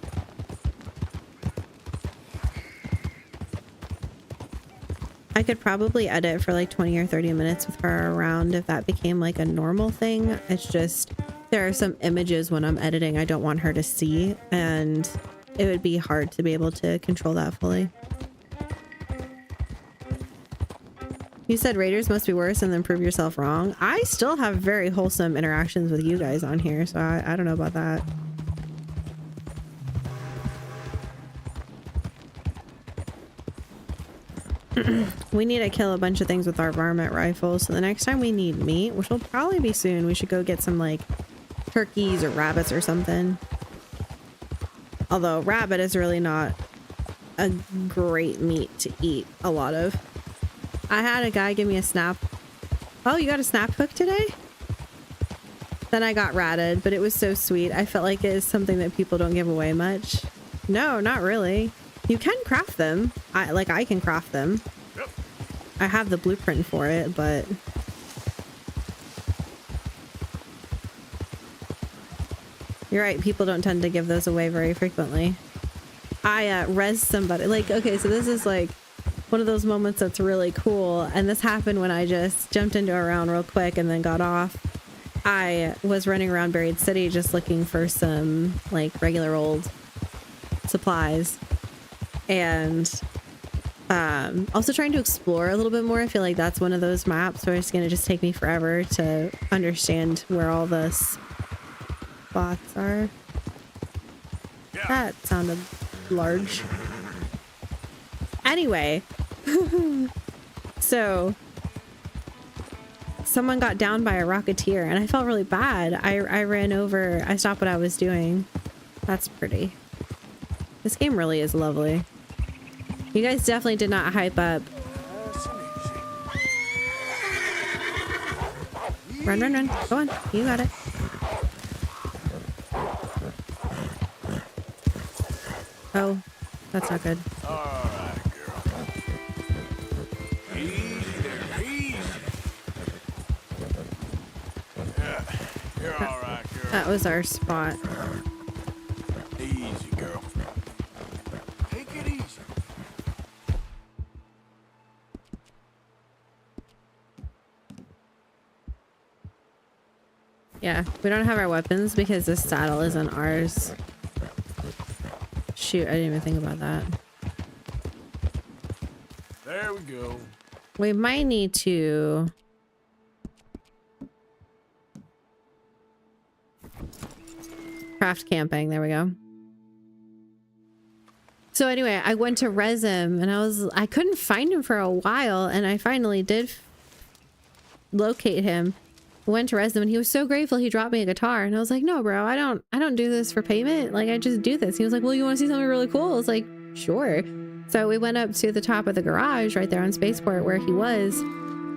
could probably edit for like 20 or 30 minutes with her around if that became like a normal thing. It's just there are some images when I'm editing I don't want her to see, and it would be hard to be able to control that fully. You said raiders must be worse and then prove yourself wrong. I still have very wholesome interactions with you guys on here, so I don't know about that. We need to kill a bunch of things with our varmint rifle, so the next time we need meat, which will probably be soon, we should go get some like turkeys or rabbits or something. Although rabbit is really not a great meat to eat a lot of. I had a guy give me a snap. Oh, you got a snap hook today? Then I got ratted, but it was so sweet. I felt like it is something that people don't give away much. No, not really. You can craft them. I can craft them. Yep. I have the blueprint for it, but you're right. People don't tend to give those away very frequently. I res somebody. Like, okay, so this is like one of those moments that's really cool. And this happened when I just jumped into a round real quick and then got off. I was running around Buried City just looking for some like regular old supplies. And also trying to explore a little bit more. I feel like that's one of those maps where it's going to just take me forever to understand where all the spots are. Yeah. That sounded large. Anyway, so someone got down by a rocketeer and I felt really bad. I ran over. I stopped what I was doing. That's pretty. This game really is lovely. You guys definitely did not hype up. Run, run, run. Go on. You got it. Oh, that's not good. All right, girl. Easy there, easy. Yeah, you're all right, girl. That was our spot. Easy, girl. Take it easy. Yeah, we don't have our weapons because this saddle isn't ours. Shoot, I didn't even think about that. There we go. We might need to craft camping. There we go. So anyway, I went to res him and I couldn't find him for a while, and I finally did locate him. Went to res him and he was so grateful he dropped me a guitar, and I was like, no bro, I don't do this for payment. Like, I just do this. He was like, well, you want to see something really cool? I was like, sure. So we went up to the top of the garage right there on Spaceport where he was,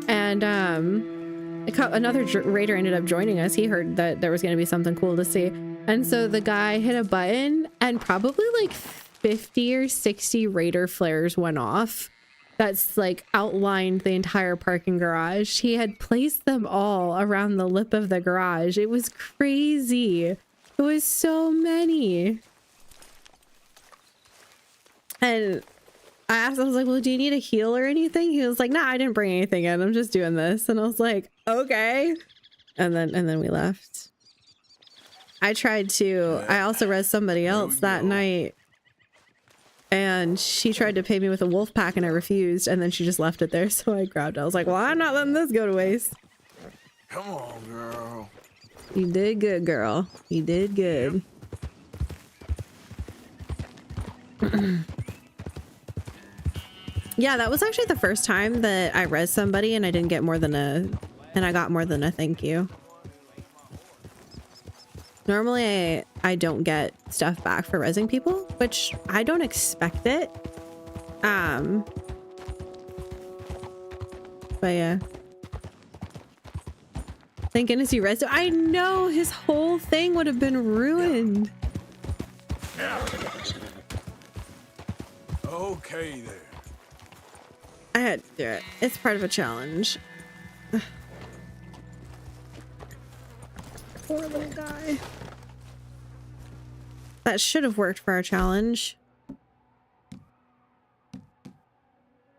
and another raider ended up joining us. He heard that there was going to be something cool to see, and so the guy hit a button and probably like 50 or 60 raider flares went off. That's like outlined the entire parking garage. He had placed them all around the lip of the garage. It was crazy. It was so many. And I was like, well, do you need a heal or anything? He was like, nah, I didn't bring anything in. I'm just doing this. And I was like, okay. And then we left. I also res somebody else that night. And she tried to pay me with a wolf pack and I refused, and then she just left it there, so I grabbed it. I was like, well, I'm not letting this go to waste. Come on, girl. You did good, girl. You did good. Yeah, that was actually the first time that I res somebody and I didn't get more than I got more than a thank you. Normally, I don't get stuff back for resing people, which I don't expect it. But yeah. Thank goodness you resed. I know, his whole thing would have been ruined. Yeah. Okay there. I had to do it. It's part of a challenge. Poor little guy. That should have worked for our challenge.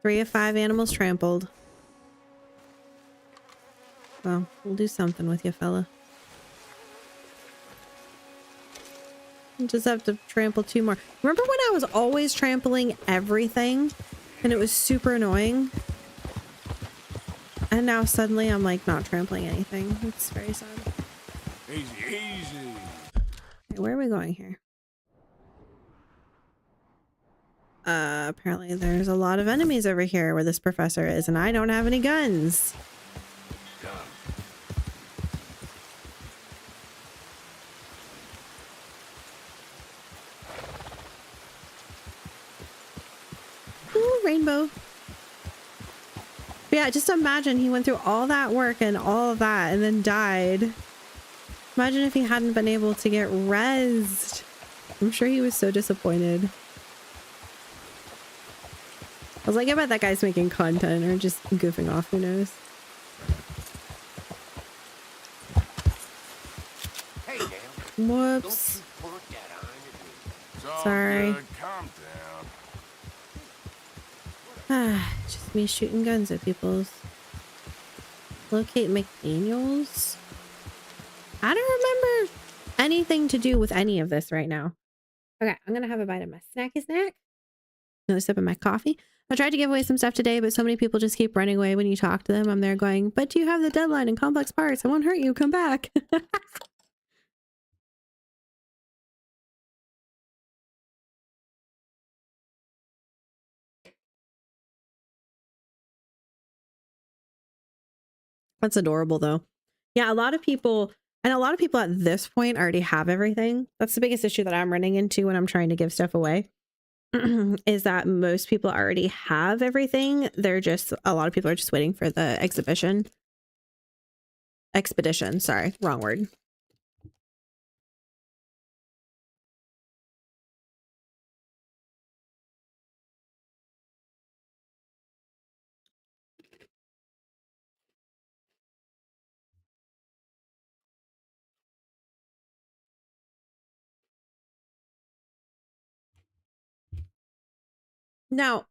3 of 5 animals trampled. Well, we'll do something with you, fella. We'll just have to trample 2 more. Remember when I was always trampling everything and it was super annoying? And now suddenly I'm like not trampling anything. It's very sad. Easy, easy. Okay, where are we going here? Apparently there's a lot of enemies over here where this professor is, and I don't have any guns. But yeah, just imagine he went through all that work and all of that and then died. Imagine if he hadn't been able to get rezzed. I'm sure he was so disappointed. I was like, I bet that guy's making content or just goofing off, who knows? Hey, now. Whoops. Don't you put that on at me. It's all Sorry. good. Calm down. Just me shooting guns at people's. Locate McDaniels. I don't remember anything to do with any of this right now. Okay, I'm gonna have a bite of my snacky snack. Another sip of my coffee. I tried to give away some stuff today, but so many people just keep running away when you talk to them. I'm there going, but you have the deadline and complex parts. I won't hurt you. Come back. That's adorable though. Yeah, a lot of people at this point already have everything. That's the biggest issue that I'm running into when I'm trying to give stuff away. Is that most people already have everything. A lot of people are just waiting for the expedition. Sorry, wrong word. Now,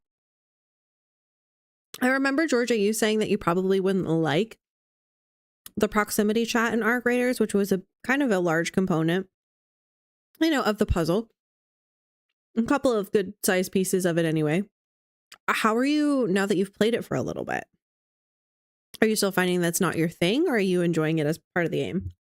I remember, Georgia, you saying that you probably wouldn't like the proximity chat in Arc Raiders, which was a kind of a large component, of the puzzle. A couple of good sized pieces of it anyway. How are you now that you've played it for a little bit? Are you still finding that's not your thing, or are you enjoying it as part of the game?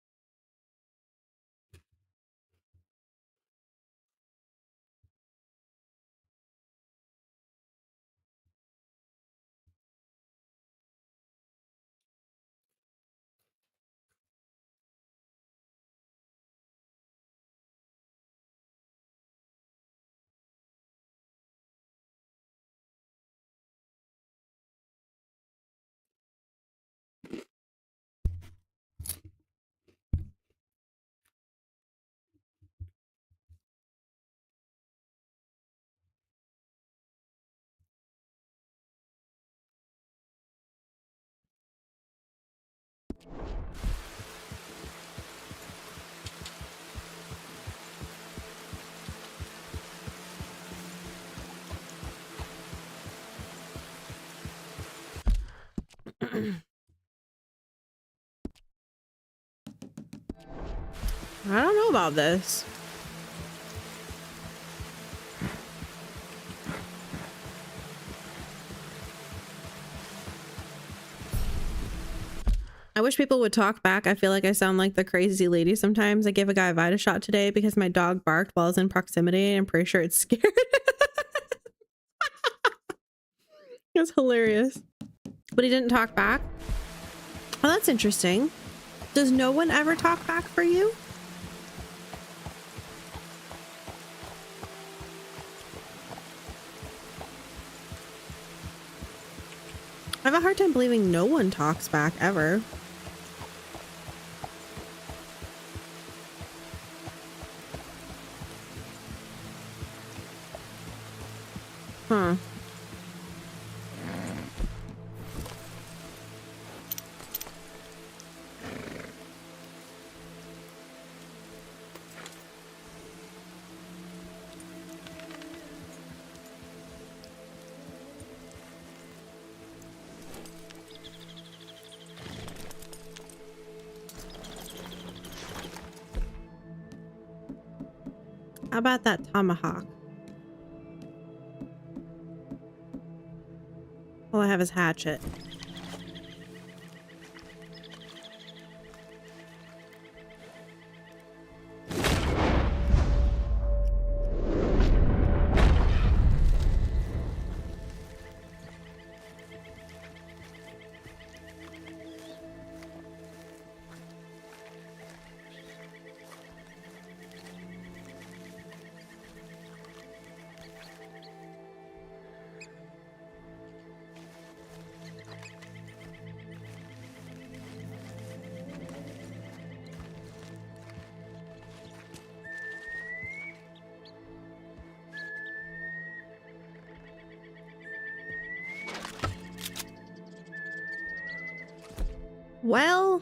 I don't know about this. I wish people would talk back. I feel like I sound like the crazy lady sometimes. I gave a guy a Vita shot today because my dog barked while I was in proximity. I'm pretty sure it's scared. It was hilarious. But he didn't talk back. Oh, that's interesting. Does no one ever talk back for you? I have a hard time believing no one talks back ever. Huh. How about that tomahawk? All I have is hatchet. Well,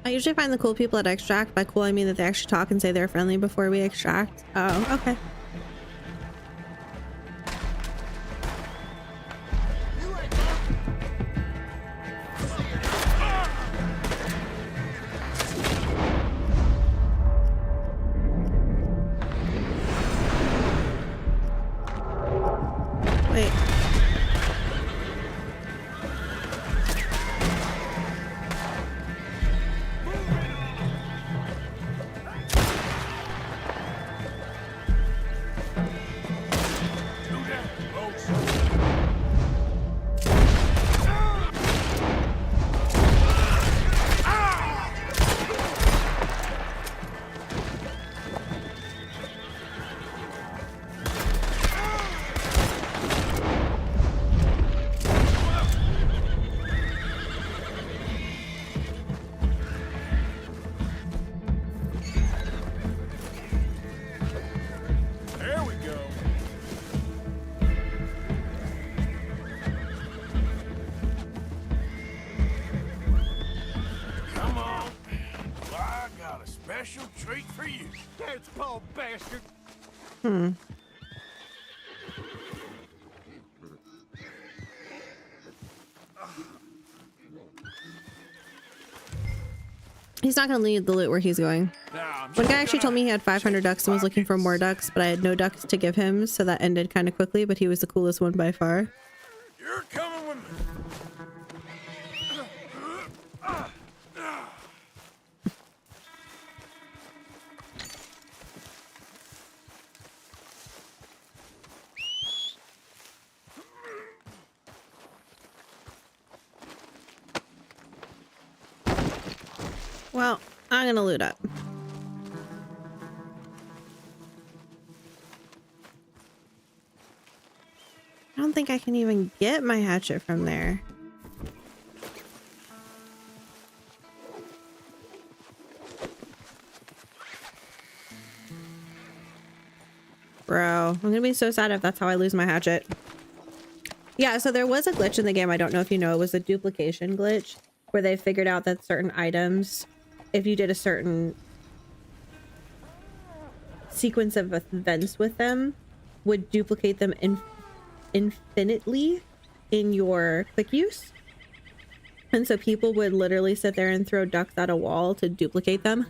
I usually find the cool people at extract. By cool, I mean that they actually talk and say they're friendly before we extract. Oh, okay. Wait. There we go. Come on. I got a special treat for you. That's Paul, bastard. He's not gonna leave the loot where he's going. One guy actually told me he had 500 ducks and was looking for more ducks, but I had no ducks to give him, so that ended kind of quickly, but he was the coolest one by far. You're coming with me. Well, I'm gonna loot up. I don't think I can even get my hatchet from there. Bro, I'm gonna be so sad if that's how I lose my hatchet. Yeah, so there was a glitch in the game. I don't know if you know, it was a duplication glitch where they figured out that certain items, if you did a certain sequence of events with them, would duplicate them infinitely in your quick use. And so people would literally sit there and throw ducks at a wall to duplicate them.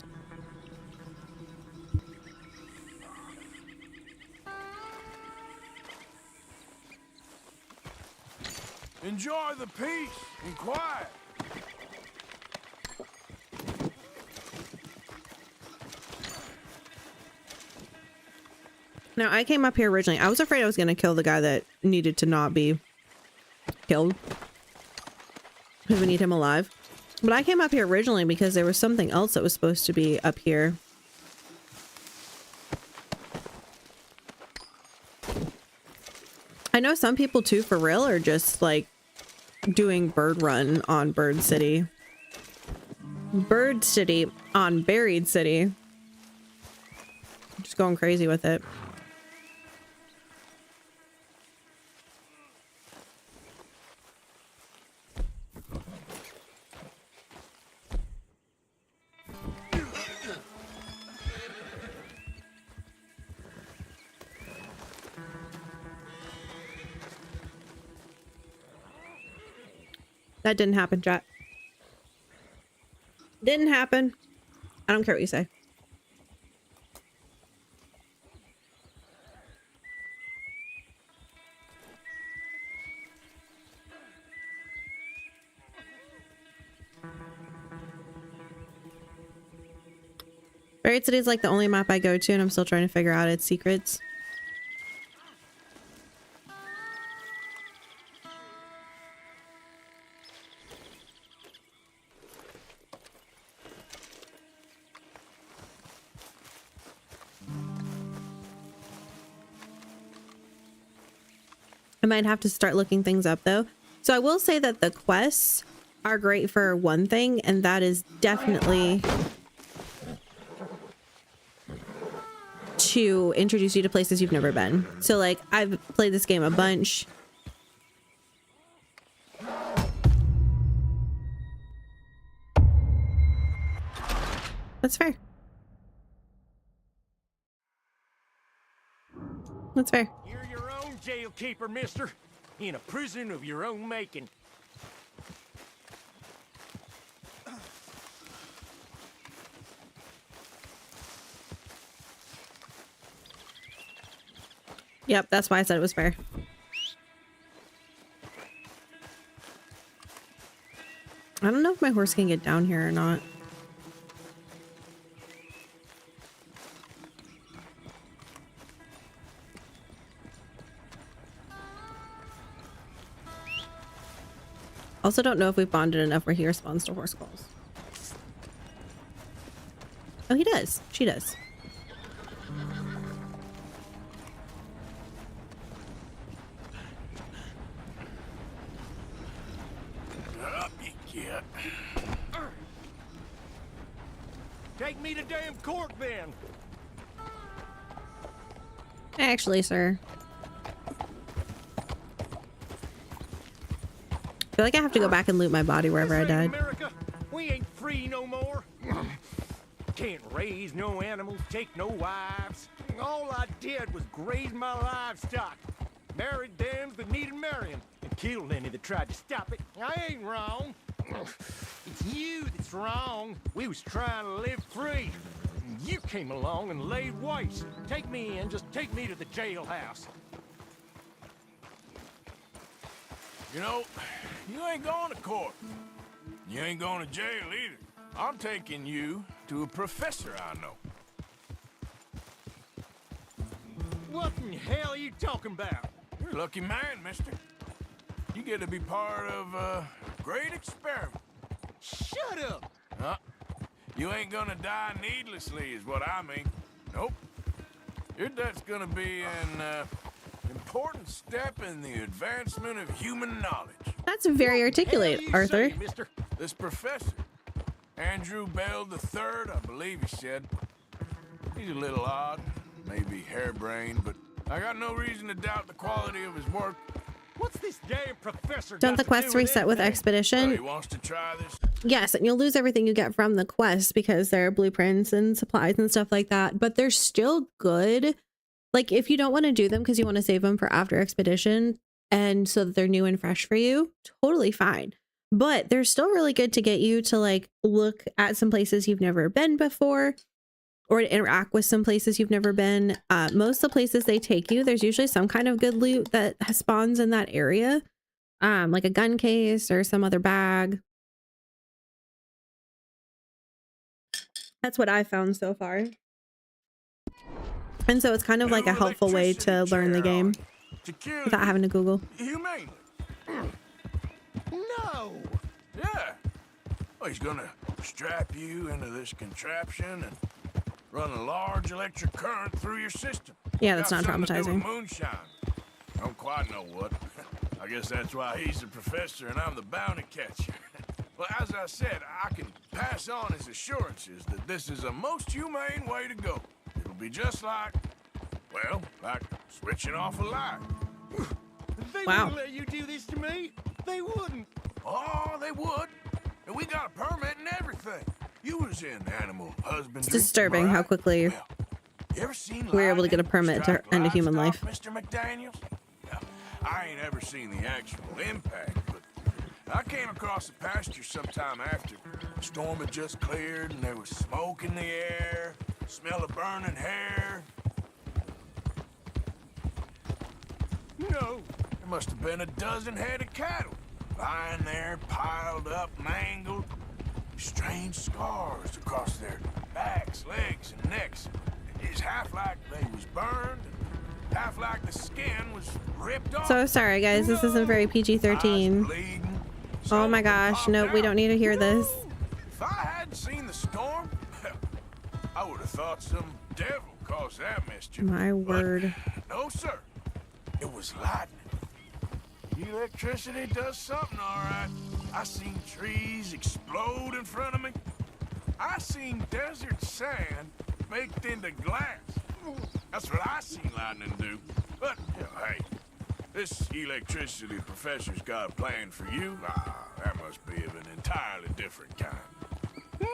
Enjoy the peace and quiet. Now, I came up here originally. I was afraid I was going to kill the guy that needed to not be killed, because we need him alive. But I came up here originally because there was something else that was supposed to be up here. I know some people too, for real, are just like doing bird run on Bird City. Bird City on Buried City. Just going crazy with it. That didn't happen, chat. Didn't happen. I don't care what you say. Buried City is like the only map I go to, and I'm still trying to figure out its secrets. I might have to start looking things up though. So I will say that the quests are great for one thing, and that is definitely to introduce you to places you've never been. So like I've played this game a bunch. That's fair. That's fair. You're your own jail keeper, mister. In a prison of your own making. Yep, that's why I said it was fair. I don't know if my horse can get down here or not. Also don't know if we've bonded enough where he responds to horse calls. Oh, he does. She does. Up you get. Take me to damn court then. Actually, sir. I feel like I have to go back and loot my body wherever I died. America, we ain't free no more. Can't raise no animals, take no wives. All I did was graze my livestock. Married them that needed marrying, and killed any that tried to stop it. I ain't wrong. It's you that's wrong. We was trying to live free. You came along and laid waste. Take me in, just take me to the jailhouse. You know, you ain't going to court. You ain't going to jail either. I'm taking you to a professor I know. What in hell are you talking about? You're a lucky man, mister. You get to be part of a great experiment. Shut up! Huh? You ain't gonna die needlessly is what I mean. Nope. Your death's gonna be an important step in the advancement of human knowledge. That's very articulate, Arthur. This professor, Andrew Bell III, I believe he said. He's a little odd, maybe harebrained, but I got no reason to doubt the quality of his work. What's this damn professor? Don't the quests reset with expedition? He wants to try this. Yes, and you'll lose everything you get from the quests because there are blueprints and supplies and stuff like that, but they're still good. Like if you don't want to do them because you want to save them for after expedition and so that they're new and fresh for you, totally fine. But they're still really good to get you to like look at some places you've never been before or to interact with some places you've never been. Most of the places they take you, there's usually some kind of good loot that spawns in that area, like a gun case or some other bag. That's what I've found so far. And so it's kind of like a helpful way to learn the game without having to Google. Humanely. No! Yeah. Well, he's gonna strap you into this contraption and run a large electric current through your system. Yeah, that's not Got something to do with traumatizing. moonshine. I don't quite know what. I guess that's why he's the professor and I'm the bounty catcher. Well, as I said, I can pass on his assurances that this is a most humane way to go. It'll be just like, well, like switching off a light. They Wow. wouldn't let you do this to me. They wouldn't. Oh, they would. And we got a permit and everything. You was in animal husbandry. It's disturbing how quickly You ever seen we're able to get a permit to end a human life. Mr. McDaniels? Now, I ain't ever seen the actual impact, but I came across a pasture sometime after. The storm had just cleared and there was smoke in the air, smell of burning hair. No. There must have been a dozen head of cattle lying there, piled up, mangled. Strange scars across their backs, legs, and necks. It's half like they was burned, and half like the skin was ripped off. So sorry guys, this isn't very PG-13. Oh my gosh, nope, we don't need to hear this. If I hadn't seen the storm, I would have thought some devil caused that mischief. My word. No, sir. It was lightning. Electricity does something, all right. I seen trees explode in front of me. I seen desert sand baked into glass. That's what I seen lightning do. But, you know, hey, this electricity professor's got a plan for you. That must be of an entirely different kind.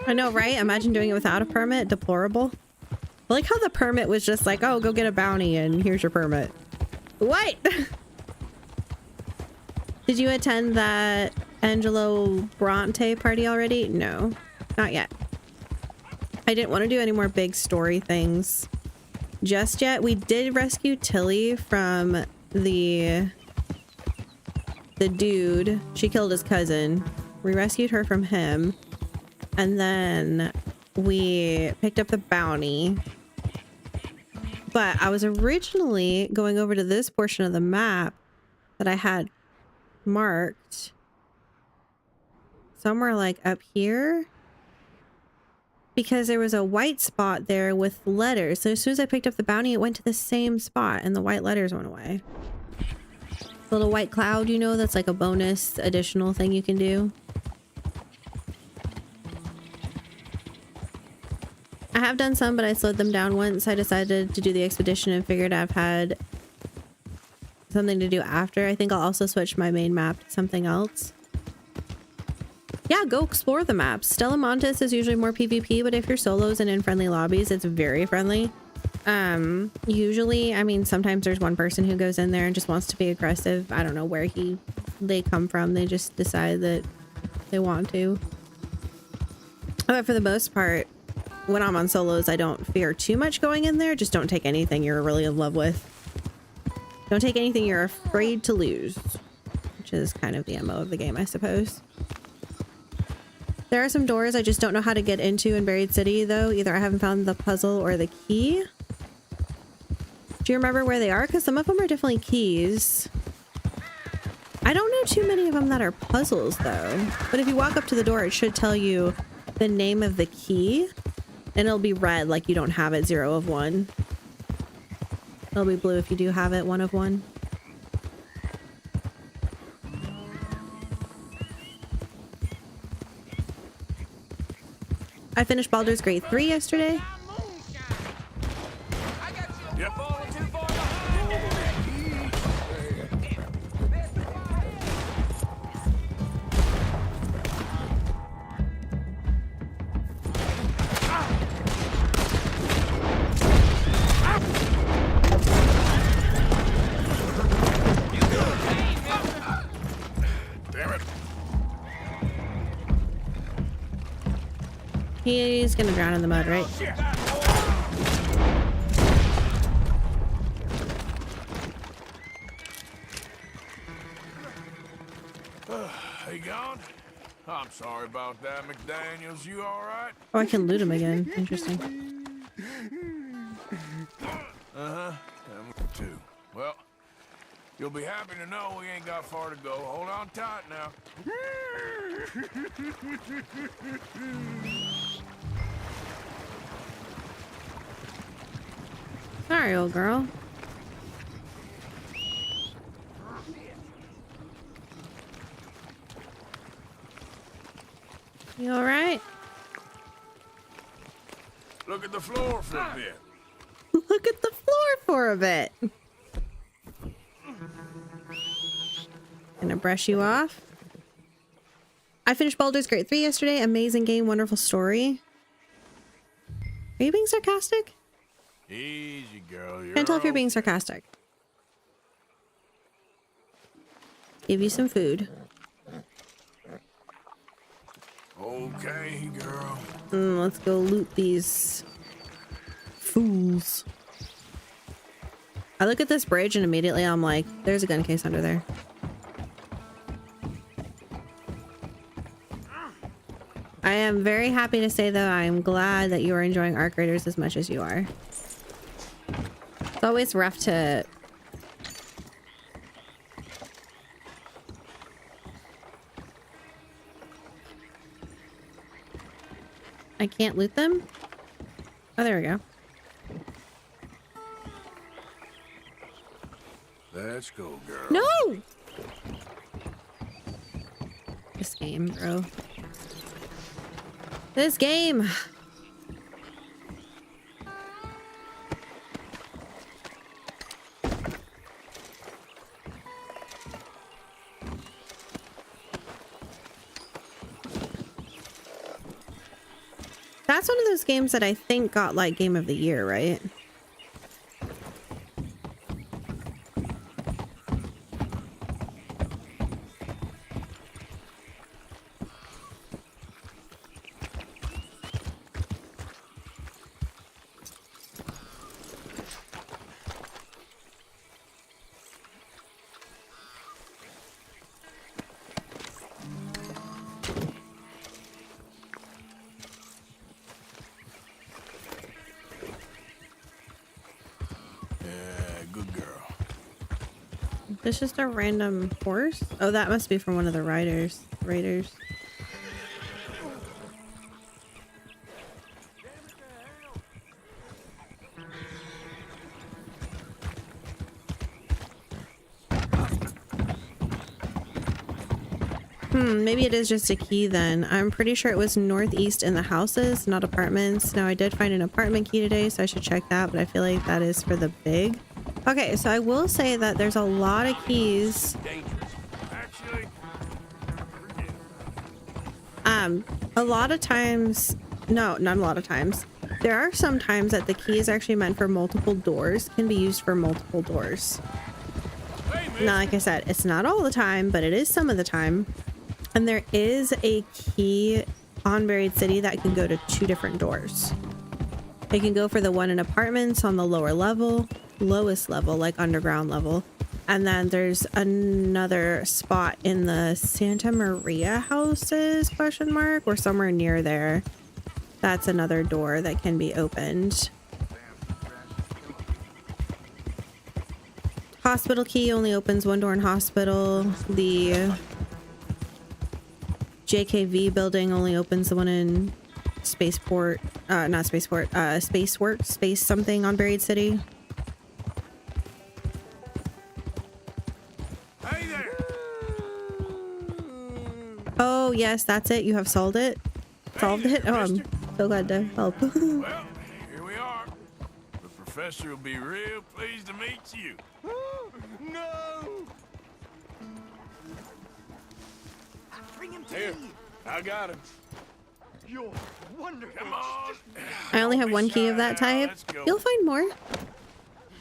I know, right? Imagine doing it without a permit. Deplorable. I like how the permit was just like, oh, go get a bounty and here's your permit. What? Did you attend that Angelo Bronte party already? No, not yet. I didn't want to do any more big story things just yet. We did rescue Tilly from the dude. She killed his cousin. We rescued her from him. And then we picked up the bounty. But I was originally going over to this portion of the map that I had marked somewhere like up here, because there was a white spot there with letters. So as soon as I picked up the bounty, it went to the same spot and the white letters went away. The little white cloud, you know, that's like a bonus additional thing you can do. I have done some, but I slowed them down once I decided to do the expedition and figured I've had something to do after. I think I'll also switch my main map to something else. Yeah, go explore the maps. Stella Montes is usually more PvP, but if you're solos and in friendly lobbies, it's very friendly. Usually, I mean, sometimes there's one person who goes in there and just wants to be aggressive. I don't know where they come from. They just decide that they want to. But for the most part, when I'm on solos, I don't fear too much going in there. Just don't take anything you're really in love with. Don't take anything you're afraid to lose, which is kind of the MO of the game, I suppose. There are some doors I just don't know how to get into in Buried City, though. Either I haven't found the puzzle or the key. Do you remember where they are? Because some of them are definitely keys. I don't know too many of them that are puzzles, though. But if you walk up to the door, it should tell you the name of the key. And it'll be red, like you don't have it, 0 of 1. It'll be blue if you do have it, 1 of 1. I finished Baldur's Gate 3 yesterday. Yep. He's gonna drown in the mud, right? He gone? I'm sorry about that, McDaniels. You all right? Oh, I can loot him again. Interesting. Uh-huh. Me too. Well, you'll be happy to know we ain't got far to go. Hold on tight now. Sorry, old girl. You all right? Look at the floor for a bit. Look at the floor for a bit. Gonna brush you off. I finished Baldur's Gate 3 yesterday. Amazing game, wonderful story. Are you being sarcastic? Easy, girl. Can't tell if you're being sarcastic. Give you some food. Okay, girl. Let's go loot these fools. I look at this bridge and immediately I'm like, there's a gun case under there. I am very happy to say, though, I'm glad that you are enjoying Arc Raiders as much as you are. It's always rough to... I can't loot them? Oh, there we go. Let's go, girl. No! This game, bro. This game. That's one of those games that I think got like Game of the Year, right? This just a random horse? Oh, that must be from one of the raiders. Maybe it is just a key then. I'm pretty sure it was northeast in the houses, not apartments. Now I did find an apartment key today, so I should check that, but I feel like that is for the big. Okay, so I will say that there's a lot of keys. A lot of times, no, not a lot of times. There are some times that the key is actually meant for multiple doors, can be used for multiple doors. Now, like I said, it's not all the time, but it is some of the time. And there is a key on Buried City that can go to 2 different doors. It can go for the one in apartments on the lower level, lowest level, like underground level. And then there's another spot in the Santa Maria houses, question mark, or somewhere near there. That's another door that can be opened. Hospital key only opens 1 door in hospital. The JKV building only opens the one in Spaceport, not Spaceport, Spaceworks, Space something on Buried City. Hey there. Oh yes, that's it. You have solved it. Solved it. Oh, I'm so glad to help. Well, here we are. The professor will be real pleased to meet you. No! Bring him to me. I got him. You're wonderful. Come on. I only have 1 key of that type. You'll find more.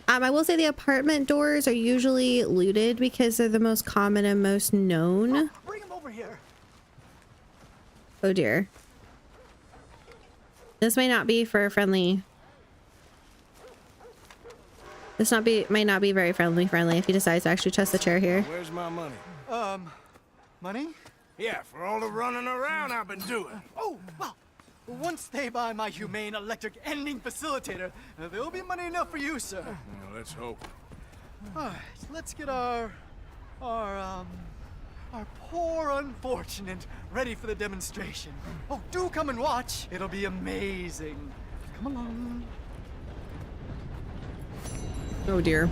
I will say the apartment doors are usually looted because they're the most common and most known. Bring him over here. Oh dear. This may not be for friendly. This might not be very friendly if he decides to actually test the chair here. Where's my money? Money? Yeah, for all the running around I've been doing. Oh, well, once they buy my humane electric ending facilitator, there'll be money enough for you, sir. Well, let's hope. All right, let's get our poor unfortunate ready for the demonstration. Oh, do come and watch. It'll be amazing. Come along. Oh dear.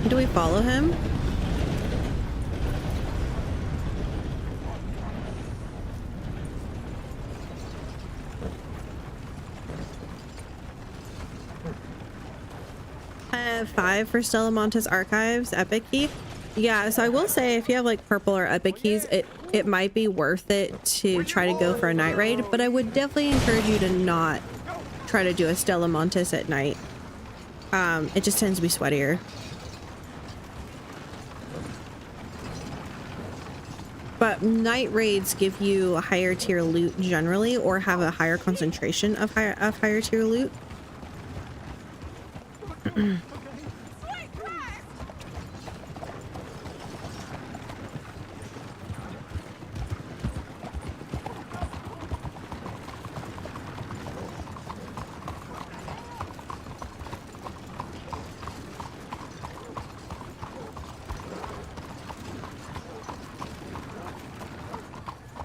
Do we follow him? I have 5 for Stella Montes Archives Epic Key. Yeah, so I will say if you have like purple or epic keys, it might be worth it to try to go for a night raid, but I would definitely encourage you to not try to do a Stella Montes at night. It just tends to be sweatier. But night raids give you a higher tier loot generally, or have a higher concentration of higher tier loot.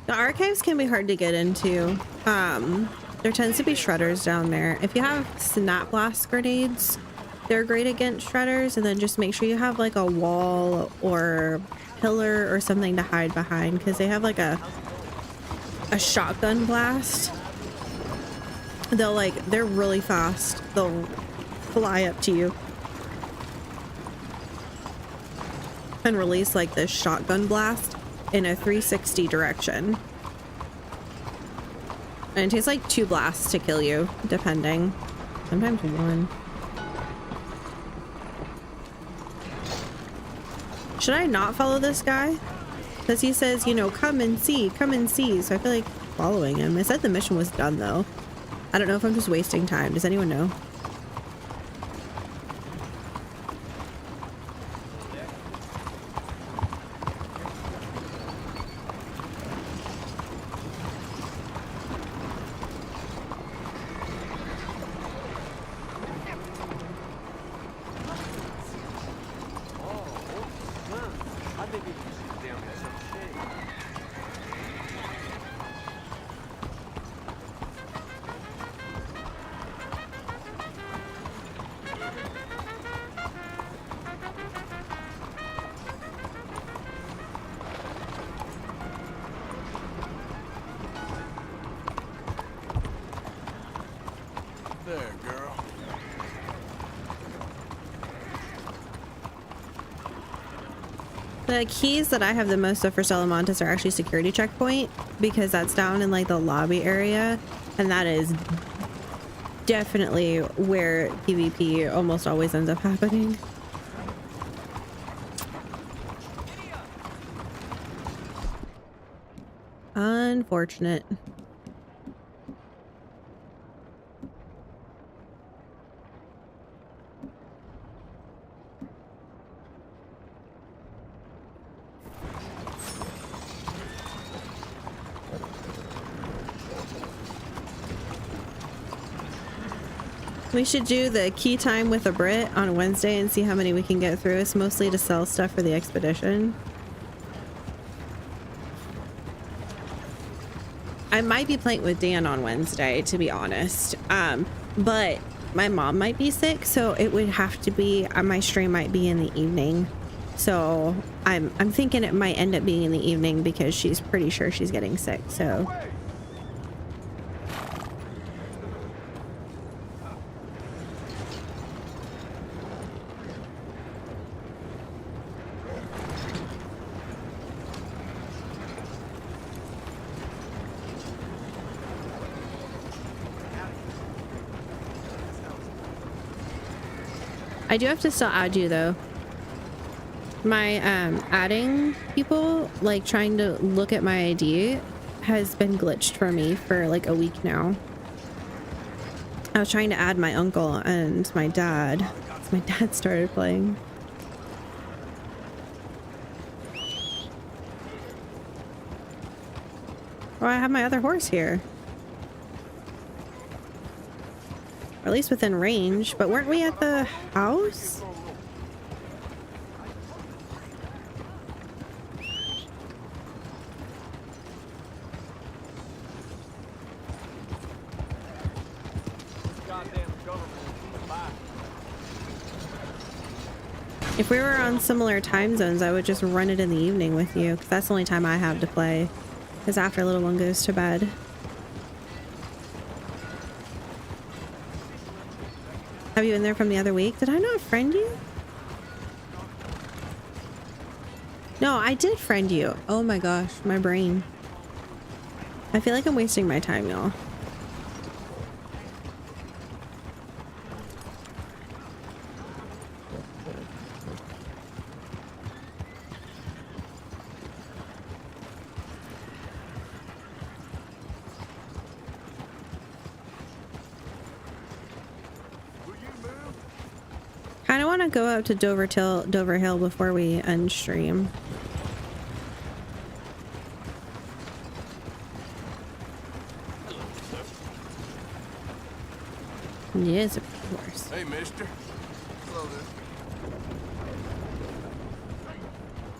The archives can be hard to get into. There tends to be shredders down there. If you have snap blast grenades, they're great against shredders, and then just make sure you have like a wall or pillar or something to hide behind, because they have like a shotgun blast. They're really fast. They'll fly up to you and release like this shotgun blast in a 360 direction. And it takes like 2 blasts to kill you, depending. Sometimes 1. Should I not follow this guy? Because he says, you know, come and see, come and see. So I feel like following him. It said the mission was done though. I don't know if I'm just wasting time. Does anyone know? The keys that I have the most of for Salamantis are actually security checkpoint, because that's down in like the lobby area, and that is definitely where PvP almost always ends up happening. Unfortunate. We should do the key time with a Brit on Wednesday and see how many we can get through. It's mostly to sell stuff for the expedition. I might be playing with Dan on Wednesday, to be honest. But my mom might be sick, so it would have to be, my stream might be in the evening. So I'm thinking it might end up being in the evening because she's pretty sure she's getting sick, so. I do have to still add you though. My adding people, like trying to look at my ID, has been glitched for me for like a week now. I was trying to add my uncle and my dad. So my dad started playing. Oh, I have my other horse here. Or at least within range, but weren't we at the house? If we were on similar time zones, I would just run it in the evening with you, because that's the only time I have to play, because after little one goes to bed. Have you been there from the other week? Did I not friend you? No, I did friend you. Oh my gosh, my brain. I feel like I'm wasting my time, y'all. I want to go up to Dover Hill before we end stream. Yes, of course. Hey, mister. Hello there.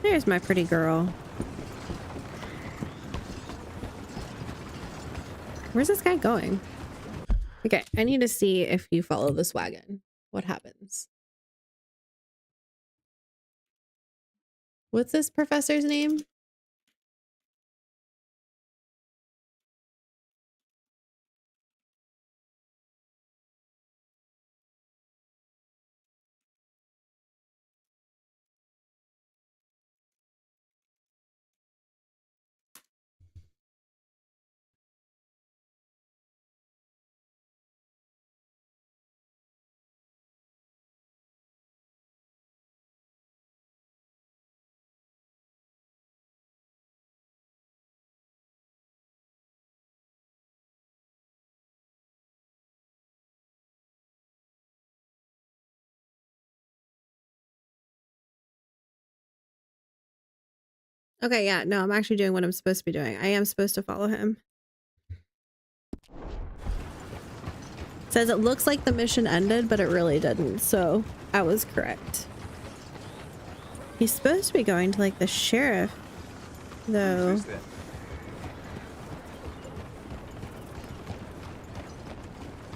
There's my pretty girl. Where's this guy going? Okay, I need to see if you follow this wagon. What happens? What's this professor's name? Okay, yeah, no, I'm actually doing what I'm supposed to be doing. I am supposed to follow him. It says it looks like the mission ended, but it really didn't, so I was correct. He's supposed to be going to like the sheriff, though.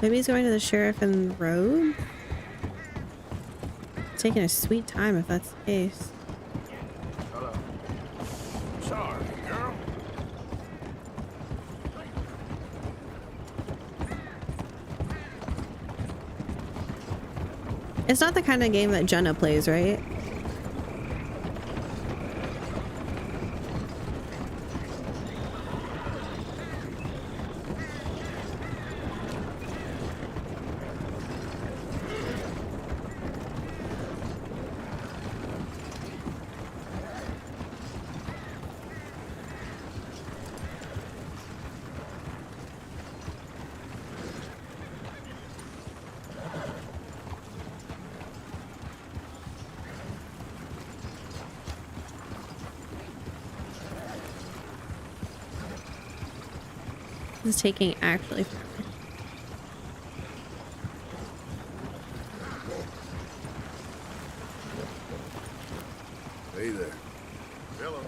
Maybe he's going to the sheriff in the road? Taking a sweet time if that's the case. Hello. Sorry, girl. It's not the kind of game that Jenna plays, right? This is taking actually forever. Hey there. Hello.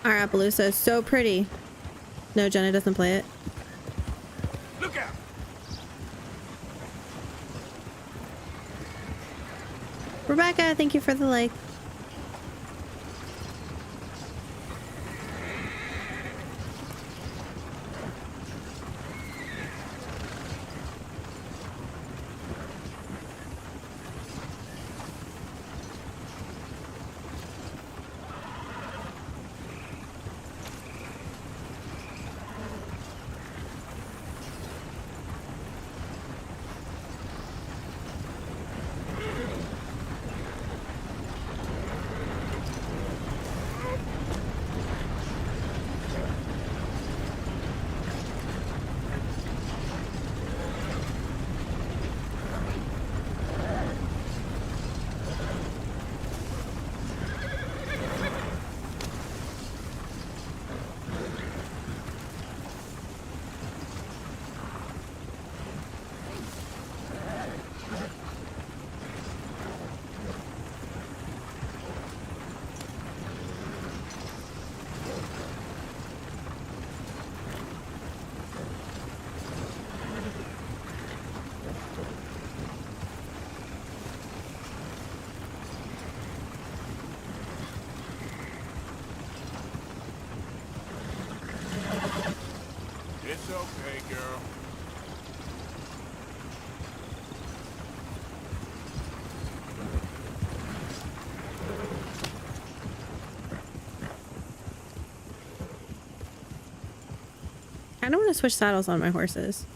Our Appaloosa is so pretty. No, Jenna doesn't play it. Look out! Rebecca, thank you for the like. It's okay, girl. I don't want to switch saddles on my horses.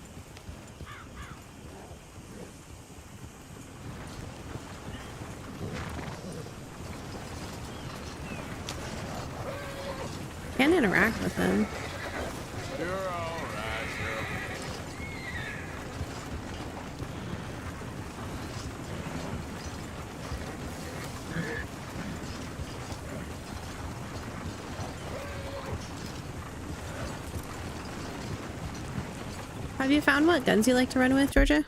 Can't interact with them. You're all right, girl. Have you found what guns you like to run with, Georgia?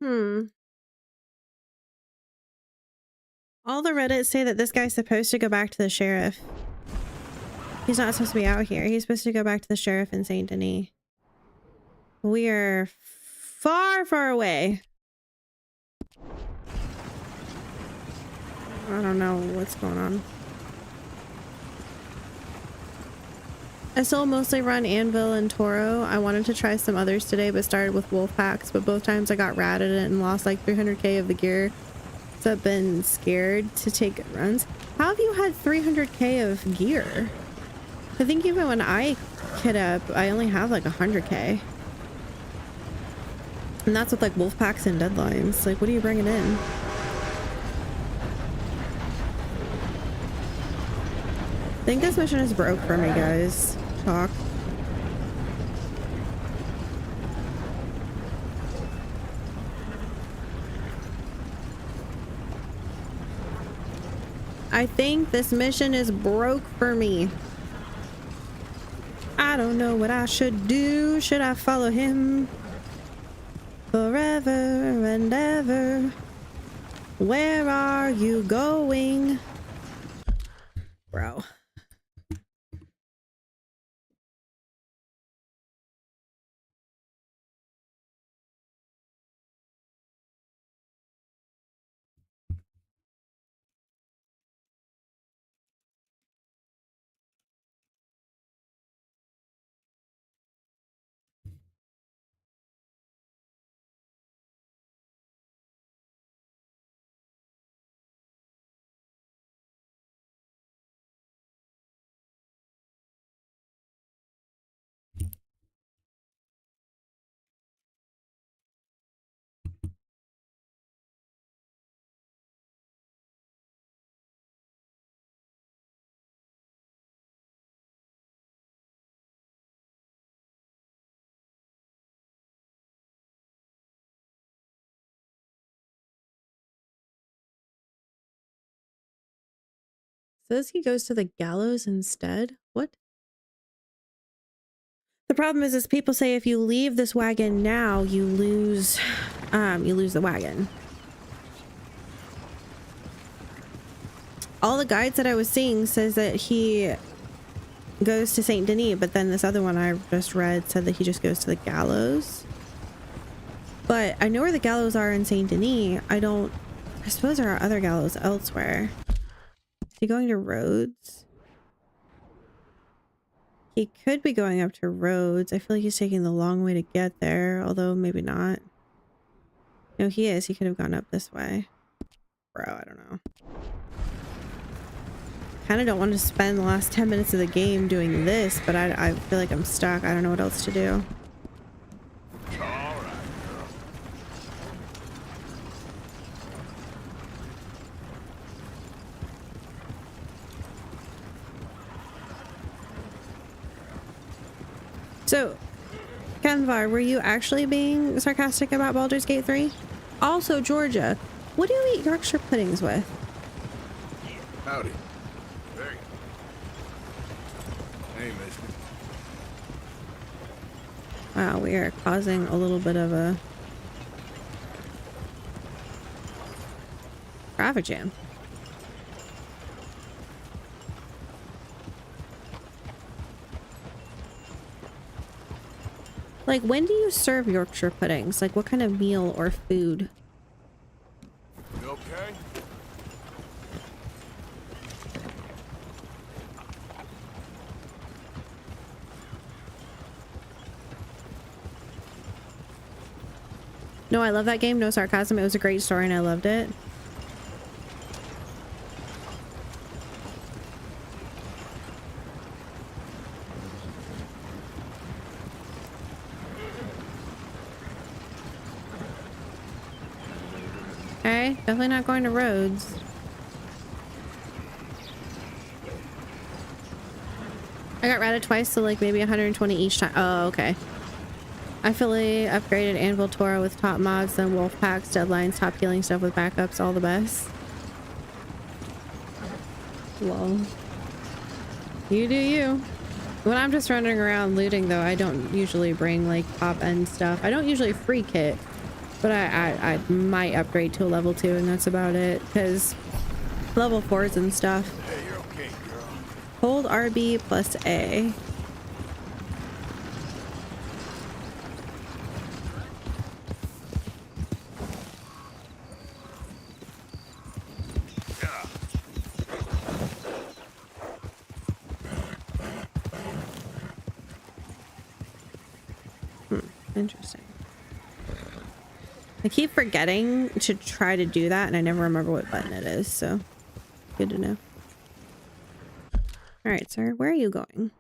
All the Reddits say that this guy's supposed to go back to the sheriff. He's not supposed to be out here. He's supposed to go back to the sheriff in Saint Denis. We are far, far away. I don't know what's going on. I still mostly run Anvil and Toro. I wanted to try some others today, but started with wolf packs, but both times I got ratted and lost like 300k of the gear. So I've been scared to take runs. How have you had 300k of gear? I think even when I kit up, I only have like 100k. And that's with like wolf packs and deadlines. Like, what are you bringing in? I think this mission is broke for me, guys. Talk. I think this mission is broke for me. I don't know what I should do. Should I follow him forever and ever? Where are you going, bro? Says he goes to the gallows instead. What? The problem is people say if you leave this wagon now, you lose the wagon. All the guides that I was seeing says that he goes to Saint Denis, but then this other one I just read said that he just goes to the gallows. But I know where the gallows are in Saint Denis. I suppose there are other gallows elsewhere. Is he going to Rhodes? He could be going up to Rhodes. I feel like he's taking the long way to get there, although maybe not. No, he is. He could have gone up this way. Bro, I don't know. Kind of don't want to spend the last 10 minutes of the game doing this, but I feel like I'm stuck. I don't know what else to do. So, Canvar, were you actually being sarcastic about Baldur's Gate 3? Also, Georgia, what do you eat Yorkshire puddings with? Howdy. Very. Hey, mister. Wow, we are causing a little bit of a traffic jam. Like, when do you serve Yorkshire puddings? Like, what kind of meal or food? You okay? No, I love that game. No sarcasm. It was a great story and I loved it. Okay, definitely not going to Rhodes. I got ratted twice, so like maybe 120 each time. Oh, okay. I fully upgraded Anvil Toro with top mods, then wolf packs, deadlines, top healing stuff with backups, all the best. Lol. You do you. When I'm just running around looting though, I don't usually bring like top end stuff. I don't usually free kit. But I might upgrade to a level 2 and that's about it, because level 4s and stuff. Hey, you're okay, girl. Hold RB plus A. Interesting. I keep forgetting to try to do that and I never remember what button it is, so good to know. All right, sir, where are you going?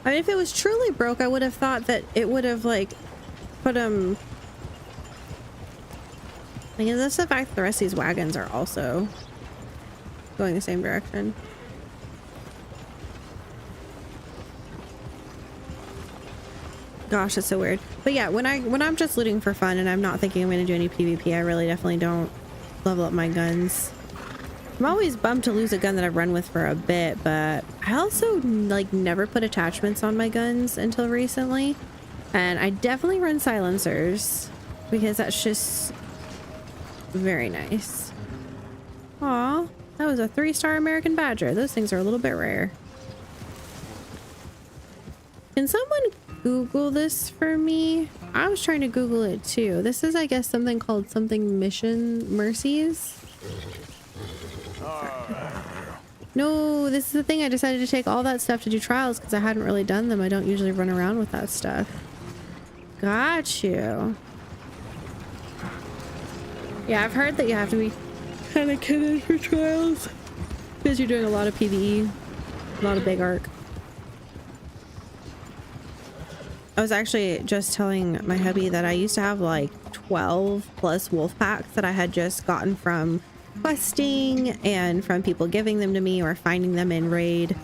I mean, if it was truly broke, I would have thought that it would have like put him. I mean, that's the fact that the rest of these wagons are also going the same direction. Gosh, that's so weird. But yeah, when I'm just looting for fun and I'm not thinking I'm going to do any PvP, I really definitely don't level up my guns. I'm always bummed to lose a gun that I've run with for a bit, but I also like never put attachments on my guns until recently. And I definitely run silencers because that's just very nice. Aw, that was a 3-star American Badger. Those things are a little bit rare. Can someone Google this for me? I was trying to Google it too. This is, I guess, something called something Mission Mercies. No, this is the thing. I decided to take all that stuff to do trials because I hadn't really done them. I don't usually run around with that stuff. Got you. Yeah, I've heard that you have to be kind of kitted for trials because you're doing a lot of PvE, a lot of big arc. I was actually just telling my hubby that I used to have like 12 plus wolf packs that I had just gotten from questing and from people giving them to me or finding them in raid.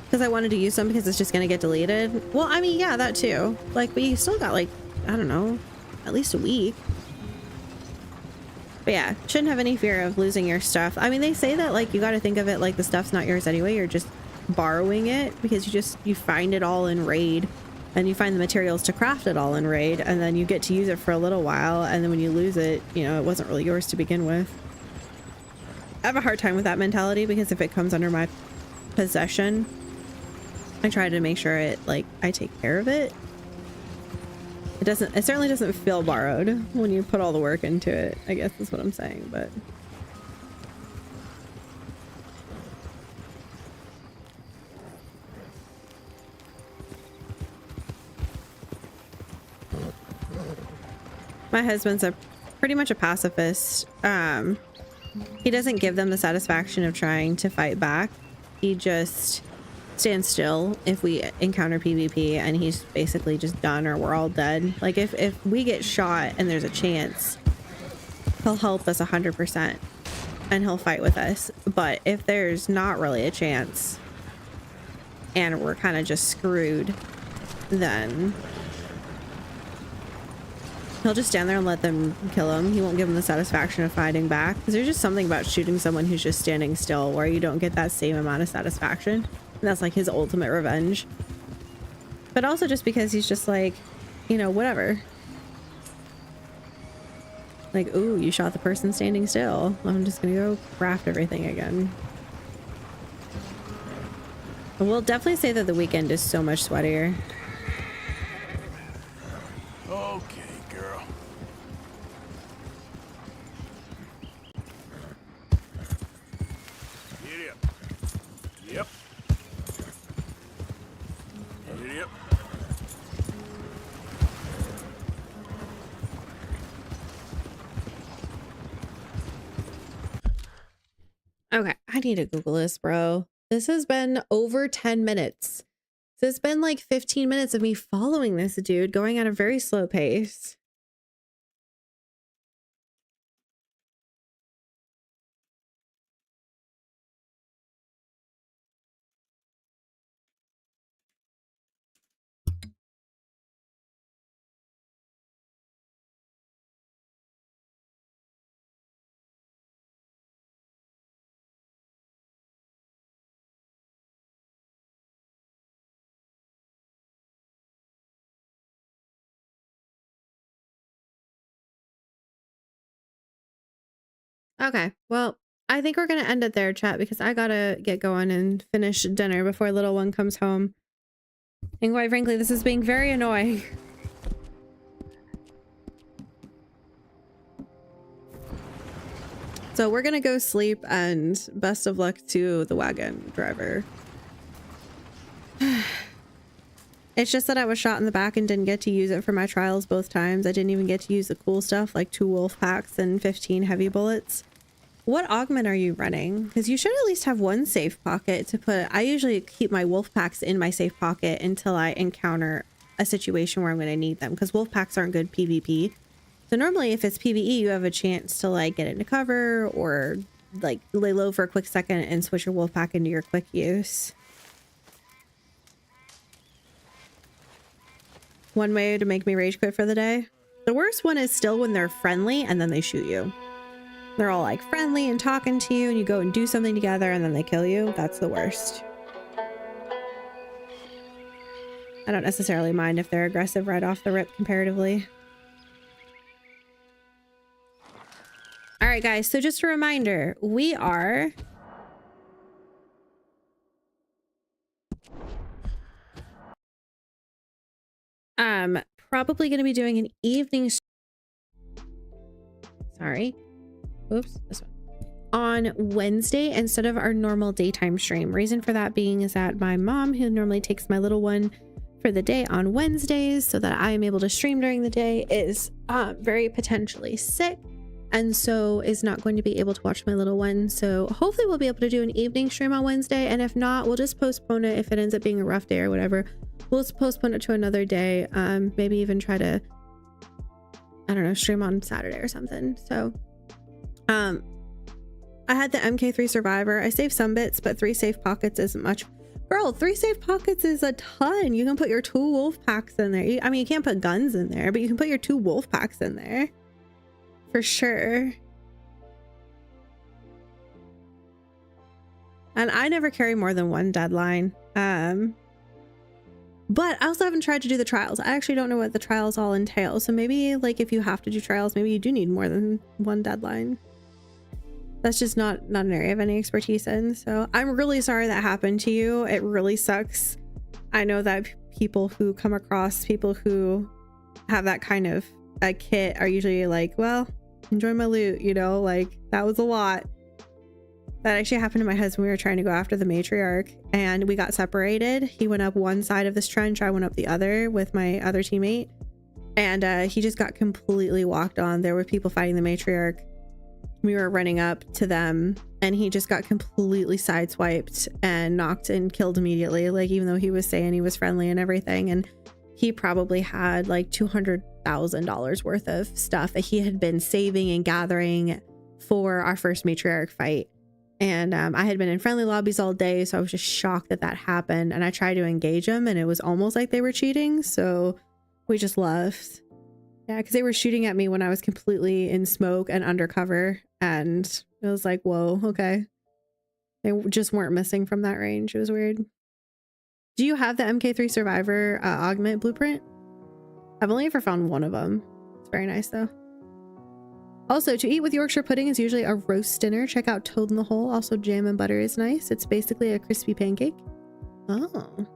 Because I wanted to use them because it's just going to get deleted. Well, I mean, yeah, that too. Like, but you still got like, I don't know, at least a week. But yeah, shouldn't have any fear of losing your stuff. I mean, they say that like you got to think of it like the stuff's not yours anyway. You're just borrowing it because you find it all in raid and you find the materials to craft it all in raid and then you get to use it for a little while and then when you lose it, you know, it wasn't really yours to begin with. I have a hard time with that mentality because if it comes under my possession, I try to make sure it like I take care of it. It certainly doesn't feel borrowed when you put all the work into it, I guess is what I'm saying, but my husband's pretty much a pacifist. He doesn't give them the satisfaction of trying to fight back. He just stands still if we encounter PvP and he's basically just done or we're all dead. Like if we get shot and there's a chance, he'll help us 100% and he'll fight with us. But if there's not really a chance and we're kind of just screwed, then he'll just stand there and let them kill him. He won't give them the satisfaction of fighting back because there's just something about shooting someone who's just standing still where you don't get that same amount of satisfaction. And that's like his ultimate revenge. But also just because he's just like, you know, whatever. Like, ooh, you shot the person standing still. I'm just gonna go craft everything again. But we'll definitely say that the weekend is so much sweatier. Okay, girl. Giddy up. Yep. Giddy up. Okay, I need to Google this, bro. This has been over 10 minutes. So it's been like 15 minutes of me following this dude going at a very slow pace. Okay, well, I think we're gonna end it there, chat, because I gotta get going and finish dinner before little one comes home. And quite frankly, this is being very annoying. So we're gonna go sleep, and best of luck to the wagon driver. It's just that I was shot in the back and didn't get to use it for my trials both times. I didn't even get to use the cool stuff like 2 wolf packs and 15 heavy bullets. What augment are you running? Because you should at least have 1 safe pocket to put. I usually keep my wolf packs in my safe pocket until I encounter a situation where I'm going to need them, because wolf packs aren't good PvP. So normally if it's PvE, you have a chance to like get into cover or like lay low for a quick second and switch your wolf pack into your quick use. One way to make me rage quit for the day. The worst one is still when they're friendly and then they shoot you. They're all like friendly and talking to you and you go and do something together and then they kill you. That's the worst. I don't necessarily mind if they're aggressive right off the rip comparatively. All right, guys. So just a reminder, we are probably going to be doing an evening. Sorry. Oops. This one. On Wednesday instead of our normal daytime stream. Reason for that being is that my mom, who normally takes my little one for the day on Wednesdays so that I am able to stream during the day, is very potentially sick. And so is not going to be able to watch my little one. So hopefully we'll be able to do an evening stream on Wednesday. And if not, we'll just postpone it. If it ends up being a rough day or whatever, we'll just postpone it to another day. Maybe even try to, I don't know, stream on Saturday or something. So I had the MK3 Survivor. I saved some bits, but 3 safe pockets isn't much. Girl, 3 safe pockets is a ton. You can put your 2 wolf packs in there. I mean, you can't put guns in there, but you can put your 2 wolf packs in there. For sure. And I never carry more than 1 deadline. But I also haven't tried to do the trials. I actually don't know what the trials all entail. So maybe like if you have to do trials, maybe you do need more than 1 deadline. That's just not an area of any expertise in. So I'm really sorry that happened to you. It really sucks. I know that people who come across people who have that kind of a kit are usually like, well, enjoy my loot, you know, like that was a lot. That actually happened to my husband. We were trying to go after the matriarch and we got separated. He went up one side of this trench, I went up the other with my other teammate, and he just got completely walked on. There were people fighting the matriarch. We were running up to them and he just got completely sideswiped and knocked and killed immediately, like even though he was saying he was friendly and everything. And he probably had like $200,000 worth of stuff that he had been saving and gathering for our first matriarch fight. And I had been in friendly lobbies all day, so I was just shocked that that happened. And I tried to engage them and it was almost like they were cheating, so we just left. Yeah, because they were shooting at me when I was completely in smoke and undercover, and it was like, whoa, okay. They just weren't missing from that range. It was weird. Do you have the MK3 Survivor augment blueprint? I've only ever found 1 of them. It's very nice though. Also, to eat with Yorkshire pudding is usually a roast dinner. Check out Toad in the Hole. Also, jam and butter is nice. It's basically a crispy pancake. Oh.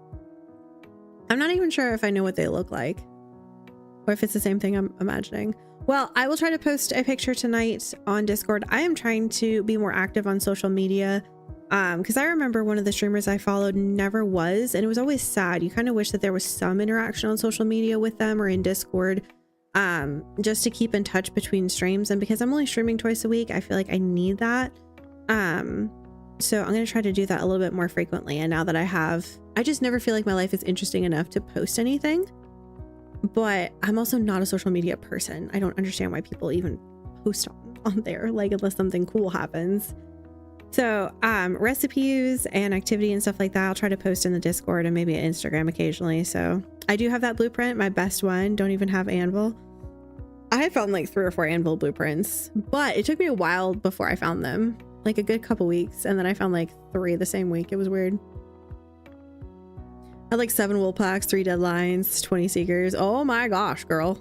I'm not even sure if I know what they look like, or if it's the same thing I'm imagining. Well, I will try to post a picture tonight on Discord. I am trying to be more active on social media because I remember one of the streamers I followed never was, and it was always sad. You kind of wish that there was some interaction on social media with them or in Discord, just to keep in touch between streams. And because I'm only streaming twice a week, I feel like I need that. So I'm going to try to do that a little bit more frequently. And now that I just never feel like my life is interesting enough to post anything. But I'm also not a social media person. I don't understand why people even post on there, like unless something cool happens. So recipes and activity and stuff like that, I'll try to post in the Discord and maybe Instagram occasionally. So I do have that blueprint, my best one. Don't even have anvil. I had found like 3 or 4 anvil blueprints, but it took me a while before I found them, like a good couple weeks. And then I found like 3 the same week. It was weird. I had like 7 wool packs, 3 deadlines, 20 seekers. Oh my gosh, girl.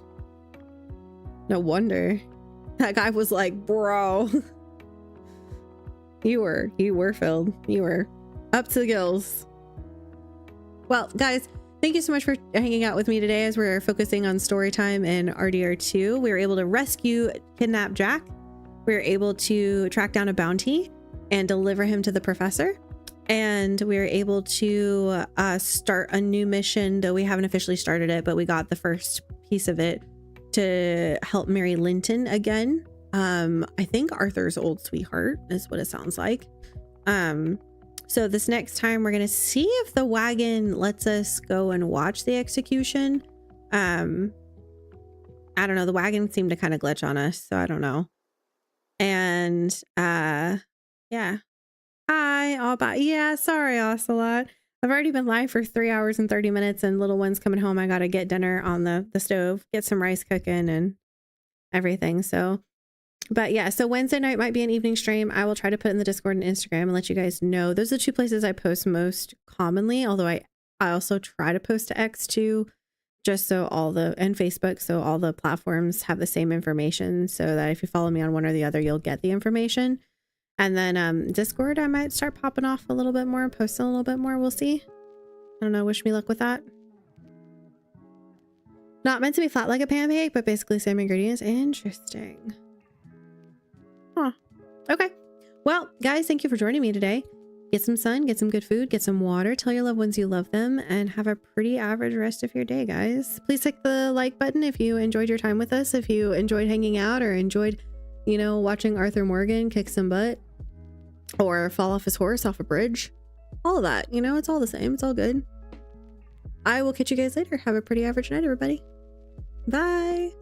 No wonder. That guy was like, bro, You were filled. You were up to the gills. Well, guys, thank you so much for hanging out with me today as we're focusing on Storytime and RDR2. We were able to rescue kidnapped Jack. We were able to track down a bounty and deliver him to the professor. And we were able to start a new mission, though we haven't officially started it, but we got the first piece of it to help Mary Linton again. I think Arthur's old sweetheart is what it sounds like. So this next time we're going to see if the wagon lets us go and watch the execution. I don't know. The wagon seemed to kind of glitch on us, so I don't know. And yeah. Hi, Allbot. Yeah, sorry, Ocelot. I've already been live for 3 hours and 30 minutes and little one's coming home. I got to get dinner on the stove, get some rice cooking and everything. So, but yeah, so Wednesday night might be an evening stream. I will try to put in the Discord and Instagram and let you guys know. Those are the two places I post most commonly, although I also try to post to X too, just so and Facebook, so all the platforms have the same information, so that if you follow me on one or the other, you'll get the information. And then Discord, I might start popping off a little bit more, posting a little bit more. We'll see. I don't know. Wish me luck with that. Not meant to be flat like a pancake, but basically same ingredients. Interesting. Huh. Okay. Well, guys, thank you for joining me today. Get some sun, get some good food, get some water, tell your loved ones you love them, and have a pretty average rest of your day, guys. Please click the like button if you enjoyed your time with us, if you enjoyed hanging out or enjoyed, you know, watching Arthur Morgan kick some butt or fall off his horse off a bridge. All of that, you know, it's all the same. It's all good. I will catch you guys later. Have a pretty average night, everybody. Bye.